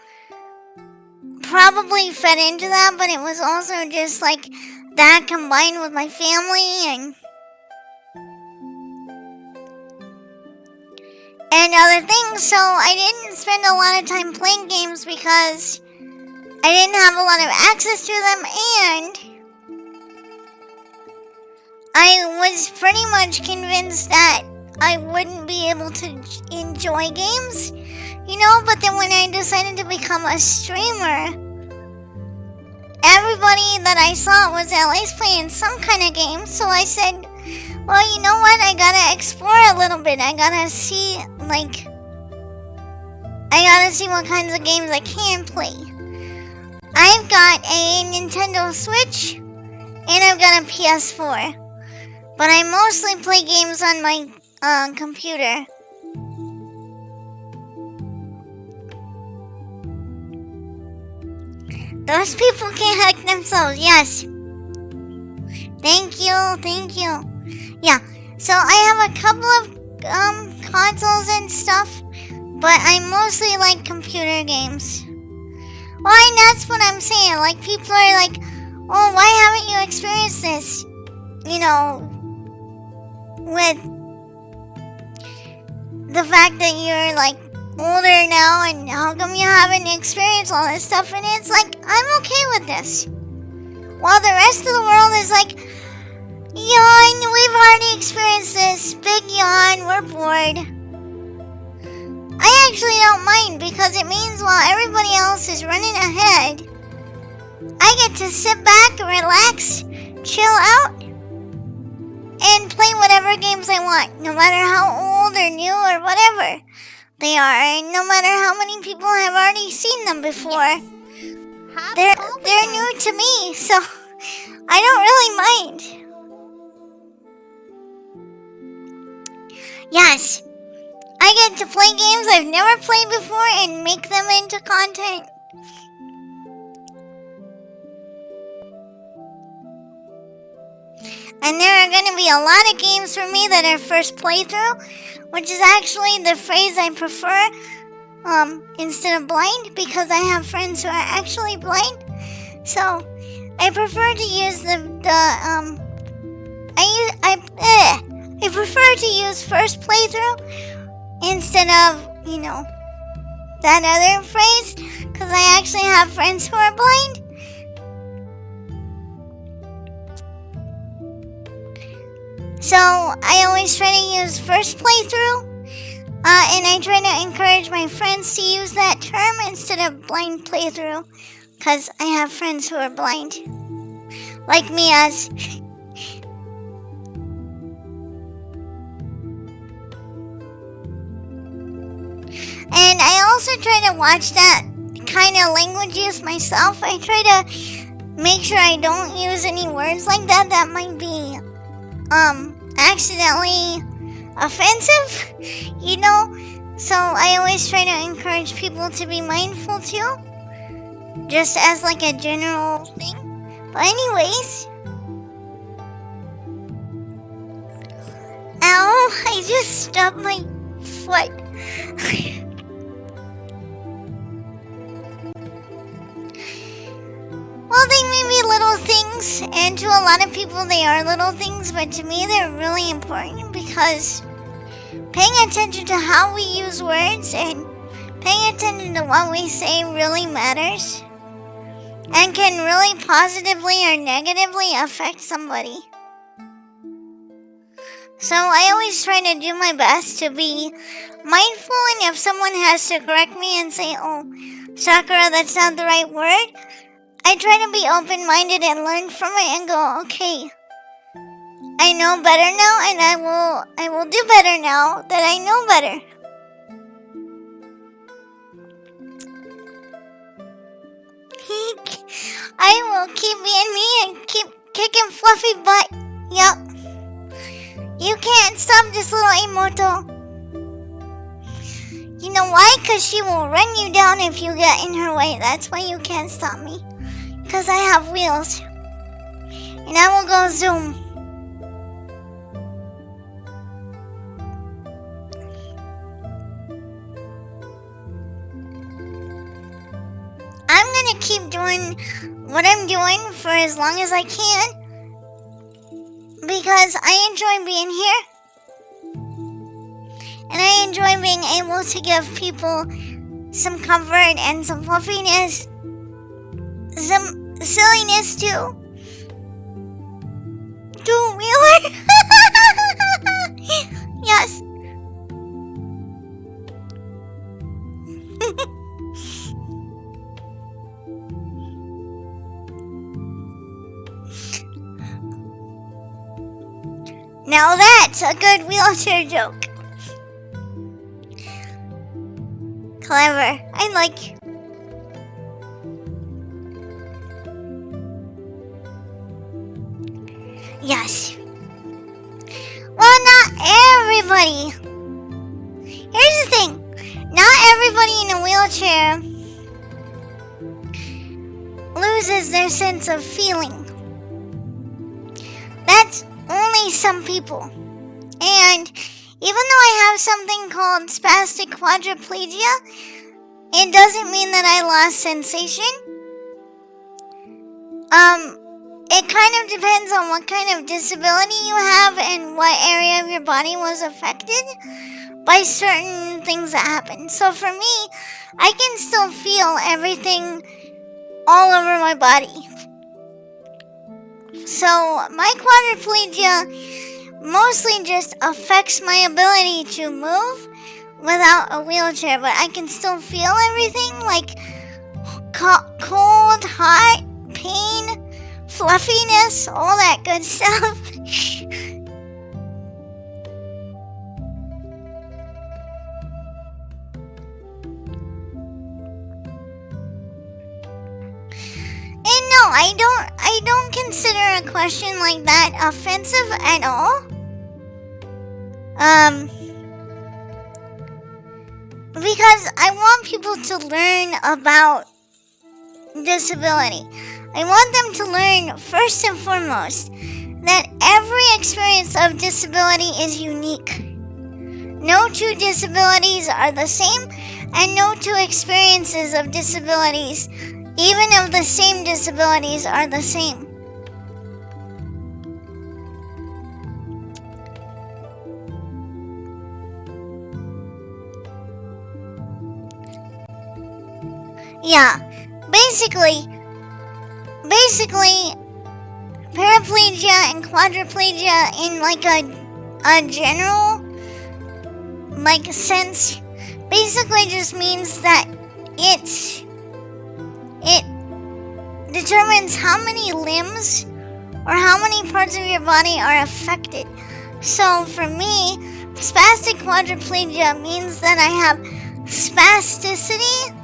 Probably fed into that, but it was also just, like, that combined with my family and other things. So I didn't spend a lot of time playing games because I didn't have a lot of access to them, and I was pretty much convinced that I wouldn't be able to enjoy games, you know. But then when I decided to become a streamer, everybody that I saw was at least playing some kind of game. So I said, well, you know what? I gotta explore a little bit. I gotta see, what kinds of games I can play. I've got a Nintendo Switch, and I've got a PS4. But I mostly play games on my computer. Those people can hack themselves, yes. Thank you. Yeah, so I have a couple of consoles and stuff, but I mostly like computer games. Well, and that's what I'm saying. Like, people are like, oh, why haven't you experienced this? You know, with the fact that you're, like, older now, and how come you haven't experienced all this stuff? And it's like, I'm okay with this, while the rest of the world is like, yawn, we've already experienced this, big yawn, we're bored. I actually don't mind, because it means while everybody else is running ahead, I get to sit back, relax, chill out, and play whatever games I want, no matter how old or new or whatever they are, and no matter how many people have already seen them before. They're new to me, so I don't really mind. Yes, I get to play games I've never played before and make them into content. And there are going to be a lot of games for me that are first playthrough, which is actually the phrase I prefer instead of blind, because I have friends who are actually blind. So I prefer to use I prefer to use first playthrough instead of, that other phrase, because I actually have friends who are blind. So I always try to use first playthrough, and I try to encourage my friends to use that term instead of blind playthrough, because I have friends who are blind, like me as. And I also try to watch that kind of language use myself. I try to make sure I don't use any words like that might be accidentally offensive, So I always try to encourage people to be mindful too, just as like a general thing. But anyways, ow, I just stubbed my foot. Well, they may be little things, and to a lot of people they are little things, but to me they're really important, because paying attention to how we use words and paying attention to what we say really matters, and can really positively or negatively affect somebody. So I always try to do my best to be mindful, and if someone has to correct me and say, "Oh, Sakura, that's not the right word," I try to be open-minded and learn from it and go, okay, I know better now, and I will do better now that I know better. I will keep being me and keep kicking Fluffy butt. Yup. You can't stop this little Imoto. You know why? Because she will run you down if you get in her way. That's why you can't stop me. Because I have wheels. And I will go zoom. I'm going to keep doing what I'm doing for as long as I can, because I enjoy being here. And I enjoy being able to give people some comfort and some fluffiness, some silliness too. Two-wheeler? Yes. Now that's a good wheelchair joke. Clever. I like. Yes. Well, not everybody. Here's the thing. Not everybody in a wheelchair loses their sense of feeling. That's only some people. And even though I have something called spastic quadriplegia, it doesn't mean that I lost sensation. It kind of depends on what kind of disability you have and what area of your body was affected by certain things that happen. So for me, I can still feel everything all over my body. So my quadriplegia mostly just affects my ability to move without a wheelchair, but I can still feel everything, like cold, hot, pain, fluffiness, all that good stuff. And no, I don't consider a question like that offensive at all. Because I want people to learn about disability. I want them to learn first and foremost that every experience of disability is unique. No two disabilities are the same, and no two experiences of disabilities, even of the same disabilities, are the same. Yeah, basically, paraplegia and quadriplegia in like a general like sense basically just means that it determines how many limbs or how many parts of your body are affected. So for me, spastic quadriplegia means that I have spasticity,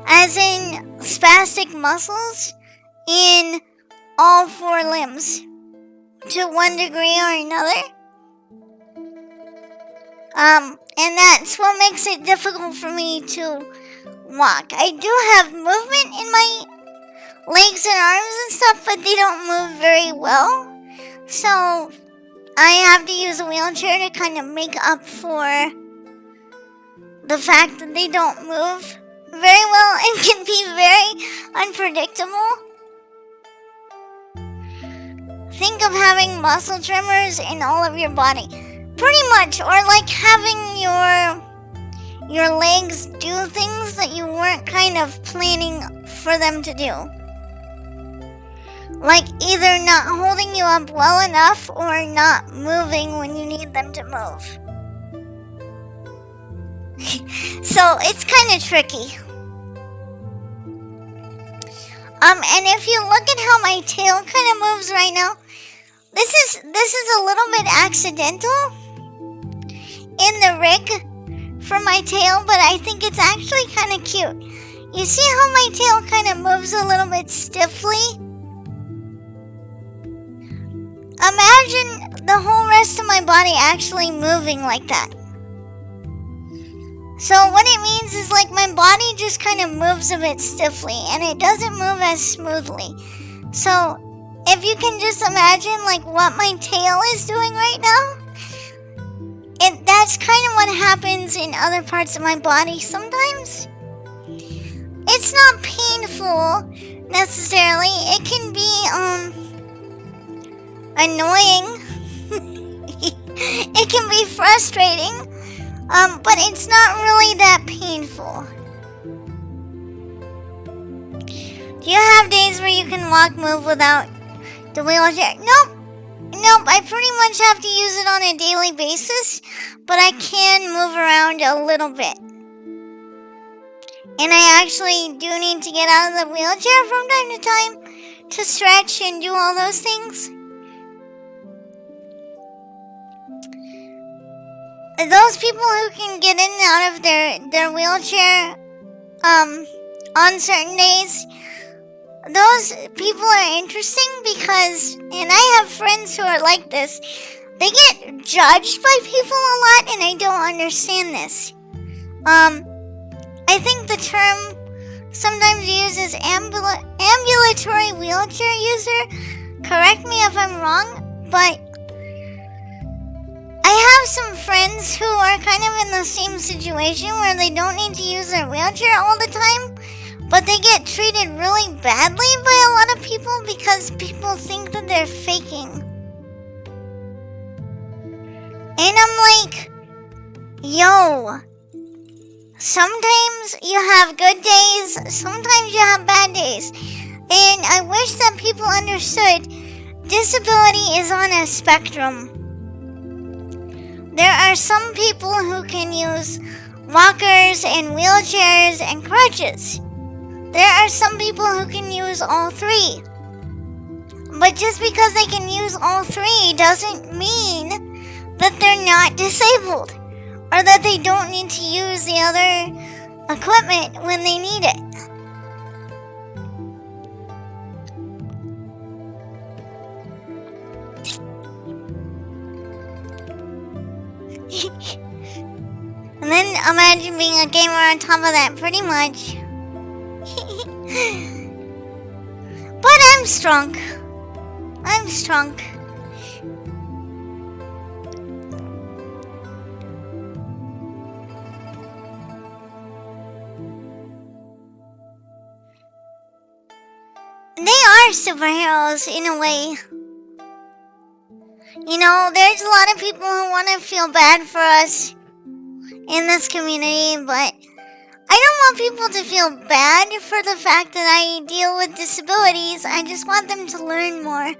as in spastic muscles, in all four limbs to one degree or another. And that's what makes it difficult for me to walk. I do have movement in my legs and arms and stuff, but they don't move very well. So I have to use a wheelchair to kind of make up for the fact that they don't move very well and can be very unpredictable. Think of having muscle tremors in all of your body. Pretty much, or like having your legs do things that you weren't kind of planning for them to do. Like either not holding you up well enough or not moving when you need them to move. So it's kind of tricky. And if you look at how my tail kind of moves right now, this is a little bit accidental in the rig for my tail, but I think it's actually kind of cute. You see how my tail kind of moves a little bit stiffly? Imagine the whole rest of my body actually moving like that. So what it means is like my body just kind of moves a bit stiffly and it doesn't move as smoothly. So if you can just imagine like what my tail is doing right now, that's kind of what happens in other parts of my body sometimes. It's not painful necessarily. It can be annoying. It can be frustrating. But it's not really that painful. Do you have days where you can walk, move without the wheelchair? Nope, I pretty much have to use it on a daily basis, but I can move around a little bit. And I actually do need to get out of the wheelchair from time to time to stretch and do all those things. Those people who can get in and out of their wheelchair on certain days, those people are interesting because, and I have friends who are like this, they get judged by people a lot and I don't understand this. I think the term sometimes used is ambulatory wheelchair user. Correct me if I'm wrong, but I have some friends who are kind of in the same situation where they don't need to use their wheelchair all the time, but they get treated really badly by a lot of people because people think that they're faking. And I'm like, yo, sometimes you have good days, sometimes you have bad days. And I wish that people understood disability is on a spectrum. There are some people who can use walkers and wheelchairs and crutches. There are some people who can use all three. But just because they can use all three doesn't mean that they're not disabled or that they don't need to use the other equipment when they need it. And then imagine being a gamer on top of that, pretty much. But I'm strong. are superheroes in a way. You know, there's a lot of people who want to feel bad for us in this community, but I don't want people to feel bad for the fact that I deal with disabilities. I just want them to learn more.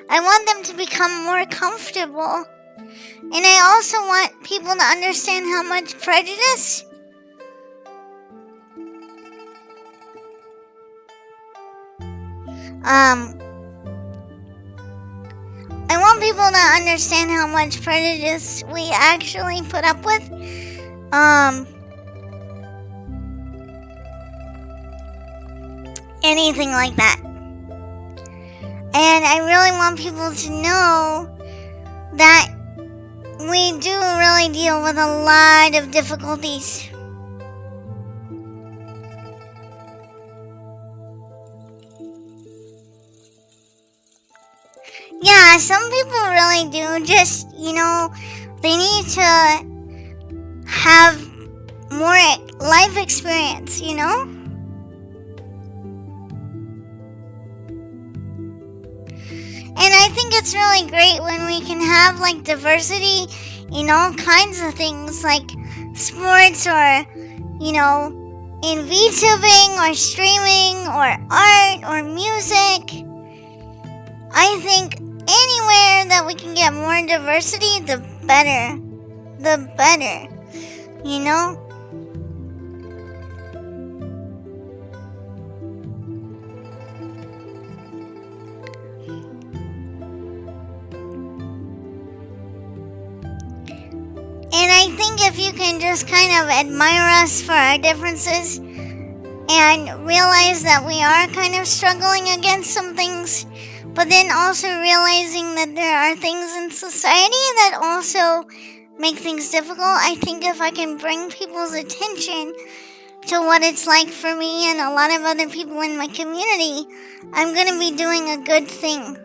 I want them to become more comfortable. And I also want people to understand how much prejudice I want people to understand how much prejudice we actually put up with. Anything like that. And I really want people to know that we do really deal with a lot of difficulties. Yeah, some people really do just, they need to have more life experience, And I think it's really great when we can have like diversity in all kinds of things like sports or, in VTubing or streaming or art or music. I think anywhere that we can get more diversity, the better. The better. And I think if you can just kind of admire us for our differences and realize that we are kind of struggling against some things, but then also realizing that there are things in society that also make things difficult, I think if I can bring people's attention to what it's like for me and a lot of other people in my community, I'm going to be doing a good thing.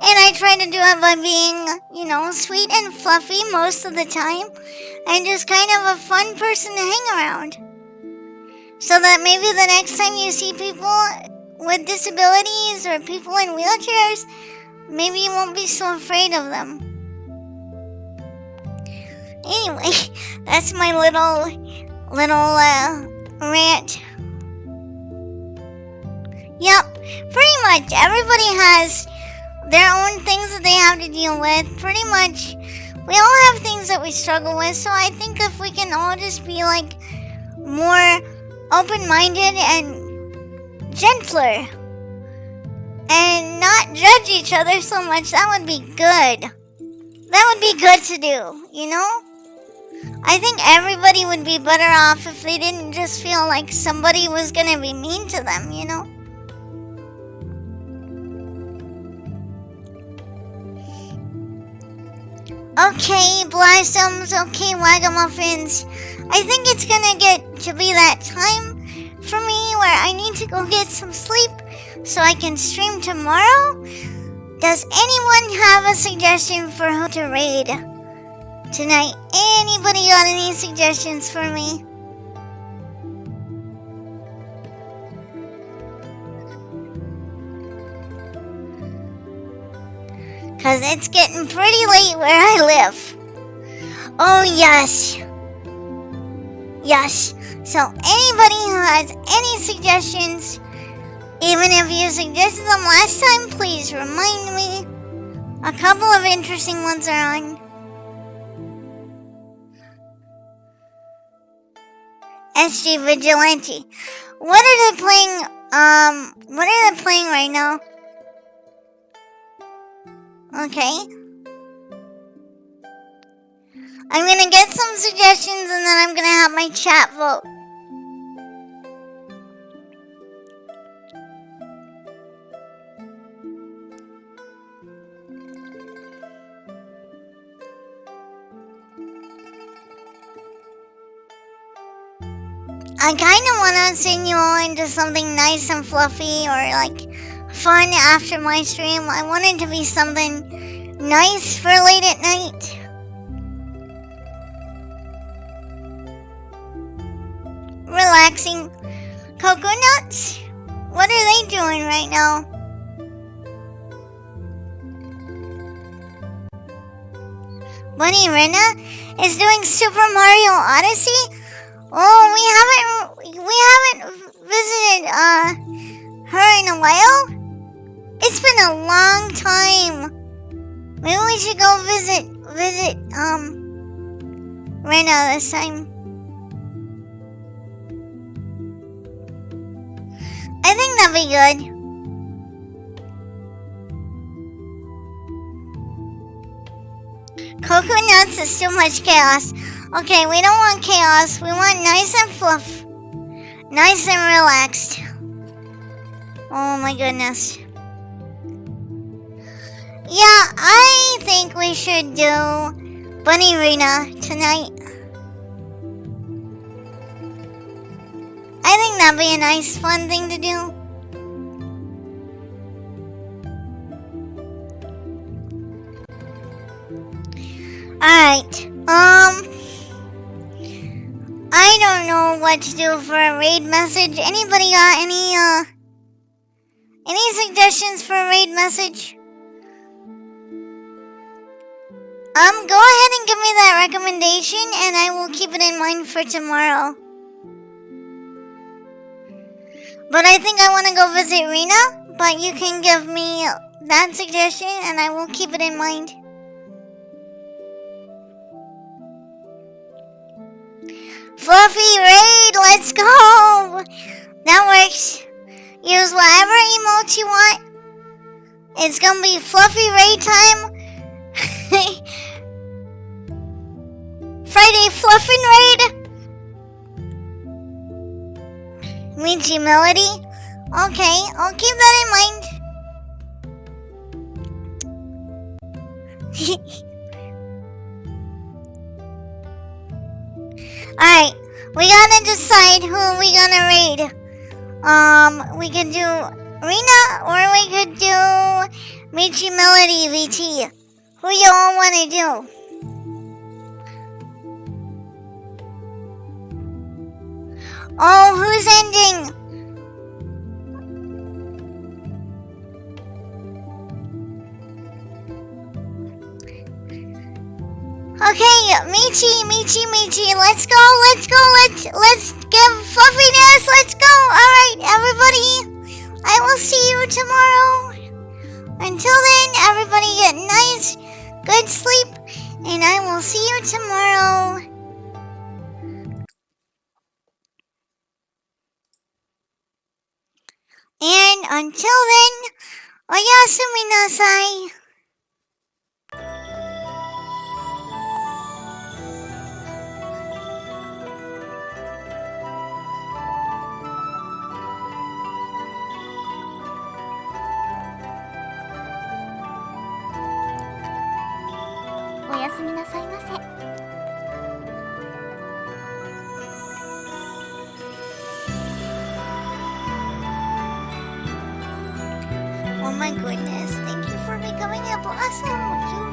And I try to do it by being, sweet and fluffy most of the time, and just kind of a fun person to hang around. So that maybe the next time you see people with disabilities or people in wheelchairs, maybe you won't be so afraid of them. Anyway, that's my little rant. Yep, pretty much everybody has their own things that they have to deal with. Pretty much, we all have things that we struggle with, so I think if we can all just be like more open-minded and gentler and not judge each other so much, that would be good. That would be good to do, I think everybody would be better off if they didn't just feel like somebody was gonna be mean to them, Okay, Blossoms, okay, Wagamuffins. I think it's gonna get to be that time for me where I need to go get some sleep so I can stream tomorrow. Does anyone have a suggestion for who to raid tonight? Anybody got any suggestions for me? Cause it's getting pretty late where I live. Oh yes. Yes. So anybody who has any suggestions, even if you suggested them last time, please remind me. A couple of interesting ones are on. SG Vigilante. What are they playing? What are they playing right now? Okay. I'm gonna get some suggestions and then I'm gonna have my chat vote. I kind of want to send you all into something nice and fluffy or like fun after my stream. I want it to be something nice for late at night. Relaxing. Coconuts? What are they doing right now? Bunny Rena is doing Super Mario Odyssey? Oh, we haven't visited her in a while. It's been a long time. Maybe we should go visit Rena this time. I think that'd be good. Coconuts is too much chaos. Okay, we don't want chaos. We want nice and fluff. Nice and relaxed. Oh my goodness. Yeah, I think we should do Bunny Arena tonight. I think that'd be a nice fun thing to do. Alright, I don't know what to do for a raid message. Anybody got any suggestions for a raid message? Go ahead and give me that recommendation and I will keep it in mind for tomorrow. But I think I want to go visit Rena, but you can give me that suggestion and I will keep it in mind. Fluffy raid, let's go! That works. Use whatever emote you want. It's gonna be fluffy raid time. Friday fluffin' raid. Michi Melody. Okay, I'll keep that in mind. Alright, we gotta decide who we gonna raid. We could do Rena or we could do Michi Melody VT. Who y'all wanna do? Oh, who's ending? Okay, Michi, let's go, let's give fluffiness, let's go. Alright, everybody, I will see you tomorrow. Until then, everybody get nice, good sleep, and I will see you tomorrow. And until then, oyasumi nasai. Oh my goodness, thank you for becoming a blossom. You